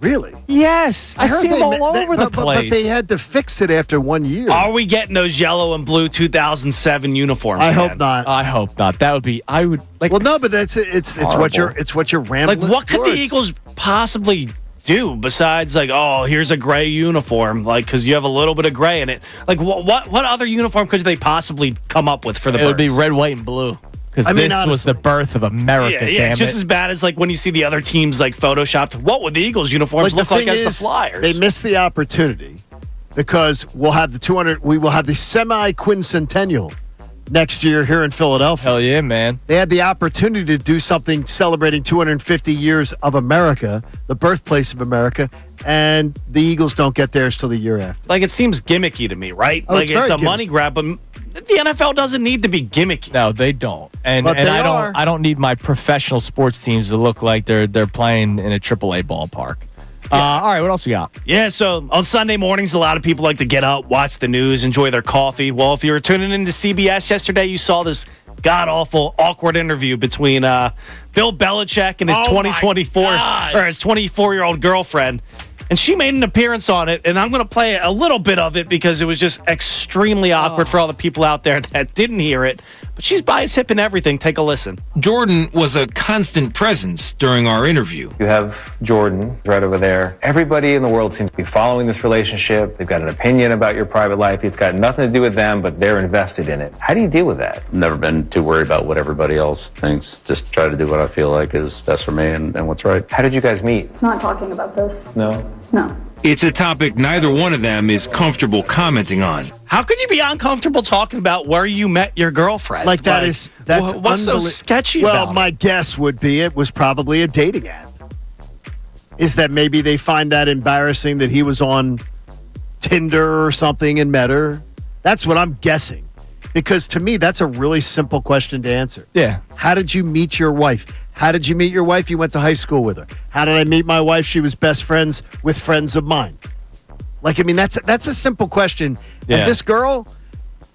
Really? Yes. I see them all over the place. But they had to fix it after 1 year. Are we getting those yellow and blue 2007 uniforms? I hope not. I hope not. That would be. I would like. Well, no, but it's what you're rambling. Like, what could towards. the Eagles possibly do besides, like, oh, here's a gray uniform, like, because you have a little bit of gray in it. Like, what other uniform could they possibly come up with for the It would be Birds? red, white, and blue. Because this was the birth of America. Yeah, it's just as bad as, like, when you see the other teams, like, photoshopped. What would the Eagles uniforms look like as the Flyers? They missed the opportunity because we'll have we will have the semi-quincentennial next year here in Philadelphia. Hell yeah, man. They had the opportunity to do something celebrating 250 years of America, the birthplace of America, and the Eagles don't get theirs till the year after. Like, it seems gimmicky to me, right? Oh, like, it's a gimmicky. money grab, but the NFL doesn't need to be gimmicky. No, they don't. And But they are. I don't need my professional sports teams to look like they're playing in a AAA ballpark. All right, what else we got? Yeah, so on Sunday mornings, a lot of people like to get up, watch the news, enjoy their coffee. Well, if you were tuning into CBS yesterday, you saw this god-awful, awkward interview between Bill Belichick and his 24-year-old girlfriend. And she made an appearance on it, and I'm going to play a little bit of it because it was just extremely awkward for all the people out there that didn't hear it. But she's by his hip and everything. Take a listen. Jordan was a constant presence during our interview. You have Jordan right over there. Everybody in the world seems to be following this relationship. They've got an opinion about your private life. It's got nothing to do with them, but they're invested in it. How do you deal with that? Never been too worried about what everybody else thinks. Just try to do what I feel like is best for me and what's right. How did you guys meet? Not talking about this. No? No. It's a topic neither one of them is comfortable commenting on. How could you be uncomfortable talking about where you met your girlfriend? Like, that's what's so sketchy about Well, my guess would be it was probably a dating app. Is that maybe they find that embarrassing that he was on Tinder or something and met her? That's what I'm guessing. Because to me, that's a really simple question to answer. Yeah. How did you meet your wife? How did you meet your wife? You went to high school with her. How did I meet my wife? She was best friends with friends of mine. Like, I mean, that's a simple question. Yeah. And this girl,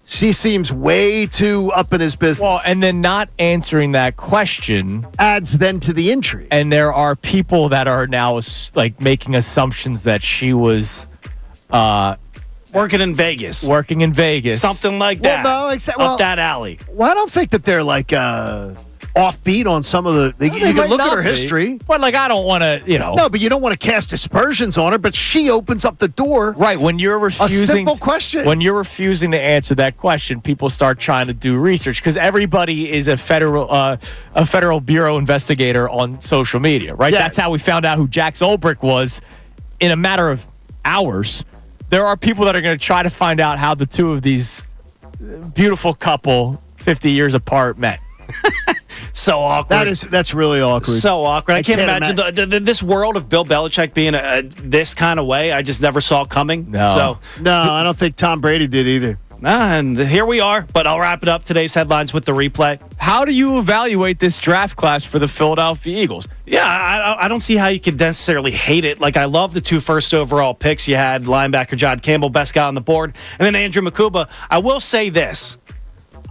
She seems way too up in his business. Well, and then not answering that question adds then to the intrigue. And there are people that are now like making assumptions that she was working in Vegas. Something like that. Well, no, up that alley. Well, I don't think that they're like offbeat on some of the. You can look at her history. But like, I don't want to, No, but you don't want to cast aspersions on her. But she opens up the door. Right when you're refusing a simple question. When you're refusing to answer that question, people start trying to do research because everybody is a federal bureau investigator on social media, right? Yes. That's how we found out who Jack Zolbrick was in a matter of hours. There are people that are going to try to find out how the two of these beautiful couple, 50 years apart, met. So awkward. That's really awkward. So awkward. I can't imagine this world of Bill Belichick being this kind of way. I just never saw coming. No, I don't think Tom Brady did either. And here we are. But I'll wrap it up. Today's headlines with the replay. How do you evaluate this draft class for the Philadelphia Eagles? Yeah, I don't see how you could necessarily hate it. Like, I love the 2 first overall picks. You had linebacker John Campbell, best guy on the board, and then Andrew Makuba. I will say this.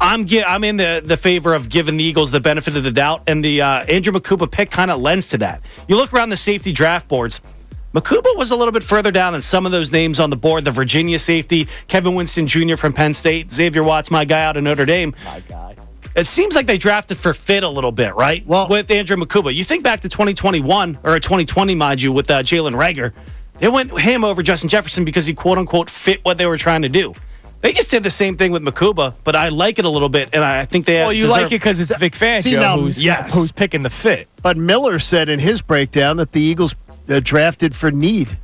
I'm in the favor of giving the Eagles the benefit of the doubt, and the Andrew Makuba pick kind of lends to that. You look around the safety draft boards, Makuba was a little bit further down than some of those names on the board. The Virginia safety, Kevin Winston Jr. from Penn State, Xavier Watts, my guy out of Notre Dame. My guy. It seems like they drafted for fit a little bit, right? Well, with Andrew Makuba. You think back to 2021, or 2020, mind you, with Jalen Reagor. They went him over Justin Jefferson because he, quote-unquote, fit what they were trying to do. They just did the same thing with Makuba, but I like it a little bit, and I think they Well, you like it because it's Vic Fangio who's picking the fit. But Miller said in his breakdown that the Eagles drafted for need,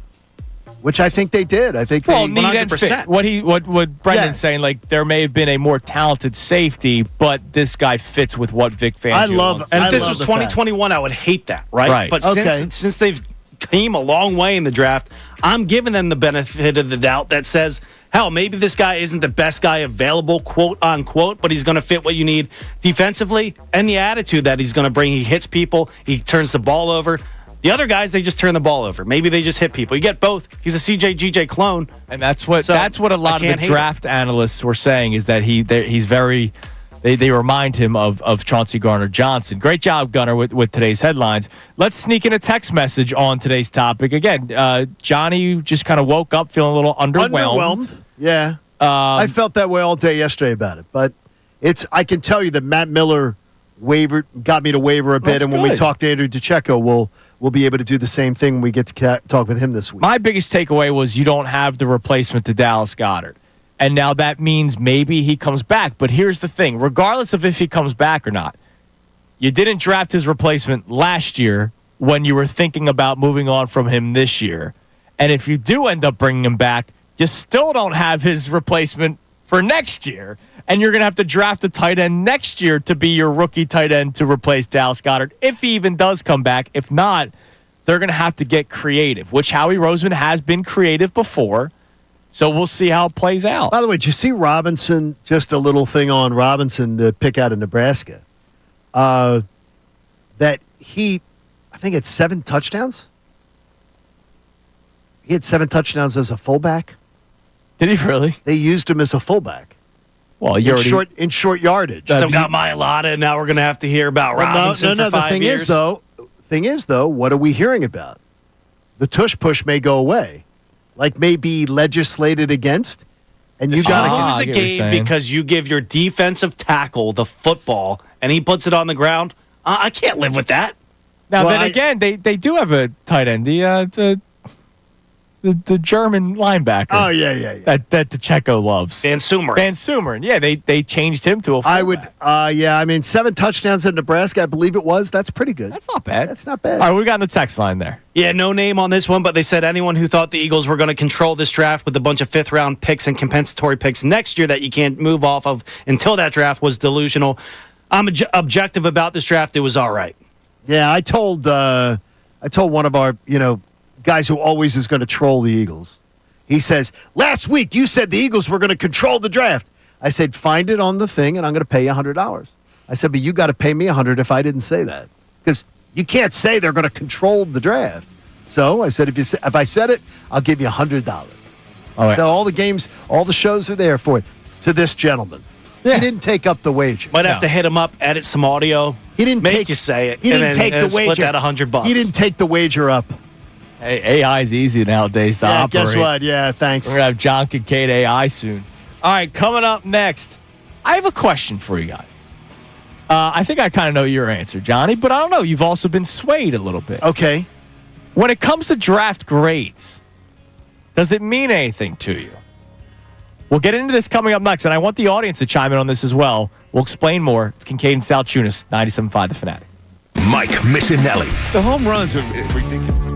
which I think they did. I think they need and fit. What Brendan's saying, like there may have been a more talented safety, but this guy fits with what Vic Fangio wants. And if this was 2021, I would hate that, right? But since they've came a long way in the draft, I'm giving them the benefit of the doubt that says, hell, maybe this guy isn't the best guy available, quote unquote, but he's going to fit what you need defensively and the attitude that he's going to bring. He hits people, he turns the ball over. The other guys, they just turn the ball over. Maybe they just hit people. You get both. He's a CJ clone, and that's what a lot of the draft analysts were saying is that he's very. They remind him of Chauncey Gardner-Johnson. Great job, Gunner, with today's headlines. Let's sneak in a text message on today's topic. Again, Johnny just kind of woke up feeling a little underwhelmed. Yeah. I felt that way all day yesterday about it. But I can tell you that Matt Miller got me to waver a bit. That's and when we talk to Andrew DeCecco, we'll be able to do the same thing when we get to talk with him this week. My biggest takeaway was you don't have the replacement to Dallas Goedert. And now that means maybe he comes back. But here's the thing. Regardless of if he comes back or not, you didn't draft his replacement last year when you were thinking about moving on from him this year. And if you do end up bringing him back, you still don't have his replacement for next year. And you're going to have to draft a tight end next year to be your rookie tight end to replace Dallas Goedert, if he even does come back. If not, they're going to have to get creative, which Howie Roseman has been creative before. So we'll see how it plays out. By the way, did you see Robinson? Just a little thing on Robinson, the pick out of Nebraska. That I think it's 7 touchdowns. He had 7 touchdowns as a fullback. Did he really? They used him as a fullback. Well, in short yardage. So got Mailata, and now we're going to have to hear about Robinson for 5 years. The thing is, though, what are we hearing about? The tush push may go away. Like maybe legislated against, and you got to lose a game because you give your defensive tackle the football and he puts it on the ground. I can't live with that. Now, again, they do have a tight end, the German linebacker. Oh yeah. That DeCecco loves. Van Sumeren. Yeah, they changed him to a fullback. I mean 7 touchdowns in Nebraska, I believe it was. That's pretty good. That's not bad. That's not bad. All right, we got in the text line there. Yeah, no name on this one, but they said anyone who thought the Eagles were going to control this draft with a bunch of 5th-round picks and compensatory picks next year that you can't move off of until that draft was delusional. I'm objective about this draft. It was all right. Yeah, I told one of our, guys who always is going to troll the Eagles. He says, last week you said the Eagles were going to control the draft. I said, find it on the thing, and I'm going to pay you $100. I said, but you got to pay me $100 if I didn't say that. Because you can't say they're going to control the draft. So I said, if I said it, I'll give you $100. All right. So all the games, all the shows are there for it. to this gentleman. Yeah. He didn't take up the wager. Might have to hit him up, edit some audio. He didn't make take, you say it. He didn't take the wager. Split that $100. He didn't take the wager up. Hey, AI is easy nowadays to operate. Guess what? Yeah, thanks. We're going to have John Kincade AI soon. All right, coming up next, I have a question for you guys. I think I kind of know your answer, Johnny, but I don't know. You've also been swayed a little bit. Okay. When it comes to draft grades, does it mean anything to you? We'll get into this coming up next, and I want the audience to chime in on this as well. We'll explain more. It's Kincade and Salciunas, 97.5 The Fanatic. Mike Missanelli. The home runs are ridiculous.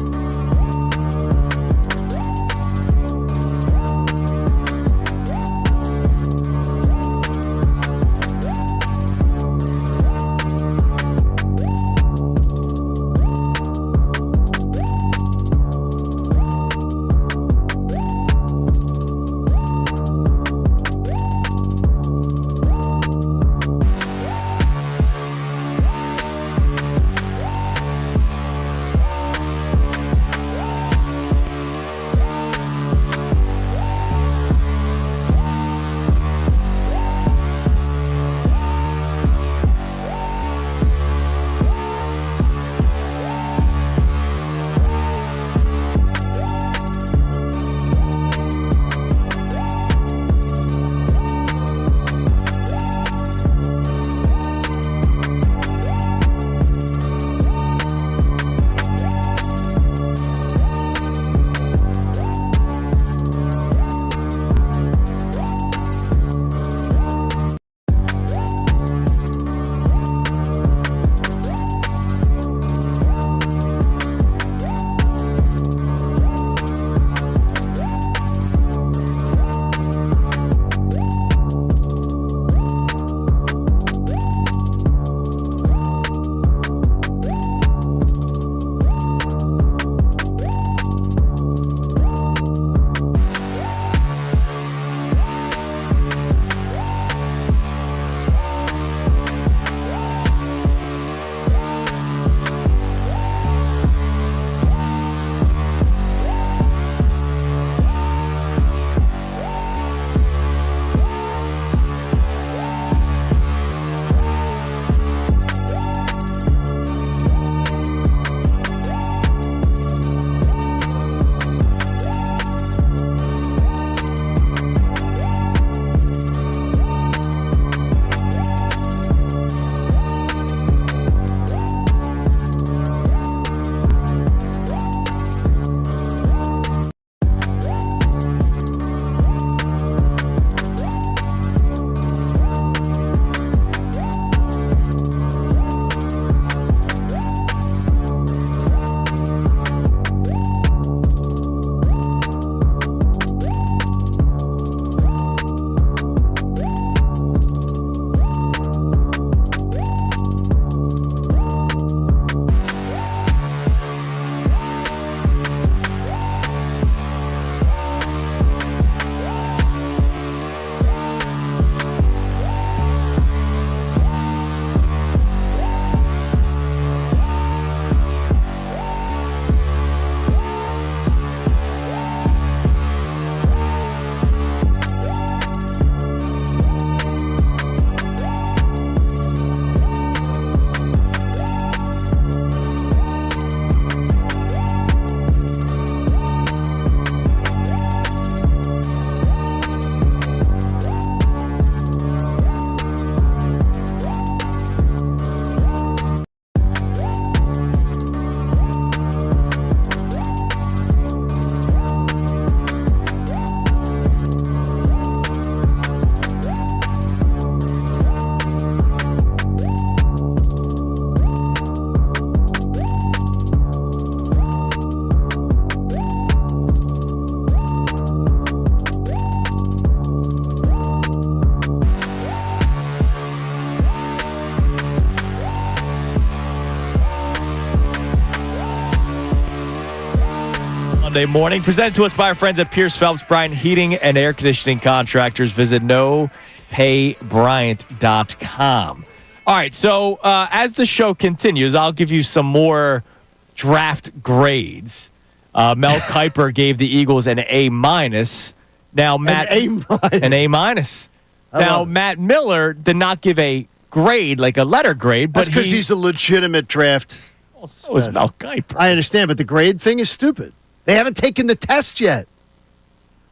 Monday morning, presented to us by our friends at Pierce Phelps Bryant Heating and Air Conditioning Contractors. Visit nopaybryant.com. All right, so as the show continues, I'll give you some more draft grades. Mel Kiper gave the Eagles an A-. Now, Matt, an A-. An A-. Now, Matt Miller did not give a grade, like a letter grade, but that's because he's a legitimate draft. So was Mel Kiper. I understand, but the grade thing is stupid. They haven't taken the test yet.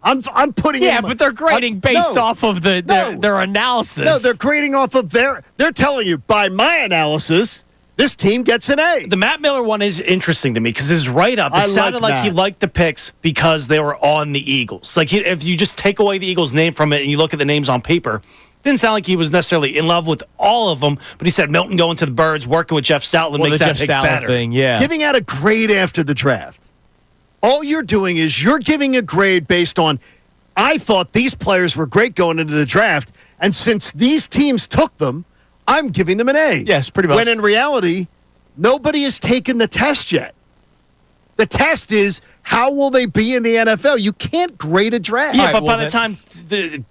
I'm putting but they're grading based off of their analysis. No, they're grading off of they're telling you, by my analysis, this team gets an A. The Matt Miller one is interesting to me because his write-up, it sounded like he liked the picks because they were on the Eagles. Like, if you just take away the Eagles' name from it and you look at the names on paper, didn't sound like he was necessarily in love with all of them, but he said Milton going to the Birds, working with Jeff Stoutland makes that pick better. Thing, yeah. Giving out a grade after the draft. All you're doing is you're giving a grade based on, I thought these players were great going into the draft, and since these teams took them, I'm giving them an A. Yes, pretty much. When in reality, nobody has taken the test yet. The test is, how will they be in the NFL? You can't grade a draft. Yeah, but by the time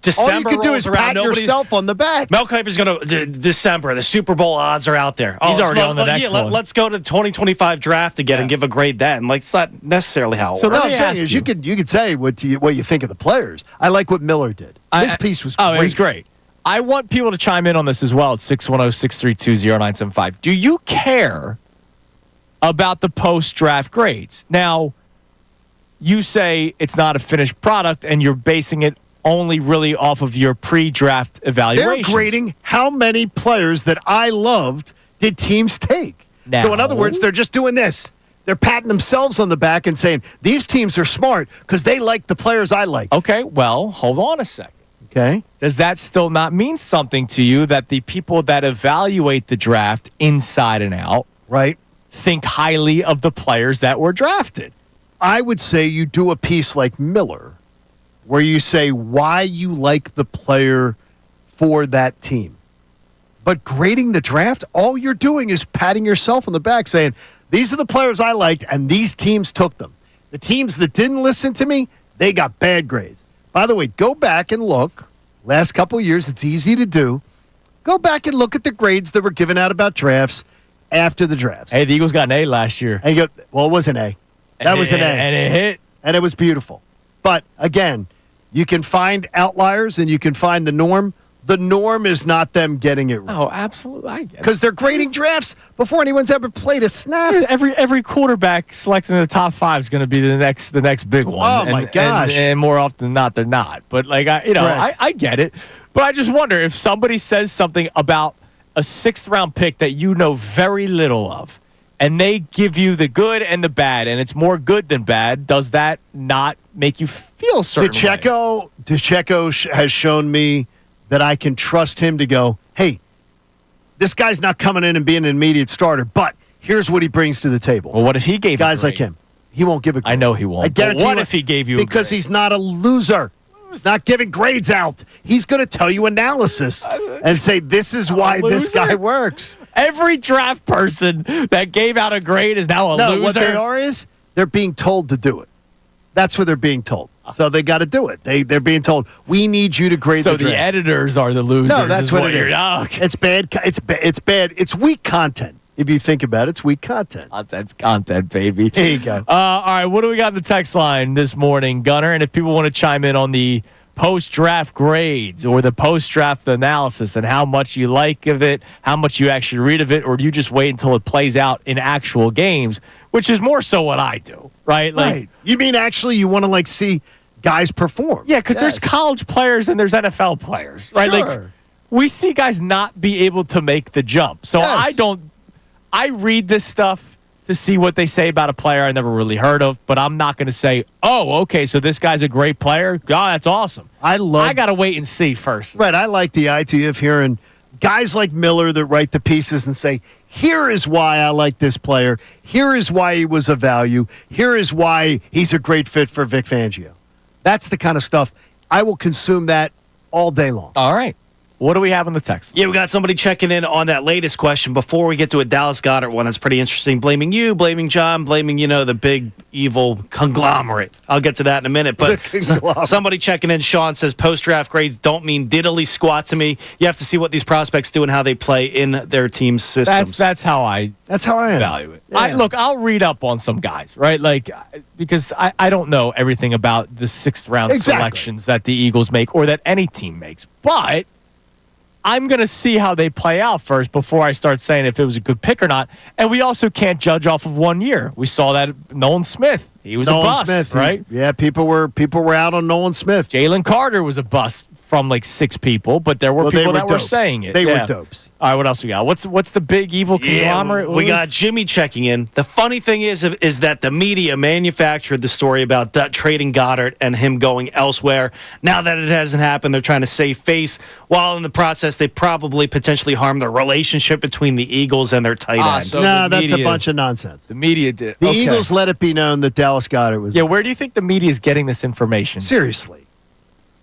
December all you can do is pat yourself on the back. Mel Kiper's going to December. The Super Bowl odds are out there. He's already on the next one. Let's go to the 2025 draft again and give a grade then. Like, it's not necessarily how it so works. what I'm saying is you could say what you think of the players. I like what Miller did. His piece was great. Oh, it was great. I want people to chime in on this as well at 610-632-0975. Do you care about the post-draft grades? Now, you say it's not a finished product and you're basing it only really off of your pre-draft evaluations. They're grading how many players that I loved did teams take. Now, so in other words, they're just doing this. They're patting themselves on the back and saying, these teams are smart because they like the players I like. Okay, well, hold on a second. Okay. Does that still not mean something to you that the people that evaluate the draft inside and out think highly of the players that were drafted? I would say you do a piece like Miller where you say why you like the player for that team. But grading the draft, all you're doing is patting yourself on the back saying, these are the players I liked and these teams took them. The teams that didn't listen to me, they got bad grades. By the way, go back and look. Last couple of years, it's easy to do. Go back and look at the grades that were given out about drafts after the drafts. Hey, the Eagles got an A last year. And you go, well, it was an A. That was an A. And it hit. And it was beautiful. But, again, you can find outliers and you can find the norm. The norm is not them getting it right. Oh, absolutely. I get it. Because they're grading drafts before anyone's ever played a snap. Every quarterback selected in the top 5 is going to be the next big one. Oh, my gosh. And more often than not, they're not. But, like, I get it. But I just wonder if somebody says something about a 6th-round pick that you know very little of, and they give you the good and the bad, and it's more good than bad, does that not make you feel certain DeCecco has shown me that I can trust him to go, hey, this guy's not coming in and being an immediate starter, but here's what he brings to the table. Well, what if he gave guys like him? He won't give a grade. I know he won't. I guarantee what if he gave you a because grade? He's not a loser. He's not giving grades out. He's going to tell you analysis and say, this is why this guy works. Every draft person that gave out a grade is now a loser. No, what they are is they're being told to do it. That's what they're being told. So they got to do it. They're being told, we need you to grade so the draft. The editors are the losers. No, that's what it is. Oh, okay. It's bad. It's bad. It's weak content. If you think about it, it's weak content. Content's content, baby. There you go. All right, what do we got in the text line this morning, Gunner? And if people want to chime in on the post-draft grades or the post-draft analysis and how much you like of it, how much you actually read of it, or do you just wait until it plays out in actual games, which is more so what I do, right? Right. You mean actually you want to see guys perform? Yeah, because there's college players and there's NFL players, right? Sure. Like we see guys not be able to make the jump. So I read this stuff to see what they say about a player I never really heard of, but I'm not going to say, oh, okay, so this guy's a great player. Oh, that's awesome. I got to wait and see first. Right, I like the idea of hearing guys like Miller that write the pieces and say, here is why I like this player. Here is why he was a value. Here is why he's a great fit for Vic Fangio. That's the kind of stuff. I will consume that all day long. All right. What do we have on the text? Yeah, we got somebody checking in on that latest question before we get to a Dallas Goedert one that's pretty interesting. Blaming you, blaming John, blaming, the big evil conglomerate. I'll get to that in a minute. But somebody checking in, Sean, says post-draft grades don't mean diddly squat to me. You have to see what these prospects do and how they play in their team's systems. That's how I value it. Yeah. I'll read up on some guys, right? Because I don't know everything about the 6th round selections that the Eagles make or that any team makes. But I'm going to see how they play out first before I start saying if it was a good pick or not. And we also can't judge off of 1 year. We saw that Nolan Smith. He was a bust, right? People were out on Nolan Smith. Jalen Carter was a bust from like 6 people, but there were people that were saying it. They were dopes. All right, what else we got? What's the big evil conglomerate? We got Jimmy checking in. The funny thing is that the media manufactured the story about trading Goedert and him going elsewhere. Now that it hasn't happened, they're trying to save face. While in the process, they probably potentially harm the relationship between the Eagles and their tight end. So that's a bunch of nonsense. The media did it. The Eagles let it be known that Dallas Goedert was. Yeah, where do you think the media is getting this information? Seriously.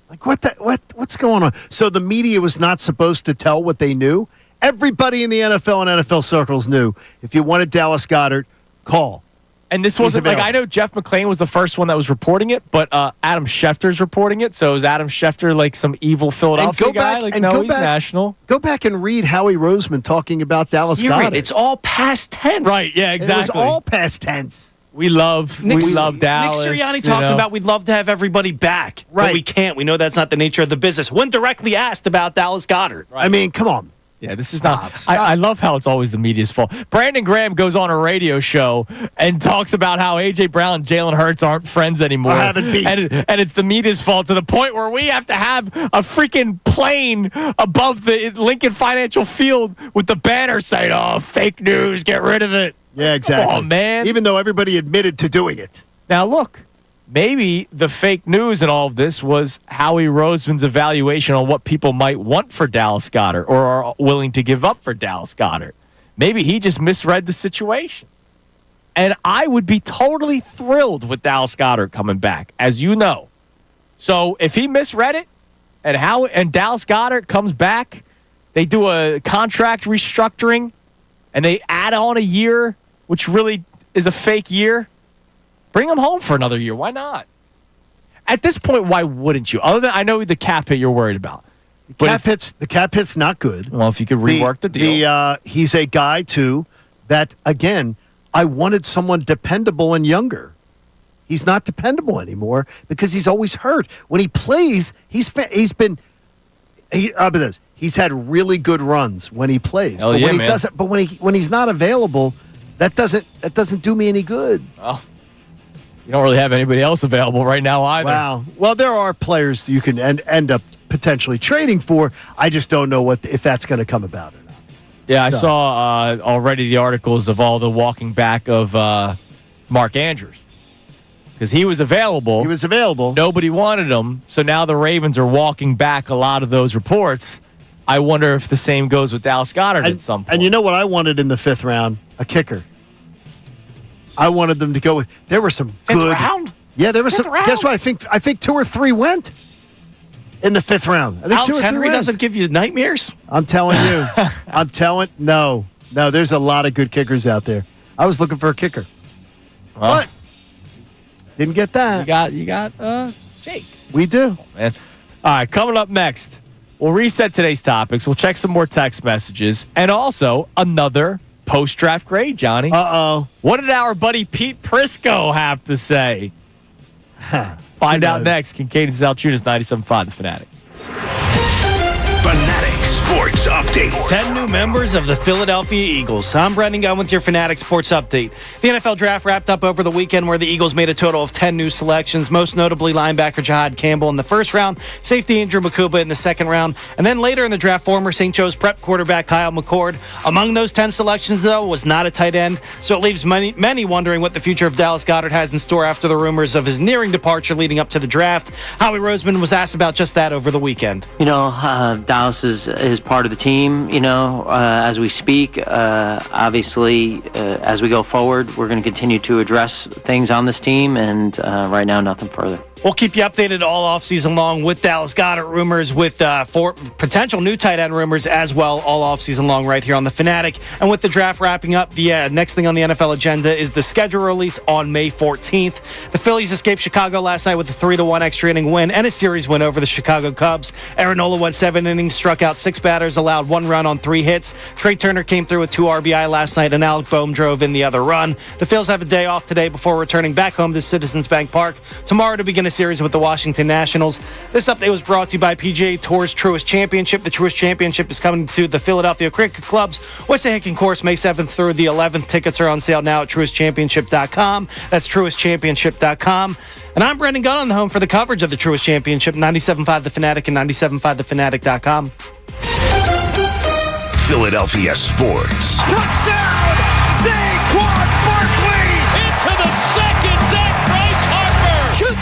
Like what's going on? So the media was not supposed to tell what they knew? Everybody in the NFL and NFL circles knew if you wanted Dallas Goedert, call. And this wasn't like, I know Jeff McClain was the first one that was reporting it, but Adam Schefter's reporting it. So is Adam Schefter like some evil Philadelphia guy? He's national. Go back and read Howie Roseman talking about Dallas Goedert. It's all past tense. Right, yeah, exactly. It was all past tense. We love Dallas. Nick Sirianni talked about we'd love to have everybody back. Right. But we can't. We know that's not the nature of the business. When directly asked about Dallas Goedert. Right. I mean, come on. Yeah, this is I love how it's always the media's fault. Brandon Graham goes on a radio show and talks about how A.J. Brown and Jalen Hurts aren't friends anymore. Having beef. And it's the media's fault to the point where we have to have a freaking plane above the Lincoln Financial Field with the banner saying, "Oh, fake news, get rid of it." Yeah, exactly. Oh, man. Even though everybody admitted to doing it. Now, look, maybe the fake news in all of this was Howie Roseman's evaluation on what people might want for Dallas Goedert or are willing to give up for Dallas Goedert. Maybe he just misread the situation. And I would be totally thrilled with Dallas Goedert coming back, as you know. So if he misread it and Dallas Goedert comes back, they do a contract restructuring, and they add on a year, which really is a fake year. Bring him home for another year. Why not? At this point, why wouldn't you? Other than I know the cap hit you're worried about. The cap hit's not good. Well, if you could rework the deal. He's a guy, too, that, again, I wanted someone dependable and younger. He's not dependable anymore because he's always hurt. When he plays, he's had really good runs when he plays. Hell but yeah, when he man. doesn't, but when he's not available, that doesn't do me any good. Well, you don't really have anybody else available right now either. Wow. Well, there are players you can end up potentially trading for. I just don't know if that's going to come about or not. Yeah, I saw already the articles of all the walking back of Mark Andrews. Because he was available. He was available. Nobody wanted him. So now the Ravens are walking back a lot of those reports. I wonder if the same goes with Dallas Goedert at some point. And you know what I wanted in the 5th round? A kicker. I wanted them to go with. There were some good. 5th round? Yeah, there was some. Round? Guess what? I think 2 or 3 went in the 5th round. I think Alex 2 or 3 Henry went. doesn't give you nightmares? I'm telling you. No. There's a lot of good kickers out there. I was looking for a kicker, but didn't get that. You got Jake. We do, man. All right, coming up next, we'll reset today's topics. We'll check some more text messages and also another post-draft grade, Johnny. Uh-oh. What did our buddy Pete Prisco have to say? Find out next. Kincade Salciunas, 97.5, The Fanatic. Fanatic Sports Update. 10 new members of the Philadelphia Eagles. I'm Brendan Gunn with your Fanatic Sports Update. The NFL Draft wrapped up over the weekend where the Eagles made a total of 10 new selections, most notably linebacker Jahad Campbell in the 1st round, safety Andrew Makuba in the 2nd round, and then later in the draft, former St. Joe's prep quarterback Kyle McCord. Among those 10 selections, though, was not a tight end, so it leaves many wondering what the future of Dallas Goedert has in store after the rumors of his nearing departure leading up to the draft. Howie Roseman was asked about just that over the weekend. Dallas is part of the team, as we speak. Obviously, as we go forward, we're going to continue to address things on this team, and right now, nothing further. We'll keep you updated all offseason long with Dallas Goedert rumors, with for potential new tight end rumors as well, all offseason long right here on The Fanatic. And with the draft wrapping up, the next thing on the NFL agenda is the schedule release on May 14th. The Phillies escaped Chicago last night with a 3-1 extra inning win and a series win over the Chicago Cubs. Aaron Nola went 7 innings, struck out 6 batters, allowed 1 run on 3 hits. Trey Turner came through with 2 RBI last night, and Alec Boehm drove in the other run. The Phils have a day off today before returning back home to Citizens Bank Park tomorrow to begin a a series with the Washington Nationals. This update was brought to you by PGA Tour's Truist Championship. The Truist Championship is coming to the Philadelphia Cricket Club's Wissahickon course May 7th through the 11th. Tickets are on sale now at truistchampionship.com. That's truistchampionship.com. And I'm Brendan Gunn on the home for the coverage of the Truist Championship, 97.5 The Fanatic and 97.5thefanatic.com. Philadelphia sports. Touchdown! Saquon Barkley! Into the second deck, Bryce Harper! Shoot!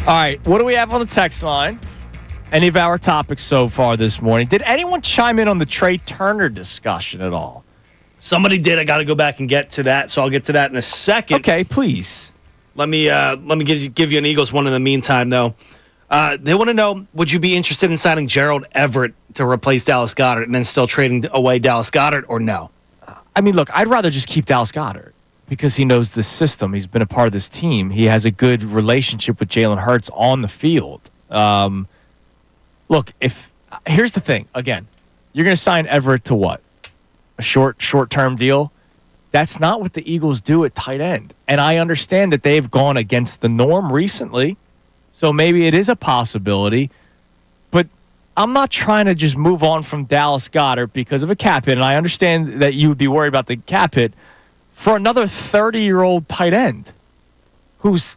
All right, what do we have on the text line? Any of our topics so far this morning? Did anyone chime in on the Trey Turner discussion at all? Somebody did. I got to go back and get to that, so I'll get to that in a second. Okay, please. Let me give you an Eagles one in the meantime, though. They want to know, would you be interested in signing Gerald Everett to replace Dallas Goedert and then still trading away Dallas Goedert, or no? I mean, look, I'd rather just keep Dallas Goedert. because he knows this system. He's been a part of this team. He has a good relationship with Jalen Hurts on the field. Look, here's the thing. Again, you're going to sign Everett to what? A short-term deal? That's not what the Eagles do at tight end. And I understand that they've gone against the norm recently, so maybe it is a possibility. But I'm not trying to just move on from Dallas Goedert because of a cap hit, and I understand that you would be worried about the cap hit for another 30-year-old tight end who's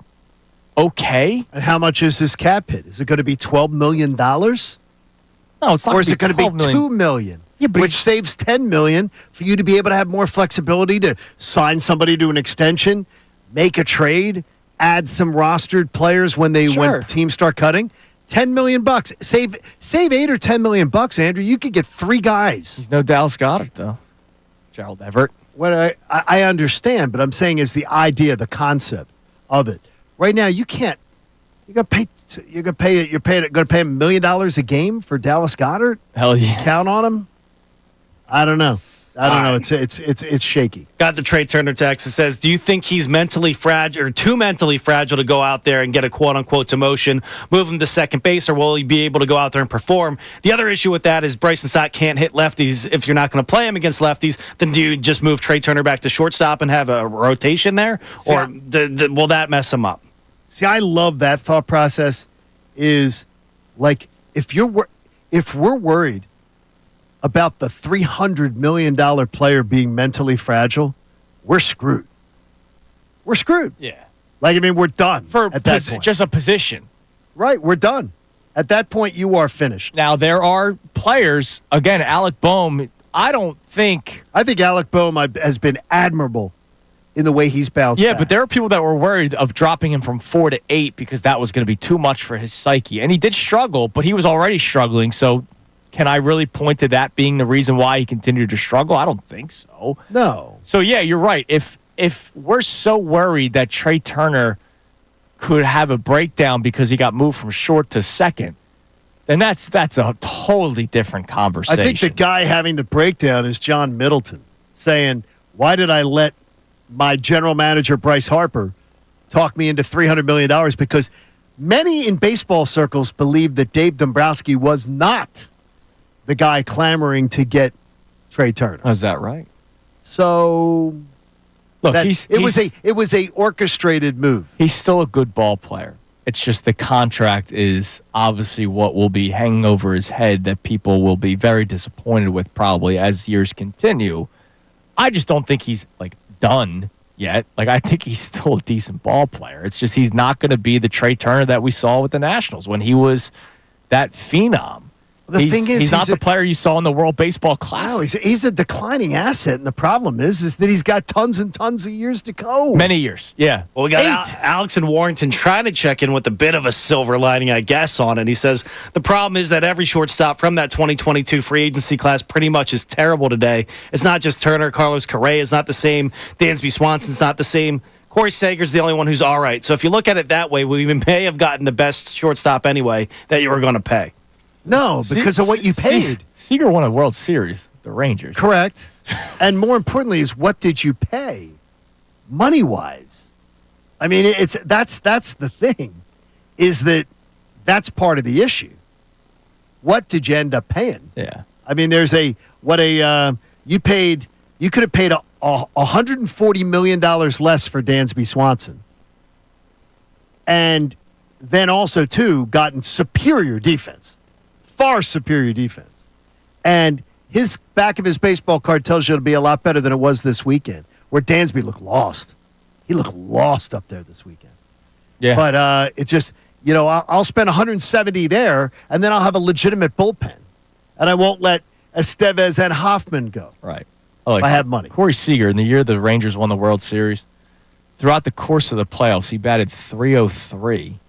okay. And how much is this cap hit? Is it going to be $12 million? No, it's not. Or is it going to be $2 million? Yeah, which saves $10 million for you to be able to have more flexibility to sign somebody to an extension, make a trade, add some rostered players when teams start cutting. $10 million. Save $8 or $10 million, Andrew. You could get 3 guys. He's no Dallas Goedert, though. Gerald Everett. What I understand, but I'm saying is the idea, the concept of it. Right now, you can't. You're going to pay him $1 million a game for Dallas Goedert? Hell yeah. Count on him? I don't know. It's shaky. Got the Trey Turner text that says, do you think he's mentally fragile or too mentally fragile to go out there and get a quote-unquote demotion, move him to second base, or will he be able to go out there and perform? The other issue with that is Bryson Stott can't hit lefties. If you're not going to play him against lefties, then do you just move Trey Turner back to shortstop and have a rotation there? Or will that mess him up? See, I love that thought process is like if we're worried about the $300 million player being mentally fragile, we're screwed. We're screwed. Yeah. We're done at that point. Just a position. Right, we're done. At that point, you are finished. Now, there are players, again, Alec Boehm, I think Alec Boehm has been admirable in the way he's bounced back. But there are people that were worried of dropping him from 4 to 8 because that was going to be too much for his psyche. And he did struggle, but he was already struggling, so can I really point to that being the reason why he continued to struggle? I don't think so. No. So, yeah, you're right. If we're so worried that Trey Turner could have a breakdown because he got moved from short to second, then that's a totally different conversation. I think the guy having the breakdown is John Middleton saying, why did I let my general manager, Bryce Harper, talk me into $300 million? Because many in baseball circles believe that Dave Dombrowski was not the guy clamoring to get Trey Turner. Oh, is that right? So, look, it was a orchestrated move. He's still a good ball player. It's just the contract is obviously what will be hanging over his head that people will be very disappointed with probably as years continue. I just don't think he's done yet. I think he's still a decent ball player. It's just he's not going to be the Trey Turner that we saw with the Nationals when he was that phenom. The thing is, he's not the player you saw in the World Baseball Classic. No, he's a declining asset, and the problem is that he's got tons and tons of years to go. Many years, yeah. Well, we got Alex and Warrington trying to check in with a bit of a silver lining, I guess, on it. He says, the problem is that every shortstop from that 2022 free agency class pretty much is terrible today. It's not just Turner. Carlos Correa is not the same. Dansby Swanson's not the same. Corey Seager's the only one who's all right. So if you look at it that way, we may have gotten the best shortstop anyway that you were going to pay. No, because of what you paid. Seager won a World Series, the Rangers. Correct. And more importantly is what did you pay money-wise? I mean, that's the thing, is that's part of the issue. What did you end up paying? Yeah. I mean, you could have paid $140 million less for Dansby Swanson. And then also, too, gotten superior defense. Far superior defense. And his back of his baseball card tells you it'll be a lot better than it was this weekend, where Dansby looked lost. He looked lost up there this weekend. Yeah. But it just, I'll spend $170 there, and then I'll have a legitimate bullpen. And I won't let Estevez and Hoffman go. Right. If I have money. Corey Seager, in the year the Rangers won the World Series, throughout the course of the playoffs, he batted .303.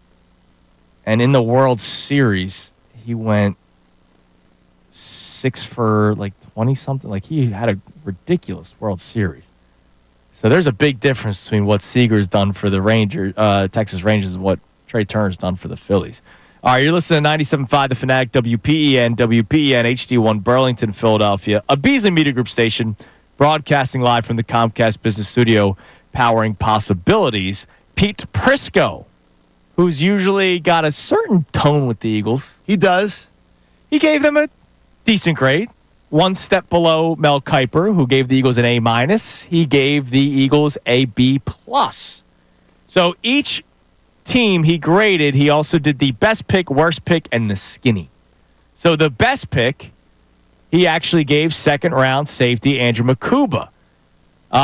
And in the World Series, he went 6 for 20-something. He had a ridiculous World Series. So there's a big difference between what Seager's done for the Texas Rangers, and what Trey Turner's done for the Phillies. All right, you're listening to 97.5 The Fanatic, WPEN HD1 Burlington, Philadelphia, a Beasley Media Group station, broadcasting live from the Comcast Business Studio. powering possibilities. Pete Prisco, who's usually got a certain tone with the Eagles. He does. He gave them a decent grade. One step below Mel Kiper, who gave the Eagles an A-. He gave the Eagles a B+. So each team he graded, he also did the best pick, worst pick, and the skinny. So the best pick, he actually gave second-round safety Andrew Makuba.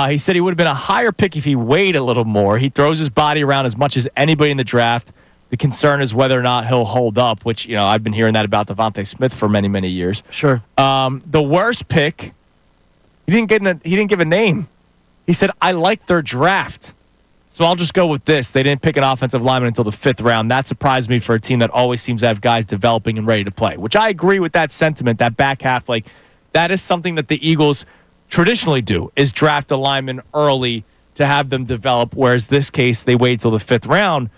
He said he would have been a higher pick if he weighed a little more. He throws his body around as much as anybody in the draft. The concern is whether or not he'll hold up, which, I've been hearing that about Devontae Smith for many, many years. Sure. The worst pick, he didn't give a name. He said, I like their draft. So I'll just go with this. They didn't pick an offensive lineman until the 5th round. That surprised me for a team that always seems to have guys developing and ready to play, which I agree with that sentiment, that back half. Like, that is something that the Eagles traditionally do, is draft a lineman early to have them develop, whereas this case, they wait till the 5th round.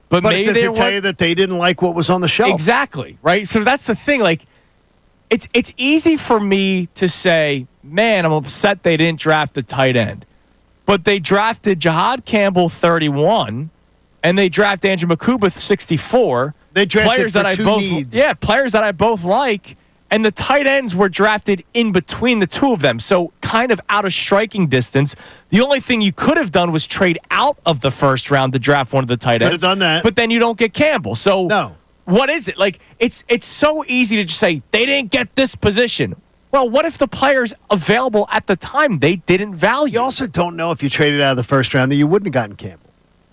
But maybe does it tell you that they didn't like what was on the shelf? Exactly, right? So that's the thing. Like, it's easy for me to say, man, I'm upset they didn't draft the tight end. But they drafted Jahad Campbell 31, and they drafted Andrew Makuba 64. They drafted players for that two needs. Yeah, players that I both like. And the tight ends were drafted in between the two of them. So kind of out of striking distance. The only thing you could have done was trade out of the first round to draft one of the tight ends. Could have done that. But then you don't get Campbell. So no. What is it? Like, it's so easy to just say, they didn't get this position. Well, what if the players available at the time they didn't value? You also don't know if you traded out of the first round that you wouldn't have gotten Campbell.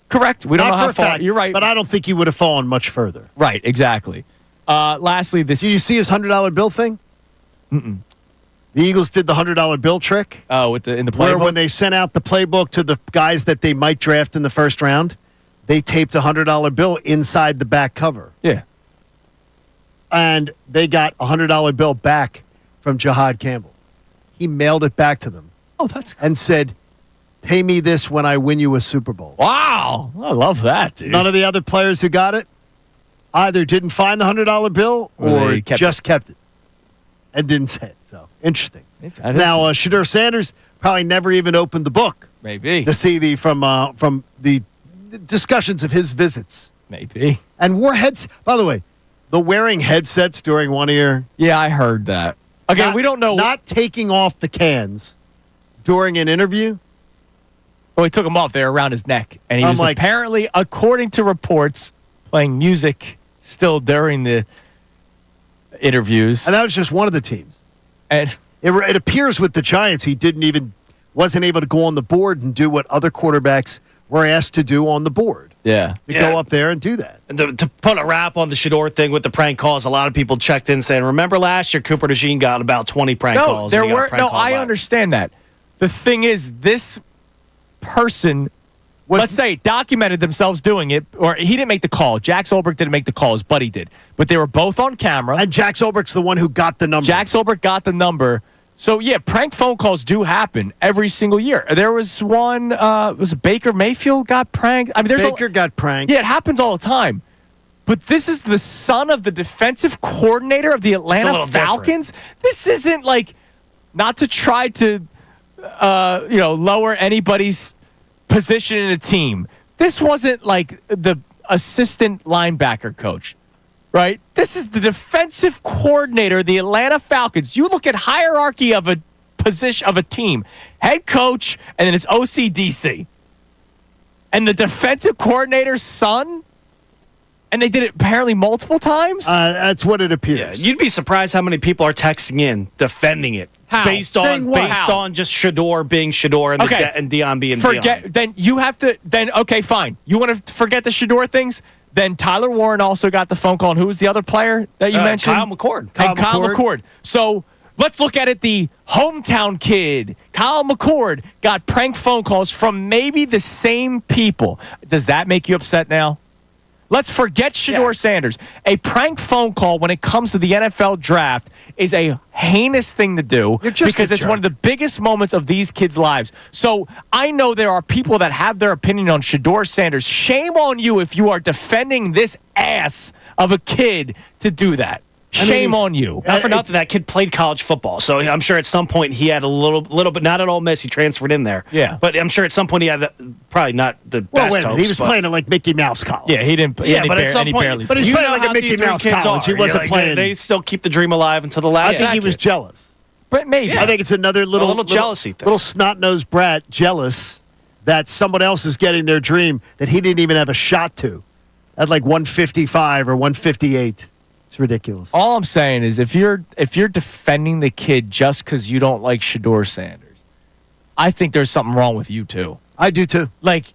Correct. We don't know how far. Fact, you're right. But I don't think you would have fallen much further. Right, exactly. Lastly, this. Do you see his $100 bill thing? Mm-mm. The Eagles did the $100 bill trick. Oh, in the playbook? Where when they sent out the playbook to the guys that they might draft in the first round, they taped a $100 bill inside the back cover. Yeah. And they got a $100 bill back from Jahad Campbell. He mailed it back to them. Oh, that's cool. And said, pay me this when I win you a Super Bowl. Wow. I love that, dude. None of the other players who got it either didn't find the $100 bill or just kept it and didn't say it. So, interesting. Now, Shador Sanders probably never even opened the book. Maybe. To see from the discussions of his visits. Maybe. And wore by the way, the wearing headsets during one ear. Yeah, I heard that. Again, we don't know. Not taking off the cans during an interview. Well, he took them off. They were around his neck. And he was apparently, according to reports, playing music still during the interviews. And that was just one of the teams. And it appears with the Giants, he wasn't able to go on the board and do what other quarterbacks were asked to do on the board. Yeah. To go up there and do that. And to put a wrap on the Shador thing with the prank calls, a lot of people checked in saying, remember last year Cooper DeJean got about 20 prank calls. I understand that. The thing is, this person, let's say, documented themselves doing it, or he didn't make the call. Jack Solberg didn't make the call. His buddy did. But they were both on camera. And Jack Solberg's the one who got the number. Jack Solberg got the number. So, yeah, prank phone calls do happen every single year. There was one, was it Baker Mayfield got pranked? I mean, Baker got pranked. Yeah, it happens all the time. But this is the son of the defensive coordinator of the Atlanta Falcons. This isn't like, not to try to, lower anybody's position in a team. This wasn't like the assistant linebacker coach. Right? This is the defensive coordinator of the Atlanta Falcons. You look at hierarchy of a position of a team. Head coach, and then it's OCDC. And the defensive coordinator's son? And they did it apparently multiple times? That's what it appears. Yeah, you'd be surprised how many people are texting in, defending it. How? Based on just Shador being Shador and, and Deion being Deion. Then you have to, okay, fine. You want to forget the Shador things? Then Tyler Warren also got the phone call. And who was the other player that you mentioned? Kyle McCord. Kyle McCord. So let's look at it the hometown kid. Kyle McCord got prank phone calls from maybe the same people. Does that make you upset now? Let's forget Shador Sanders. A prank phone call when it comes to the NFL draft is a heinous thing to do because it's one of the biggest moments of these kids' lives. So I know there are people that have their opinion on Shador Sanders. Shame on you if you are defending this ass of a kid to do that. Shame on you. Not for nothing, that kid played college football, so I'm sure at some point he had a little bit, not at Ole Miss, he transferred in there. Yeah. But I'm sure at some point he had probably not the best wait a minute. hopes, He was playing at like Mickey Mouse College. Yeah, he didn't. Yeah, but at some point, But he's you playing know like a how Mickey D3 Mouse kids college. He are. wasn't Like, playing. They still keep the dream alive until the last I think he second. was jealous. But maybe. I think it's another little jealousy thing. Little snot-nosed brat jealous that someone else is getting their dream that he didn't even have a shot to at like 155 or 158. It's ridiculous. All I'm saying is if you're defending the kid just because you don't like Shador Sanders, I think there's something wrong with you too. I do too. Like,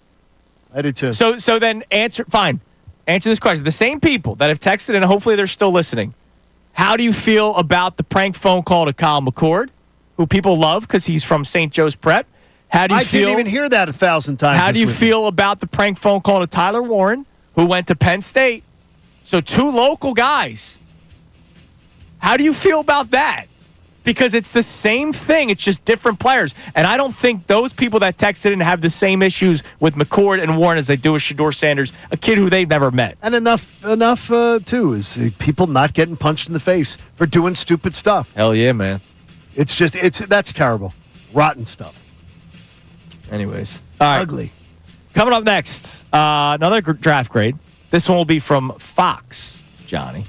I do too. So then answer this question. The same people that have texted and hopefully they're still listening. How do you feel about the prank phone call to Kyle McCord, who people love because he's from St. Joe's Prep? How do you feel? Didn't even hear that 1,000 times. How do you feel about the prank phone call to Tyler Warren, who went to Penn State? So 2 local guys. How do you feel about that? Because it's the same thing. It's just different players. And I don't think those people that texted in have the same issues with McCord and Warren as they do with Shador Sanders, a kid who they've never met. And enough too, is people not getting punched in the face for doing stupid stuff. Hell yeah, man. That's terrible. Rotten stuff. Anyways. All right. Ugly. Coming up next, another draft grade. This one will be from Fox, Johnny.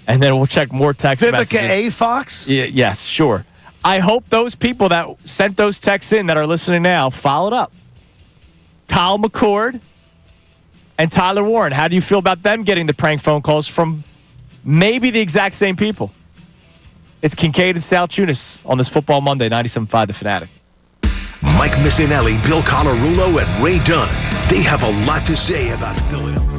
And then we'll check more text messages. Vivica A. Fox? Yeah, yes, sure. I hope those people that sent those texts in that are listening now followed up. Kyle McCord and Tyler Warren. How do you feel about them getting the prank phone calls from maybe the exact same people? It's Kincade and Salciunas on this Football Monday, 97.5 The Fanatic. Mike Missanelli, Bill Colarulo, and Ray Dunn. They have a lot to say about Philadelphia.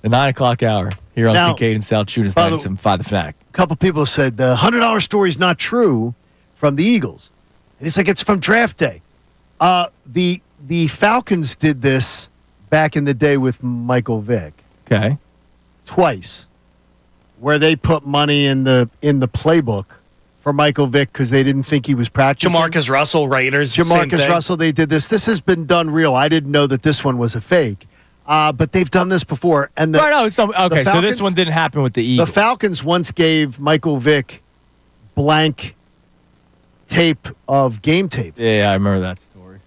The 9 o'clock hour here on Now, Kincade and Salciunas, by the- 97.5 The Fanatic. A couple people said the $100 story is not true from the Eagles. And it's like it's from draft day. The Falcons did this back in the day with Michael Vick. Okay. Twice, where they put money in the playbook for Michael Vick because they didn't think he was practicing. Jamarcus Russell, Raiders. same Jamarcus thing. Russell, they did this. This has been done real. I didn't know that this one was a fake. But they've done this before. And Right, no, okay, so this one didn't happen with the Eagles. The Falcons once gave Michael Vick blank tape of game tape. Yeah, I remember that story.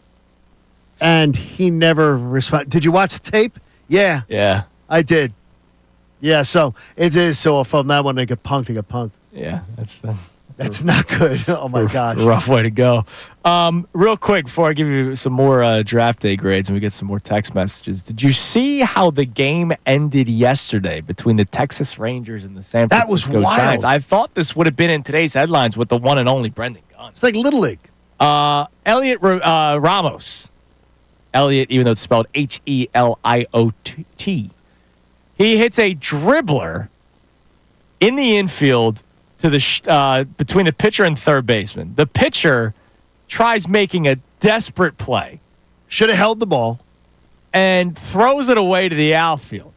And he never responded. Did you watch the tape? Yeah. Yeah. I did. Yeah, so it is. So from that one, they get punked. Yeah, That's not good. Oh, my gosh. It's a rough way to go. Real quick, before I give you some more draft day grades and we get some more text messages, did you see how the game ended yesterday between the Texas Rangers and the San That was Francisco wild. Giants? I thought this would have been in today's headlines with the one and only Brendan Gunn. It's like Little League. Elliot Ramos. Elliot, even though it's spelled Heliot. He hits a dribbler in the infield to the between the pitcher and third baseman. The pitcher tries making a desperate play. Should have held the ball. And throws it away to the outfield.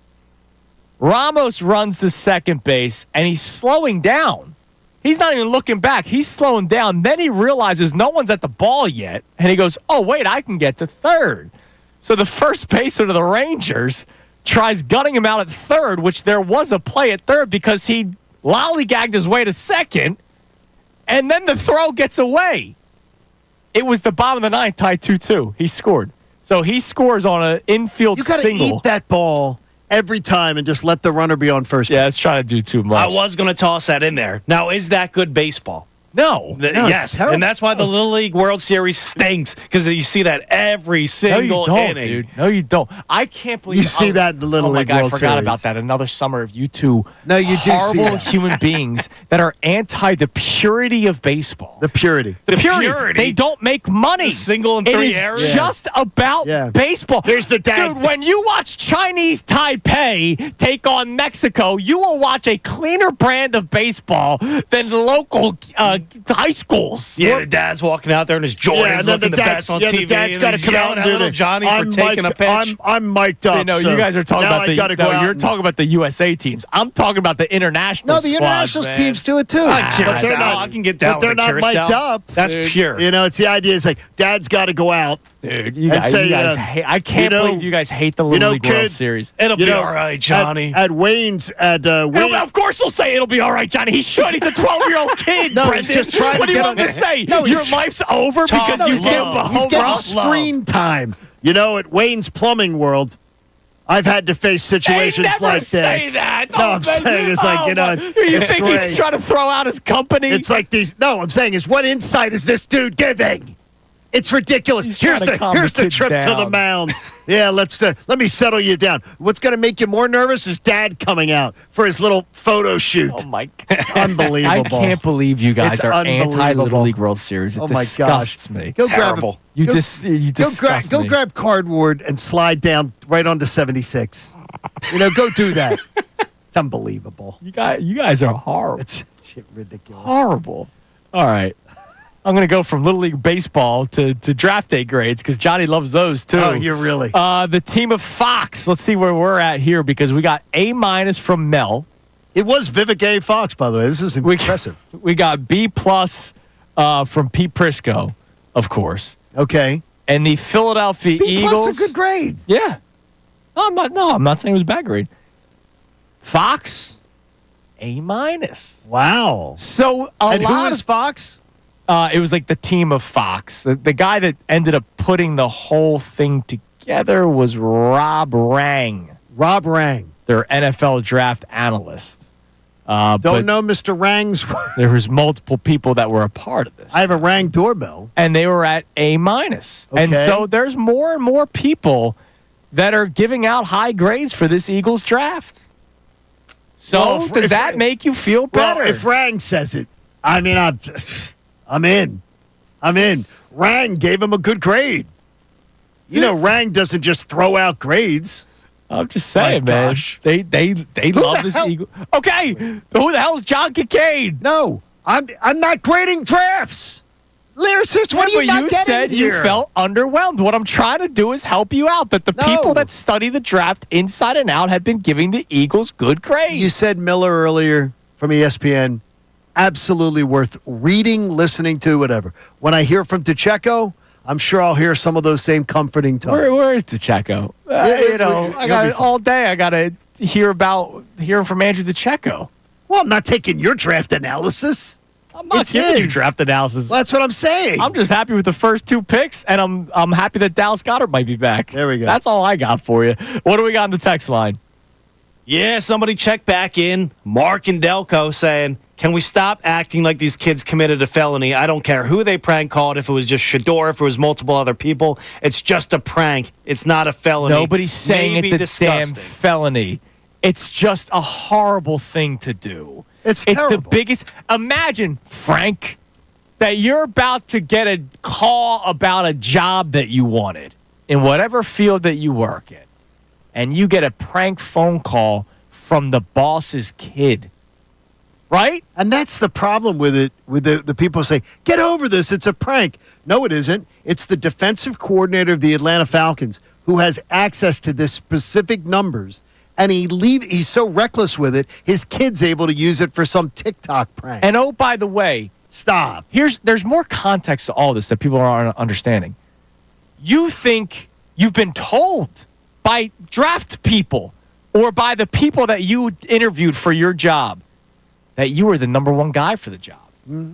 Ramos runs to second base, and he's slowing down. He's not even looking back. He's slowing down. Then he realizes no one's at the ball yet, and he goes, oh, wait, I can get to third. So the first baseman of the Rangers tries gunning him out at third, which there was a play at third because he lollygagged his way to second, and then the throw gets away. It was the bottom of the ninth, tied 2-2. He scored. So he scores on an infield single. You got to eat that ball every time and just let the runner be on first base. Yeah, it's trying to do too much. I was going to toss that in there. Now, is that good baseball? No. Yes, and that's why the Little League World Series stinks, because you see that every single inning. Dude. No, you don't. I can't believe You see that in the Little League World I forgot Series. about that. Another summer of you two do see horrible that. human beings that are anti the purity of baseball. The purity. The purity. They don't make money. The single and It three is errors. just about baseball. Here's the dad. Dude, when you watch Chinese Taipei take on Mexico, you will watch a cleaner brand of baseball than the local high schools. Yeah, the dad's walking out there in his Jordans, looking the best on TV. The dad's and got to he's come out yelling and at do little the Johnny for taking a pitch. I'm mic'd up. No, so you guys are talking now about I gotta go out you're and- talking about the USA teams. I'm talking about the international. No, the squads, international man. teams do it too. Curacao, But they're not, I can get down but they're with not Curacao. mic'd up. That's pure. You know, it's the idea is like dad's got to go out. Dude, you And guys, say, you guys hate, I can't believe you guys hate the Little League World kid, Series. It'll be all right, Johnny. At Wayne's, Of course he'll say it'll be all right, Johnny. He should. He's a 12-year-old kid, No, Brendan. he's just trying what to do you get want on- me to say? No, he's Your life's over Tom, because no, you he's give getting- a He's home getting run? screen time. You know, at Wayne's Plumbing World, I've had to face situations They never like say this. that. No, I'm saying it's like, you know, You think great. he's trying to throw out his company? It's like these. No, I'm saying is what insight is this dude giving? It's ridiculous. He's Here's trying to calm the the kids trip to the down. mound. Yeah, let me settle you down. What's going to make you more nervous is Dad coming out for his little photo shoot. Oh my God! Unbelievable. I can't believe you guys It's are anti unbelievable. Little League World Series. It Oh my disgusts gosh. me. Go grab Terrible. You go- disgust go me. grab cardboard and slide down right onto 76. You know, go do that. It's unbelievable. You guys are horrible. It's ridiculous. Horrible. All right. I'm going to go from Little League Baseball to draft day grades because Johnny loves those too. Oh, you're really. The team of Fox. Let's see where we're at here because we got A- from Mel. It was Vivica A. Fox, by the way. This is impressive. We got B+ from Pete Prisco, of course. Okay. And the Philadelphia B+ Eagles. a good grade. Yeah. I'm not saying it was a bad grade. Fox, A-. Wow. So And who lot is of Fox? it was like the team of Fox. The guy that ended up putting the whole thing together was Rob Rang. Rob Rang. Their NFL draft analyst. Don't know Mr. Rang's. There was multiple people that were a part of this. I have a Rang doorbell. And they were at A-. And so there's more and more people that are giving out high grades for this Eagles draft. So Well, does that make you feel better? Well, if Rang says it, I mean, I'm in. Rang gave him a good grade. You know, Rang doesn't just throw out grades. I'm just saying, My man. gosh. They love the this hell? Eagle. Okay, who the hell is John Kincade? No, I'm not grading drafts. Lyricist, what are you but not you getting said here? you felt underwhelmed. What I'm trying to do is help you out. That the No. people that study the draft inside and out have been giving the Eagles good grades. You said Miller earlier from ESPN. Absolutely worth reading, listening to, whatever. When I hear from DeCecco, I'm sure I'll hear some of those same comforting tones. Where is DeCecco? I got it all day. I got to hear from Andrew DeCecco. Well, I'm not taking your draft analysis. I'm not giving you draft analysis. Well, that's what I'm saying. I'm just happy with the first 2 picks, and I'm happy that Dallas Goedert might be back. There we go. That's all I got for you. What do we got on the text line? Yeah, somebody check back in. Mark and Delco saying, can we stop acting like these kids committed a felony? I don't care who they prank called, if it was just Shador, if it was multiple other people. It's just a prank. It's not a felony. Nobody's saying Maybe it's a damn felony. It's just a horrible thing to do. It's the terrible. biggest. Imagine, Frank, that you're about to get a call about a job that you wanted in whatever field that you work in, and you get a prank phone call from the boss's kid. Right? And that's the problem with it, with the people say, get over this, it's a prank. No, it isn't. It's the defensive coordinator of the Atlanta Falcons who has access to this specific numbers, and he's so reckless with it, his kid's able to use it for some TikTok prank. And oh, by the way, stop. There's more context to all this that people aren't understanding. You think you've been told by draft people or by the people that you interviewed for your job that you were the number one guy for the job. Mm-hmm.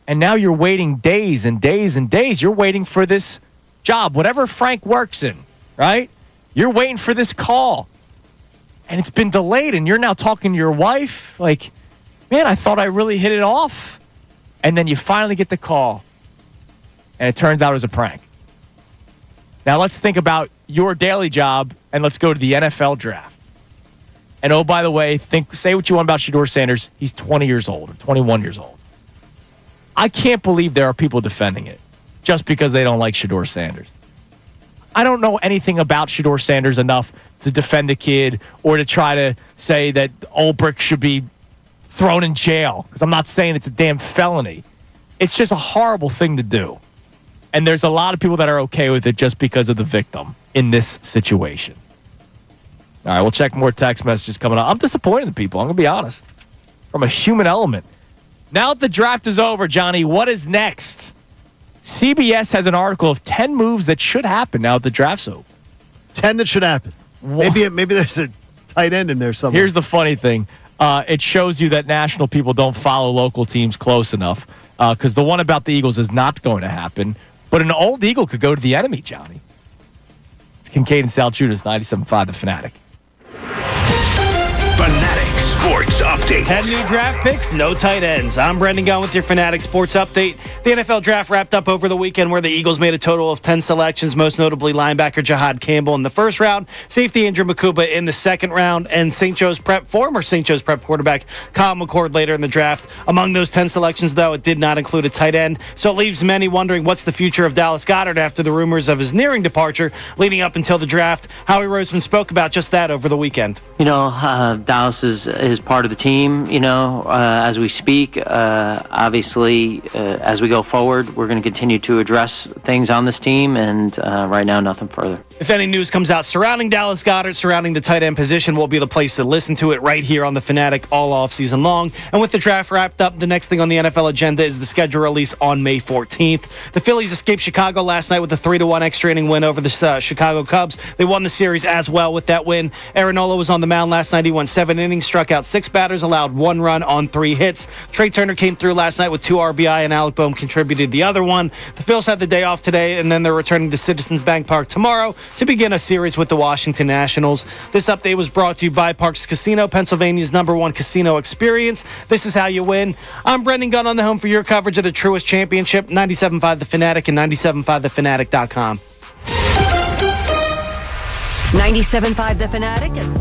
And now you're waiting days and days and days. You're waiting for this job, whatever Frank works in, right? You're waiting for this call. And it's been delayed, and you're now talking to your wife like, man, I thought I really hit it off. And then you finally get the call, and it turns out it was a prank. Now let's think about your daily job, and let's go to the NFL draft. And oh, by the way, say what you want about Shador Sanders. He's 20 years old or 21 years old. I can't believe there are people defending it just because they don't like Shador Sanders. I don't know anything about Shador Sanders enough to defend a kid or to try to say that Ulbrich should be thrown in jail, because I'm not saying it's a damn felony. It's just a horrible thing to do. And there's a lot of people that are okay with it just because of the victim in this situation. All right, we'll check more text messages coming up. I'm disappointed in people. I'm going to be honest. From a human element. Now that the draft is over, Johnny, what is next? CBS has an article of 10 moves that should happen now that the draft's over. 10 that should happen. Maybe there's a tight end in there somewhere. Here's the funny thing. It shows you that national people don't follow local teams close enough, because the one about the Eagles is not going to happen. But an old Eagle could go to the enemy, Johnny. It's Kincade Salciunas, 97.5 The Fanatic. Fanatic Sports Update. 10 new draft picks, no tight ends. I'm Brendan Gunn with your Fanatic Sports Update. The NFL Draft wrapped up over the weekend where the Eagles made a total of 10 selections, most notably linebacker Jahad Campbell in the first round, safety Andrew Makuba in the second round, and former St. Joe's Prep quarterback Kyle McCord later in the draft. Among those 10 selections, though, it did not include a tight end, so it leaves many wondering what's the future of Dallas Goedert after the rumors of his nearing departure leading up until the draft. Howie Roseman spoke about just that over the weekend. Dallas is part of the team, as we speak. Obviously, as we go forward, we're going to continue to address things on this team, and right now, nothing further. If any news comes out surrounding Dallas Goedert, surrounding the tight end position, we'll be the place to listen to it right here on The Fanatic all off season long. And with the draft wrapped up, the next thing on the NFL agenda is the schedule release on May 14th. The Phillies escaped Chicago last night with a 3-1 extra inning win over the Chicago Cubs. They won the series as well with that win. Aaron Nola was on the mound last night. He won 7 innings, struck out 6 batters, allowed 1 run on 3 hits. Trey Turner came through last night with 2 RBI, and Alec Boehm contributed the other one. The Phils had the day off today, and then they're returning to Citizens Bank Park tomorrow to begin a series with the Washington Nationals. This update was brought to you by Parks Casino, Pennsylvania's #1 casino experience. This is how you win. I'm Brendan Gunn on the home for your coverage of the Truist Championship, 97.5 The Fanatic and 97.5thefanatic.com. 97.5 The Fanatic and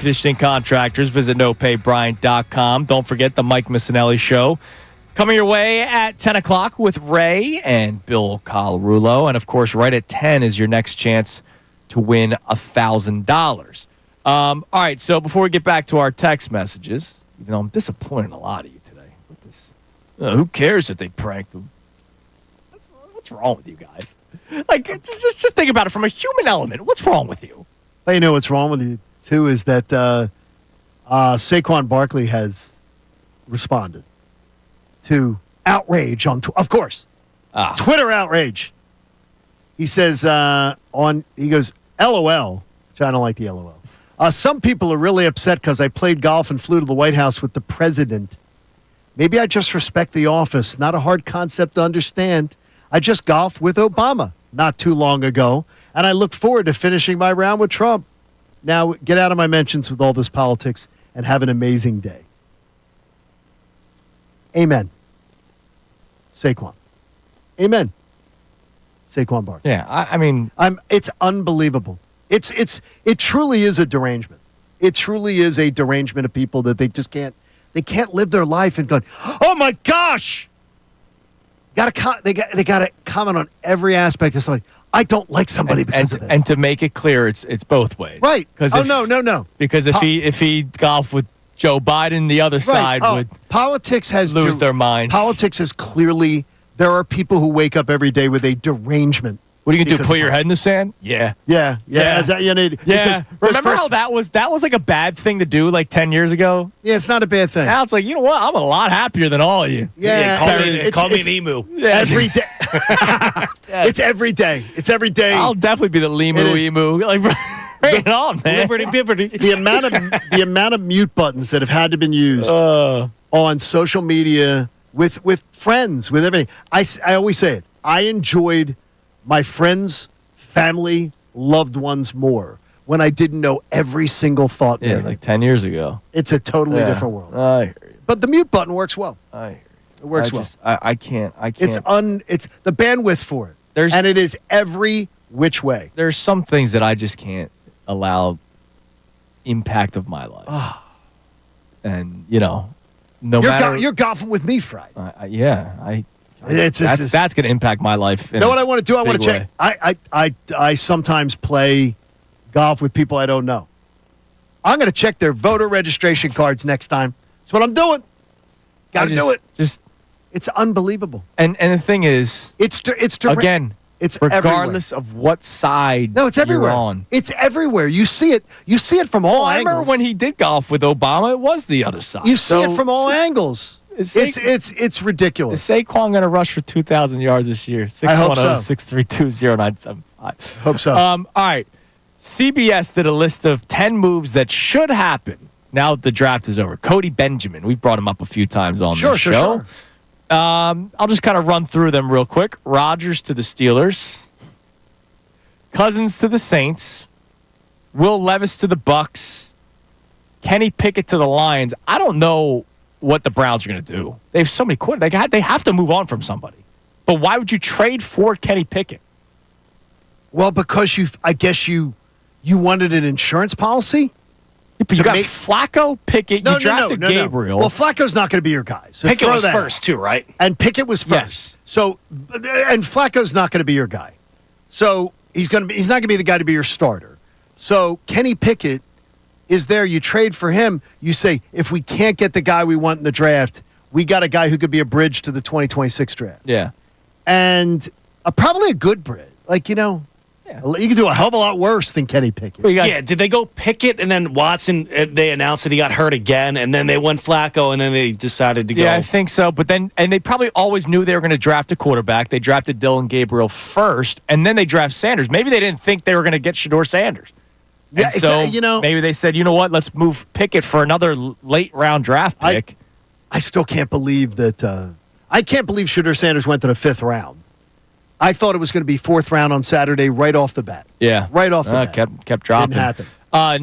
conditioning contractors. Visit nopaybryant.com. Don't forget the Mike Missanelli Show. Coming your way at 10 o'clock with Ray and Bill Colarulo. And, of course, right at 10 is your next chance to win $1,000. All right, so before we get back to our text messages, even though I'm disappointed in a lot of you today with this, who cares if they pranked him? What's wrong with you guys? Like, just think about it from a human element. What's wrong with you? Well, you know what's wrong with you, too, is that Saquon Barkley has responded to outrage on, of course, Twitter outrage. He says he goes, LOL, which I don't like the LOL. Some people are really upset because I played golf and flew to the White House with the president. Maybe I just respect the office. Not a hard concept to understand. I just golfed with Obama not too long ago, and I look forward to finishing my round with Trump. Now, get out of my mentions with all this politics and have an amazing day. Amen. Saquon. Amen. Saquon Barkley. Yeah, I mean, it's unbelievable. It truly is a derangement. It truly is a derangement of people that they can't live their life and go, oh my gosh. They got to comment on every aspect of somebody. I don't like somebody because of this. And to make it clear, it's both ways. Right. No. Because if he golfed with Joe Biden, the other side would lose their minds. Politics is clearly, there are people who wake up every day with a derangement. What are you going to do, put your head in the sand? Yeah. Yeah. Is that, you need, yeah. Remember how that was like a bad thing to do like 10n years ago? Yeah, it's not a bad thing. Now it's like, you know what? I'm a lot happier than all of you. Yeah. Call me an emu. Yeah. Every day. It's every day. It's every day. I'll definitely be the emu. Like, bring it on, man. The amount of mute buttons that have had to been used on social media with friends, with everything. I always say it. I enjoyed my friends, family, loved ones more when I didn't know every single thought. Yeah, like 10 years ago. It's a totally different world. I hear you. But the mute button works well. I hear you. It works well. I can't. It's the bandwidth for it. And it is every which way. There's some things that I just can't allow impact of my life. And, no matter. You're golfing with me Friday. That's going to impact my life. You know what I want to do? I want to check. I sometimes play golf with people I don't know. I'm going to check their voter registration cards next time. That's what I'm doing. Got to do it. It's unbelievable. And the thing is, it's again, it's regardless everywhere. of what side. No, it's everywhere. You're on. It's everywhere. You see it. You see it from all angles. I remember when he did golf with Obama, it was the other side. You see it from all angles. It's ridiculous. Is Saquon going to rush for 2,000 yards this year? 610-632-0975. Hope so. All right. CBS did a list of 10 moves that should happen now that the draft is over. Cody Benjamin. We've brought him up a few times on this show. Sure. I'll just kind of run through them real quick. Rodgers to the Steelers. Cousins to the Saints. Will Levis to the Bucks. Kenny Pickett to the Lions. I don't know what the Browns are going to do. They have so many quarterbacks. They have to move on from somebody. But why would you trade for Kenny Pickett? Well, because I guess you wanted an insurance policy? But you got Flacco, Pickett, you drafted Gabriel. Well, Flacco's not going to be your guy. So Pickett was first, too, right? And Pickett was first. Yes. So, and Flacco's not going to be your guy. So he's not going to be the guy to be your starter. So Kenny Pickett is there. You trade for him. You say, if we can't get the guy we want in the draft, we got a guy who could be a bridge to the 2026 draft. Yeah. And probably a good bridge. Like, you can do a hell of a lot worse than Kenny Pickett. Did they go Pickett and then Watson, they announced that he got hurt again, and then they went Flacco, and then they decided to go? Yeah, I think so. But then, and they probably always knew they were going to draft a quarterback. They drafted Dylan Gabriel first, and then they draft Sanders. Maybe they didn't think they were going to get Shador Sanders. Yeah, so maybe they said, you know what, let's move Pickett for another late round draft pick. I still can't believe that. I can't believe Shador Sanders went to the 5th round. I thought it was going to be 4th round on Saturday right off the bat. Yeah. Right off the bat. Kept dropping. Didn't happen.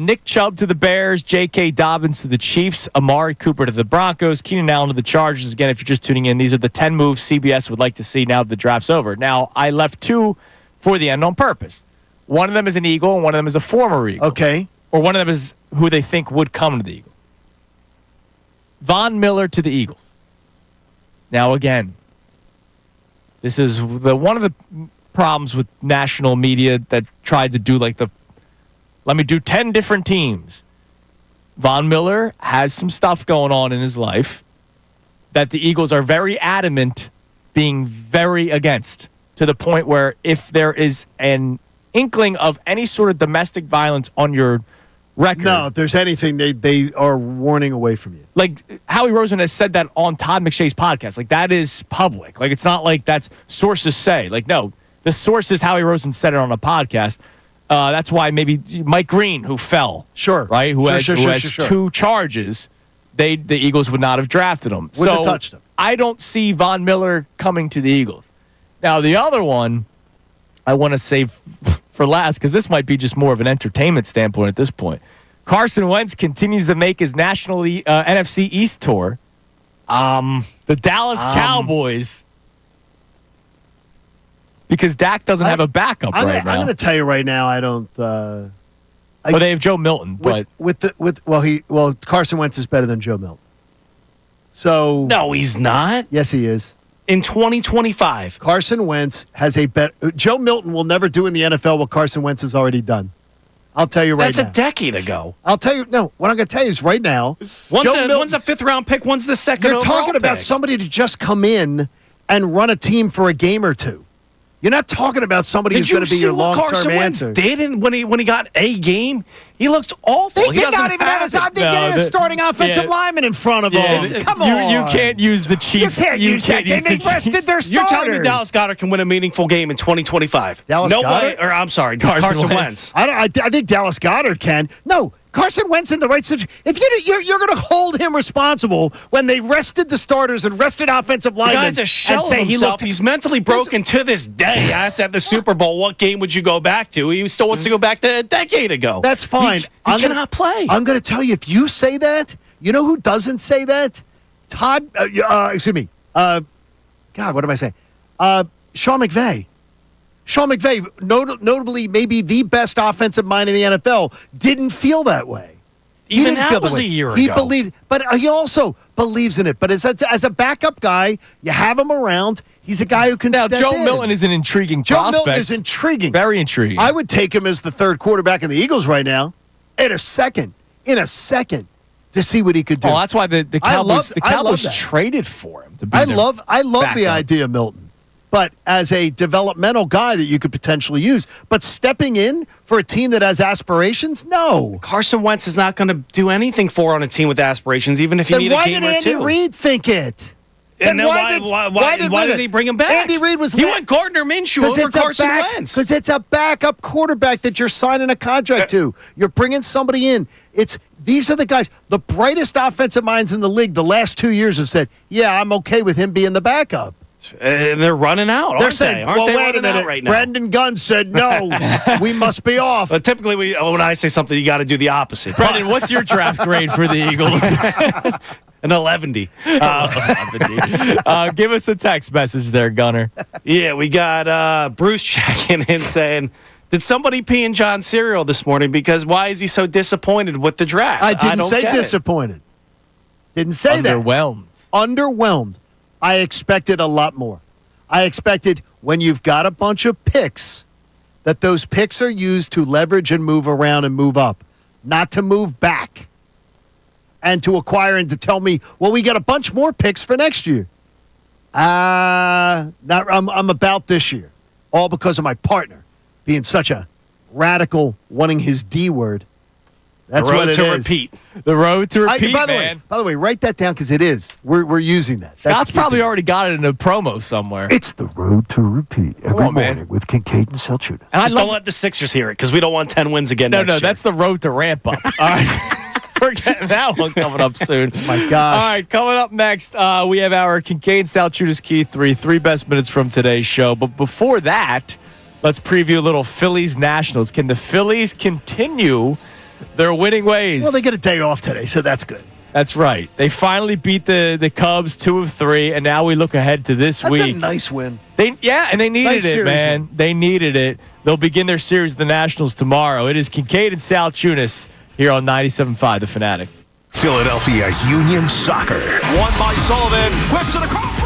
Nick Chubb to the Bears, J.K. Dobbins to the Chiefs, Amari Cooper to the Broncos, Keenan Allen to the Chargers. Again, if you're just tuning in, these are the 10 moves CBS would like to see now that the draft's over. Now, I left 2 for the end on purpose. One of them is an Eagle, and one of them is a former Eagle. Okay. or one of them is who they think would come to the Eagles. Von Miller to the Eagles. Now, again, this is one of the problems with national media that tried to do let me do 10 different teams. Von Miller has some stuff going on in his life that the Eagles are very adamant being very against, to the point where if there is an inkling of any sort of domestic violence on your record. No, if there's anything, they are warning away from you. Like Howie Roseman has said that on Todd McShay's podcast. Like, that is public. Like, it's not like that's sources say. Like, no, the source is Howie Roseman said it on a podcast. That's why maybe Mike Green, who fell, right, who has 2 charges, the Eagles would not have drafted him. Wouldn't have touched him. I don't see Von Miller coming to the Eagles. Now, the other one I want to save for last, because this might be just more of an entertainment standpoint at this point. Carson Wentz continues to make his national NFC East tour. The Dallas Cowboys, because Dak doesn't have a backup right now. I'm going to tell you right now, I don't. Well, they have Joe Milton, but Carson Wentz is better than Joe Milton. So no, he's not. Yes, he is. In 2025, Carson Wentz has a better. Joe Milton will never do in the NFL what Carson Wentz has already done. I'll tell you right now. That's a decade ago. I'll tell you. No, what I'm going to tell you is right now. One's a 5th round pick. One's the 2nd. You're talking about somebody to just come in and run a team for a game or two. You're not talking about somebody who's going to be your long-term answer. Did when he got a game, he looked awful. They did not even have a starting offensive lineman in front of him. Come on, you can't use the Chiefs. You can't use that. They rested their starters. You're telling me Dallas Goedert can win a meaningful game in 2025? Dallas Goedert? Or I'm sorry, Carson Wentz. I think Dallas Goedert can. No. Carson Wentz in the right situation. If you're going to hold him responsible when they rested the starters and rested offensive linemen, the guy's a shell of himself. He's mentally broken to this day. Asked at the Super Bowl, what game would you go back to? He still wants to go back to a decade ago. That's fine. He cannot play. I'm going to tell you, if you say that, you know who doesn't say that? God, what am I saying? Sean McVay. Sean McVay, notably maybe the best offensive mind in the NFL, didn't feel that way. He didn't feel that way. A year he ago. Believed, but he also believes in it. But as a backup guy, you have him around. He's a guy who can step in. Now, Joe Milton is an intriguing prospect. Joe Milton is intriguing. Very intriguing. I would take him as the 3rd quarterback in the Eagles right now in a second, to see what he could do. Oh, that's why the Cowboys traded for him. I love the idea of Milton. But as a developmental guy that you could potentially use. But stepping in for a team that has aspirations, no. Carson Wentz is not going to do anything on a team with aspirations, even if you need a game or two. Why did Andy Reid think it? And then why did he bring him back? Andy Reid he went Gardner Minshew over Carson Wentz. Because it's a backup quarterback that you're signing a contract to. You're bringing somebody in. These are the guys, the brightest offensive minds in the league the last 2 years have said, yeah, I'm okay with him being the backup. And they're running out, aren't they? Aren't they running out right now? Brendan Gunn said, no, we must be off. But typically, when I say something, you got to do the opposite. Brendan, what's your draft grade for the Eagles? An 11. Give us a text message there, Gunner. Yeah, we got Bruce checking in saying, did somebody pee in John's cereal this morning? Because why is he so disappointed with the draft? I didn't say disappointed. Didn't say that. Underwhelmed. I expected a lot more. I expected when you've got a bunch of picks, that those picks are used to leverage and move around and move up, not to move back and to acquire and to tell me, well, we got a bunch more picks for next year. I'm about this year, all because of my partner being such a radical, wanting his D word. That's what it is. The road to repeat. The road to repeat, By the way, write that down because it is. We're using that. Scott's probably already got it in a promo somewhere. It's the road to repeat every morning with Kincade and Salciunas. And just don't let the Sixers hear it because we don't want 10 wins again next year. That's the road to ramp up. All right. We're getting that one coming up soon. Oh, my gosh. All right, coming up next, we have our Kincade Salciunas Key 3 best minutes from today's show. But before that, let's preview a little Phillies Nationals. Can the Phillies continue their winning ways? Well, they get a day off today, so that's good. That's right. They finally beat the Cubs 2 of 3, and now we look ahead to this week. That's a nice win. And they needed it, man. They needed it. They'll begin their series with the Nationals tomorrow. It is Kincade and Salciunas here on 97.5 The Fanatic. Philadelphia Union Soccer. One by Sullivan. Whips it across.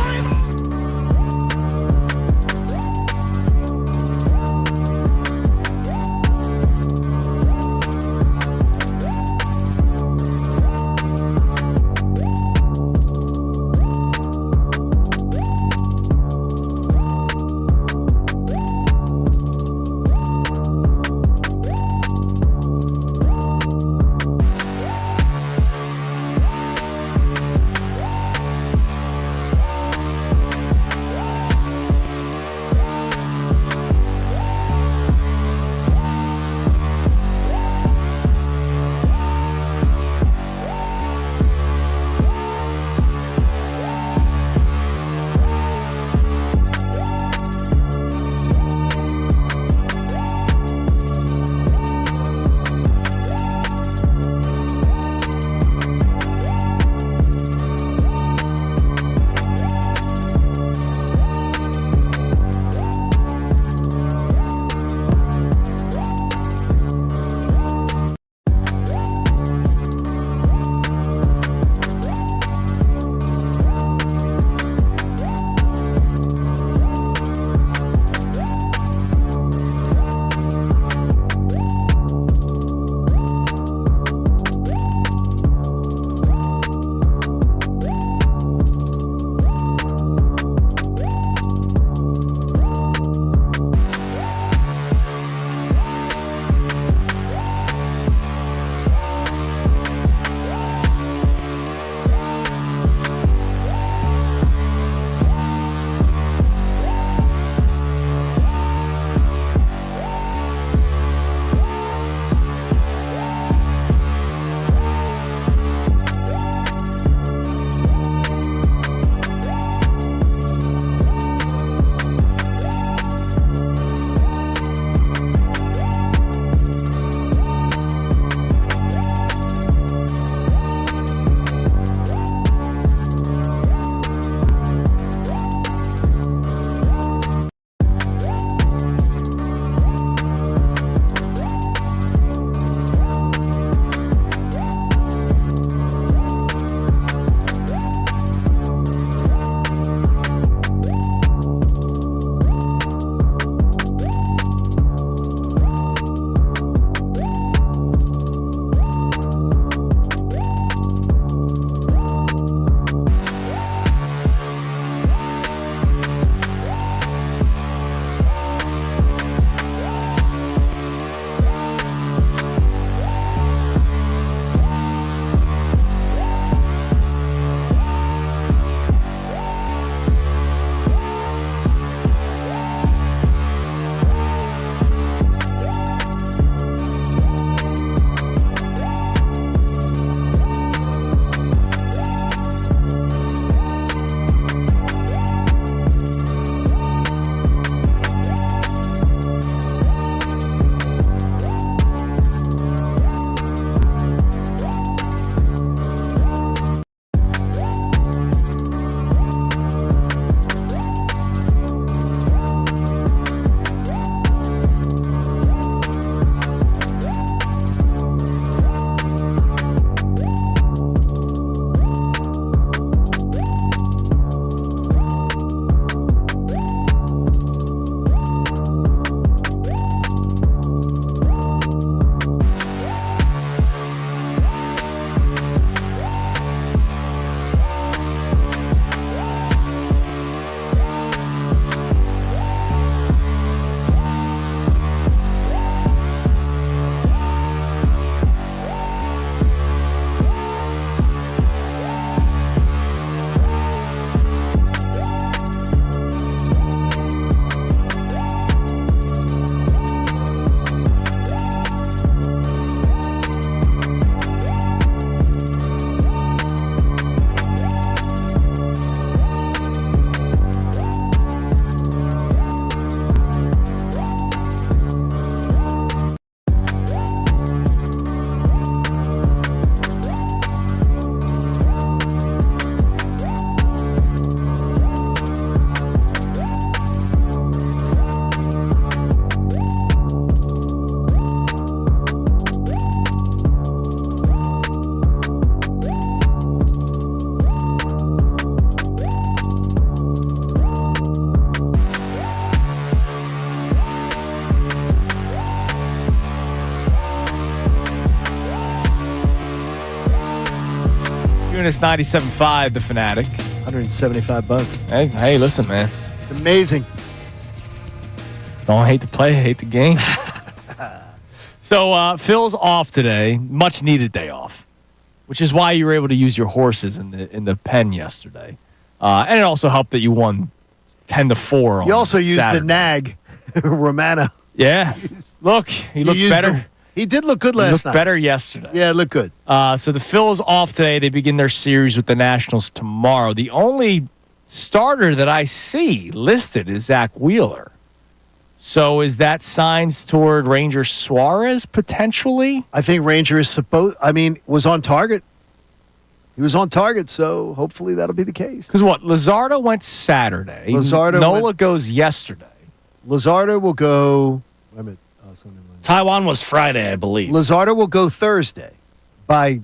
Salciunas, 97.5, the Fanatic. $175. Hey, listen, man. It's amazing. Don't hate the play, hate the game. So Phil's off today, much needed day off, which is why you were able to use your horses in the pen yesterday, and it also helped that you won 10-4. You also used Saturday. the nag, Romano. Yeah, look, he looked better. He did look good last night. He looked better yesterday. Yeah, it looked good. So the Phil's off today. They begin their series with the Nationals tomorrow. The only starter that I see listed is Zach Wheeler. So is that signs toward Ranger Suarez potentially? I think Ranger is was on target. He was on target, so hopefully that'll be the case. Because what? Luzardo went Saturday. Nola goes yesterday. Luzardo will go. Wait a minute. Taiwan was Friday, I believe. Luzardo will go Thursday by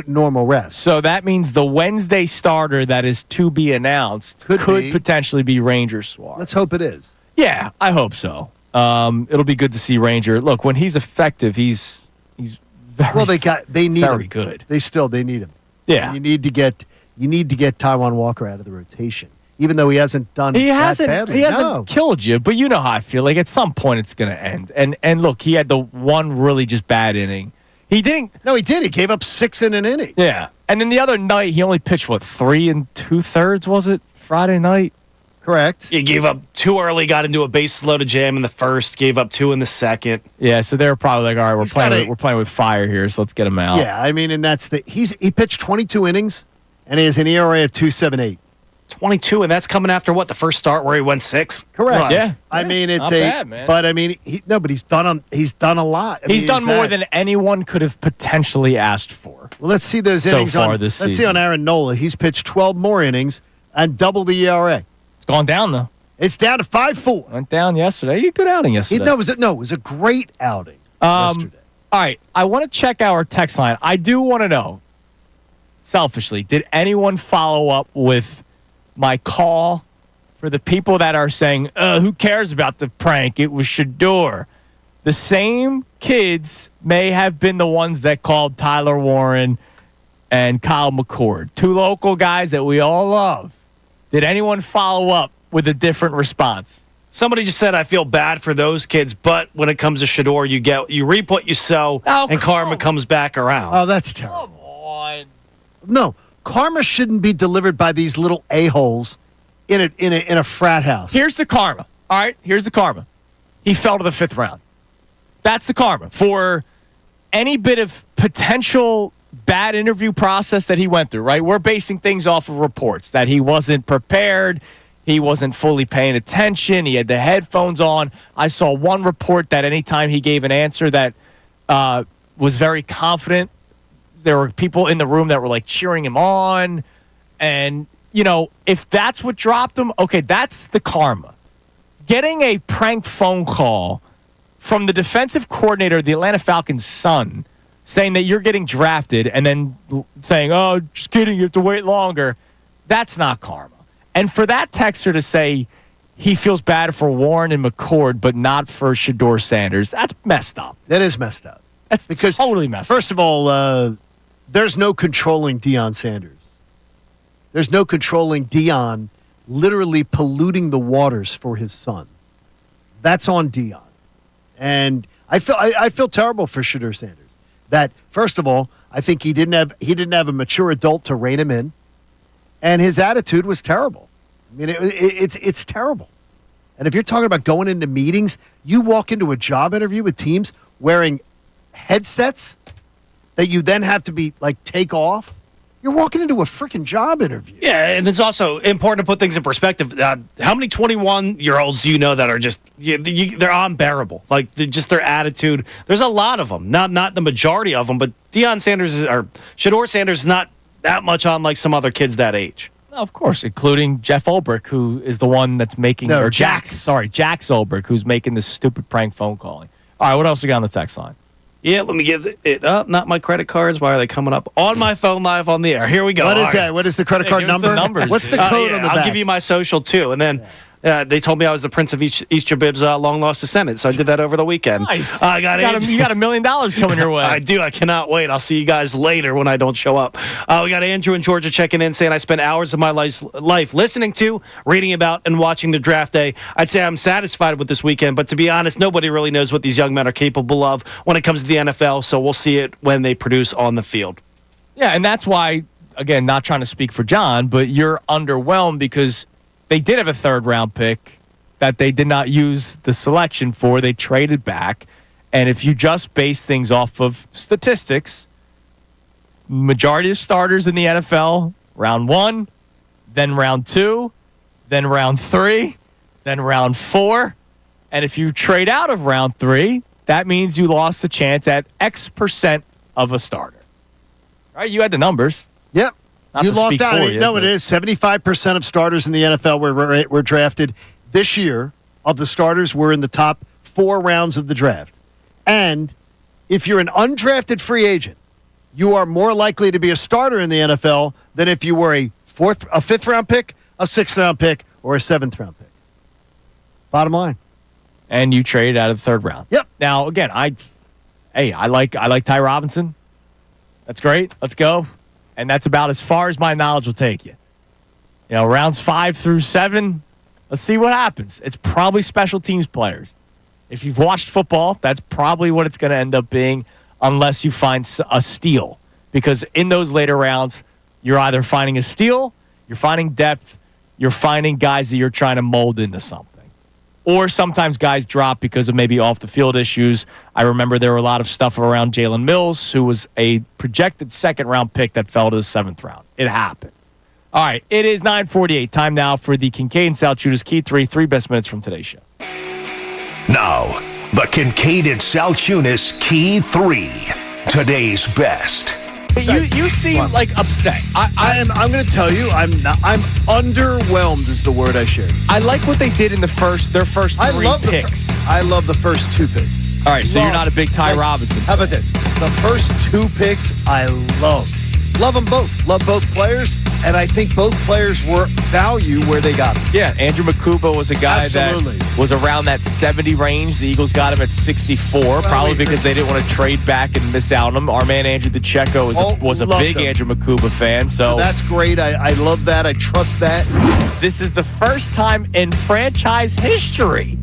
normal rest. So that means the Wednesday starter that is to be announced could potentially be Ranger Suarez. Let's hope it is. Yeah, I hope so. It'll be good to see Ranger. Look, when he's effective, he's very well. They need very him. good. They need him. Yeah, you need to get Taiwan Walker out of the rotation, even though he hasn't done. He hasn't killed you, but you know how I feel. Like at some point, it's going to end. And look, he had the one really just bad inning. He didn't. No, he did. He gave up 6 in an inning. Yeah, and then the other night he only pitched 3 2/3. Was it Friday night? Correct. He gave up 2 early, got into a base loaded jam in the first, gave up 2 in the second. Yeah, so they're probably like, all right, we're playing with fire here, so let's get him out. Yeah, I mean, and that's he pitched 22 innings, and he has an ERA of 2.78. 22, and that's coming after what, the first start where he went 6? Correct. Right. Yeah. I mean, it's not bad, man. But I mean, he's done a lot. He's done more than anyone could have potentially asked for. Well, let's see those so innings far this season. Let's see on Aaron Nola. He's pitched 12 more innings and double the ERA. It's gone down though. It's down to 5.4. Went down yesterday. He had a good outing yesterday. It was a great outing yesterday. All right, I want to check our text line. I do want to know, selfishly, did anyone follow up with my call for the people that are saying, who cares about the prank? It was Shador. The same kids may have been the ones that called Tyler Warren and Kyle McCord, 2 local guys that we all love. Did anyone follow up with a different response? Somebody just said, I feel bad for those kids, but when it comes to Shador, you reap what you sow, and karma comes back around. Oh, that's terrible. Come on. No, karma shouldn't be delivered by these little a-holes in a frat house. Here's the karma. All right, here's the karma. He fell to the 5th round. That's the karma for any bit of potential bad interview process that he went through, right? We're basing things off of reports that he wasn't prepared. He wasn't fully paying attention. He had the headphones on. I saw one report that anytime he gave an answer that was very confident, there were people in the room that were like cheering him on. And, if that's what dropped him, okay, that's the karma. Getting a prank phone call from the defensive coordinator of the Atlanta Falcons' son saying that you're getting drafted and then saying, oh, just kidding, you have to wait longer, that's not karma. And for that texter to say he feels bad for Warren and McCord but not for Shador Sanders, that's messed up. That is messed up. That's totally messed up. First of all, there's no controlling Deion Sanders. There's no controlling Deion literally polluting the waters for his son. That's on Deion. And I feel terrible for Shador Sanders. That, first of all, I think he didn't have a mature adult to rein him in, and his attitude was terrible. I mean, it's terrible. And if you're talking about going into meetings, you walk into a job interview with teams wearing headsets that you then have to take off. You're walking into a freaking job interview. Yeah, and it's also important to put things in perspective. How many 21-year-olds do you know that are just they're unbearable? Like just their attitude. There's a lot of them. Not the majority of them, but Shador Sanders is not that much on like some other kids that age. No, of course, including Jeff Ulbrich, who is the one that's making Jax Ulbrich, who's making this stupid prank phone calling. All right, what else we got on the text line? Yeah, let me get it up. Not my credit cards. Why are they coming up on my phone live on the air? Here we go. What is that? What is the credit card number? The numbers. What's the code on the back? I'll give you my social too. And then They told me I was the Prince of East Jabib's long-lost descendant, so I did that over the weekend. Nice. You got $1 million coming your way. I do. I cannot wait. I'll see you guys later when I don't show up. We got Andrew in Georgia checking in, saying I spent hours of my life listening to, reading about, and watching the draft day. I'd say I'm satisfied with this weekend, but to be honest, nobody really knows what these young men are capable of when it comes to the NFL, so we'll see it when they produce on the field. Yeah, and that's why, again, not trying to speak for John, but you're underwhelmed because they did have a third-round pick that they did not use the selection for. They traded back. And if you just base things off of statistics, majority of starters in the NFL, round 1, then round 2, then round 3, then round 4. And if you trade out of round 3, that means you lost the chance at X% of a starter. All right, you had the numbers. Yep. Not you to lost speak out. for you, No, but- it is. 75% of starters in the NFL were drafted this year. Of the starters were in the top 4 rounds of the draft. And if you're an undrafted free agent, you are more likely to be a starter in the NFL than if you were a 5th-round pick, a 6th-round pick, or a 7th-round pick. Bottom line. And you traded out of the 3rd round. Yep. Now, again, I like Ty Robinson. That's great. Let's go. And that's about as far as my knowledge will take you. You know, rounds 5 through 7, let's see what happens. It's probably special teams players. If you've watched football, that's probably what it's going to end up being unless you find a steal. Because in those later rounds, you're either finding a steal, you're finding depth, you're finding guys that you're trying to mold into something. Or sometimes guys drop because of maybe off-the-field issues. I remember there were a lot of stuff around Jalen Mills, who was a projected 2nd-round pick that fell to the 7th round. It happens. All right, it is 9:48. Time now for the Kincade Salciunas Key 3 best minutes from today's show. Now, the Kincade Salciunas Key 3, today's best. You seem like upset. I'm going to tell you, I'm underwhelmed is the word I shared. I like what they did in their first 3 picks. I love the first 2 picks. All right, so you're not a big Ty Robinson. How about this? The first 2 picks I love. Love them both. Love both players, and I think both players were value where they got them. Yeah, Andrew Makuba was a guy that was around that 70 range. The Eagles got him at 64, probably because they didn't want to trade back and miss out on him. Our man Andrew DeCecco was a big Andrew Makuba fan. So that's great. I love that. I trust that. This is the first time in franchise history.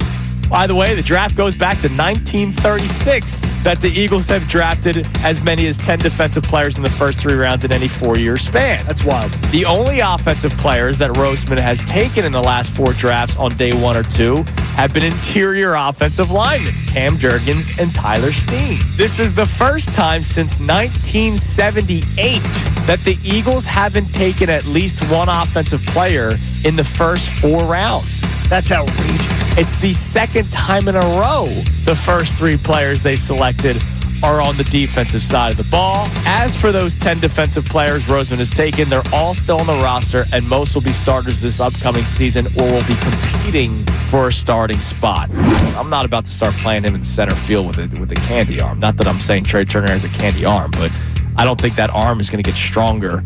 By the way, the draft goes back to 1936 that the Eagles have drafted as many as 10 defensive players in the first 3 rounds in any 4-year span. That's wild. The only offensive players that Roseman has taken in the last 4 drafts on day 1 or 2 have been interior offensive linemen, Cam Jurgens and Tyler Steen. This is the first time since 1978 that the Eagles haven't taken at least one offensive player in the first 4 rounds. That's outrageous. It's the 2nd time in a row the first 3 players they selected are on the defensive side of the ball. As for those 10 defensive players Roseman has taken, they're all still on the roster, and most will be starters this upcoming season or will be competing for a starting spot. I'm not about to start playing him in center field with a candy arm. Not that I'm saying Trey Turner has a candy arm, but I don't think that arm is going to get stronger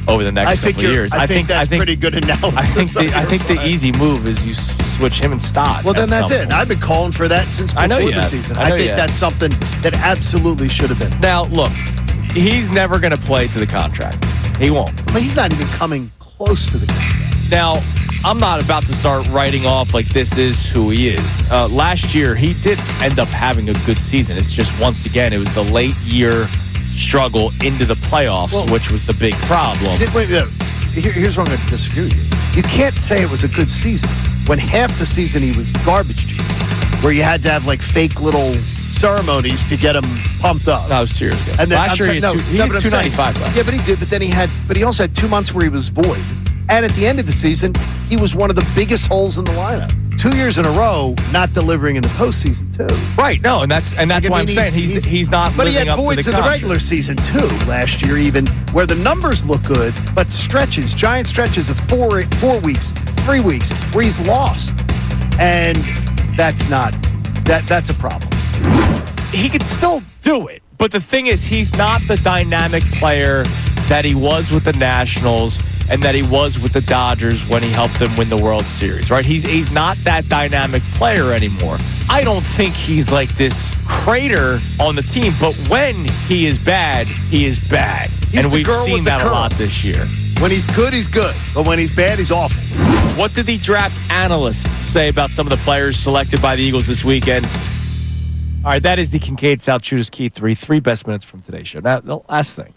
over the next couple of years. I think that's pretty good analysis. I think the easy move is you switch him and Stott. Well, then that's it. I've been calling for that since before the season. I think that's something that absolutely should have been. Now, look, he's never going to play to the contract. He won't. But he's not even coming close to the contract. Now, I'm not about to start writing off like this is who he is. Last year, he did end up having a good season. It's just, once again, it was the late year struggle into the playoffs, which was the big problem. Here's where I'm going to disagree with you. You can't say it was a good season when half the season he was garbage juice, where you had to have like fake little ceremonies to get him pumped up. That was 2 years ago. And then, last year he had 295 left. Yeah, but he also had 2 months where he was void. And at the end of the season, he was one of the biggest holes in the lineup. 2 years in a row, not delivering in the postseason too. Right, no, and that's why I'm saying he's not. But he had living up voids to in the regular season too last year, even where the numbers look good, but giant stretches of 4 weeks, 3 weeks where he's lost, and that's a problem. He could still do it, but the thing is, he's not the dynamic player that he was with the Nationals. and that he was with the Dodgers when he helped them win the World Series, right? He's not that dynamic player anymore. I don't think he's like this crater on the team, but when he is bad, he is bad. And we've seen that a lot this year. When he's good, he's good. But when he's bad, he's awful. What did the draft analysts say about some of the players selected by the Eagles this weekend? All right, that is the Kincade Salciunas Key 3 best minutes from today's show. Now, the last thing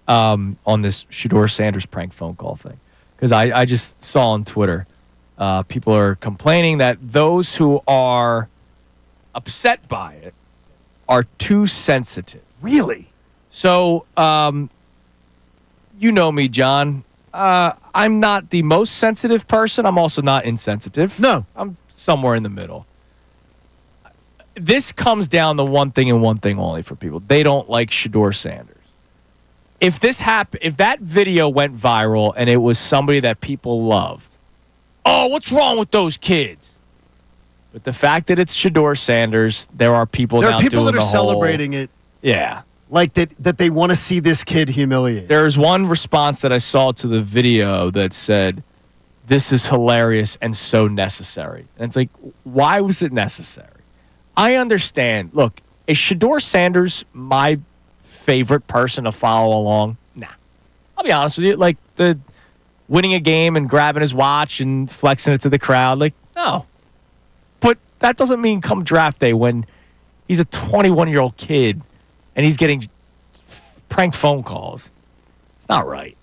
on this Shador Sanders prank phone call thing, because I just saw on Twitter, people are complaining that those who are upset by it are too sensitive. Really? So, you know me, John. I'm not the most sensitive person. I'm also not insensitive. No. I'm somewhere in the middle. This comes down to one thing and one thing only for people. They don't like Shador Sanders. If that video went viral and it was somebody that people loved, oh, what's wrong with those kids? But the fact that it's Shador Sanders, there are people there now are people doing that are the whole, celebrating it. Yeah. Like that they want to see this kid humiliated. There's one response that I saw to the video that said, "This is hilarious and so necessary." And it's like, why was it necessary? I understand. Look, is Shador Sanders my favorite person to follow along? Nah. I'll be honest with you. Like, the winning a game and grabbing his watch and flexing it to the crowd, like, no. But that doesn't mean come draft day when he's a 21-year-old kid and he's getting prank phone calls. It's not right.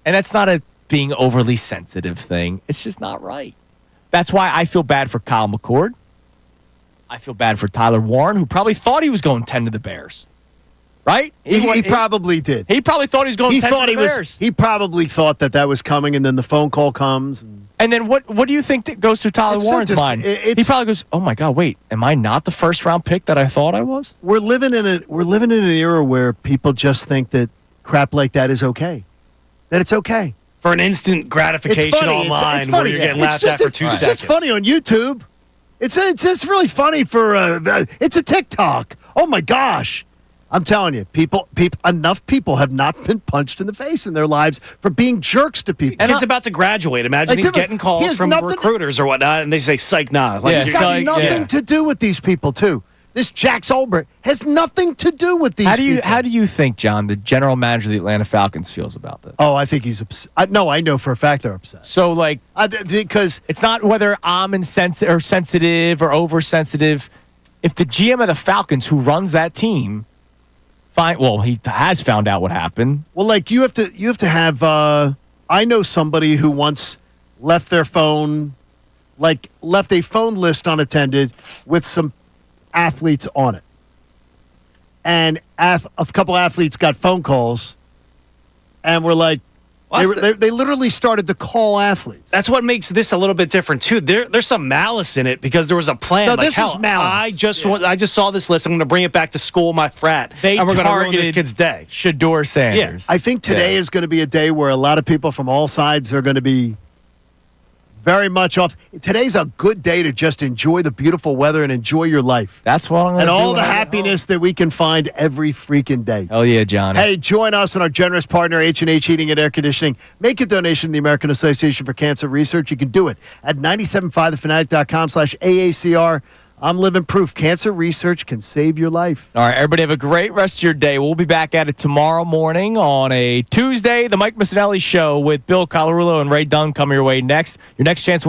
And that's not a being overly sensitive thing. It's just not right. That's why I feel bad for Kyle McCord. I feel bad for Tyler Warren, who probably thought he was going 10 to the Bears. Right? He probably did. He probably thought he was going 10 to the Bears. He probably thought that was coming, and then the phone call comes. And then what do you think that goes through Tyler Warren's mind? He probably goes, "Oh my God, wait, am I not the first round pick that I thought I was?" We're living in an era where people just think that crap like that is okay. That it's okay. For an instant gratification online it's funny. where you're getting laughed at for 2 seconds. It's just funny on YouTube. It's just really funny for it's a TikTok. Oh my gosh. I'm telling you, enough people have not been punched in the face in their lives for being jerks to people. And he's about to graduate. Imagine he's getting calls from recruiters or whatnot, and they say, "Psych, nah." Like, it's got nothing to do with these people, too. This Jack Solbert has nothing to do with these people. How do you think, John, the general manager of the Atlanta Falcons feels about this? Oh, I think he's upset. No, I know for a fact they're upset. So, like, because it's not whether I'm sensitive or oversensitive. If the GM of the Falcons, who runs that team, he has found out what happened. Well, like you have to have. I know somebody who once left their phone, left a phone list unattended with some athletes on it, and a couple athletes got phone calls, and were like, they literally started to call athletes. That's what makes this a little bit different too. There's some malice in it because there was a plan. No, like, this is malice. I just saw this list. I'm going to bring it back to school, my frat, and we're going to ruin this kid's day. Shador Sanders. I think today is going to be a day where a lot of people from all sides are going to be very much off. Today's a good day to just enjoy the beautiful weather and enjoy your life. That's what I'm going to do. And all the happiness that we can find every freaking day. Hell yeah, Johnny. Hey, join us and our generous partner, H&H Heating and Air Conditioning. Make a donation to the American Association for Cancer Research. You can do it at 975thefanatic.com/AACR. I'm living proof. Cancer research can save your life. All right, everybody have a great rest of your day. We'll be back at it tomorrow morning on a Tuesday. The Mike Missanelli Show with Bill Colarulo and Ray Dunn coming your way next. Your next chance to win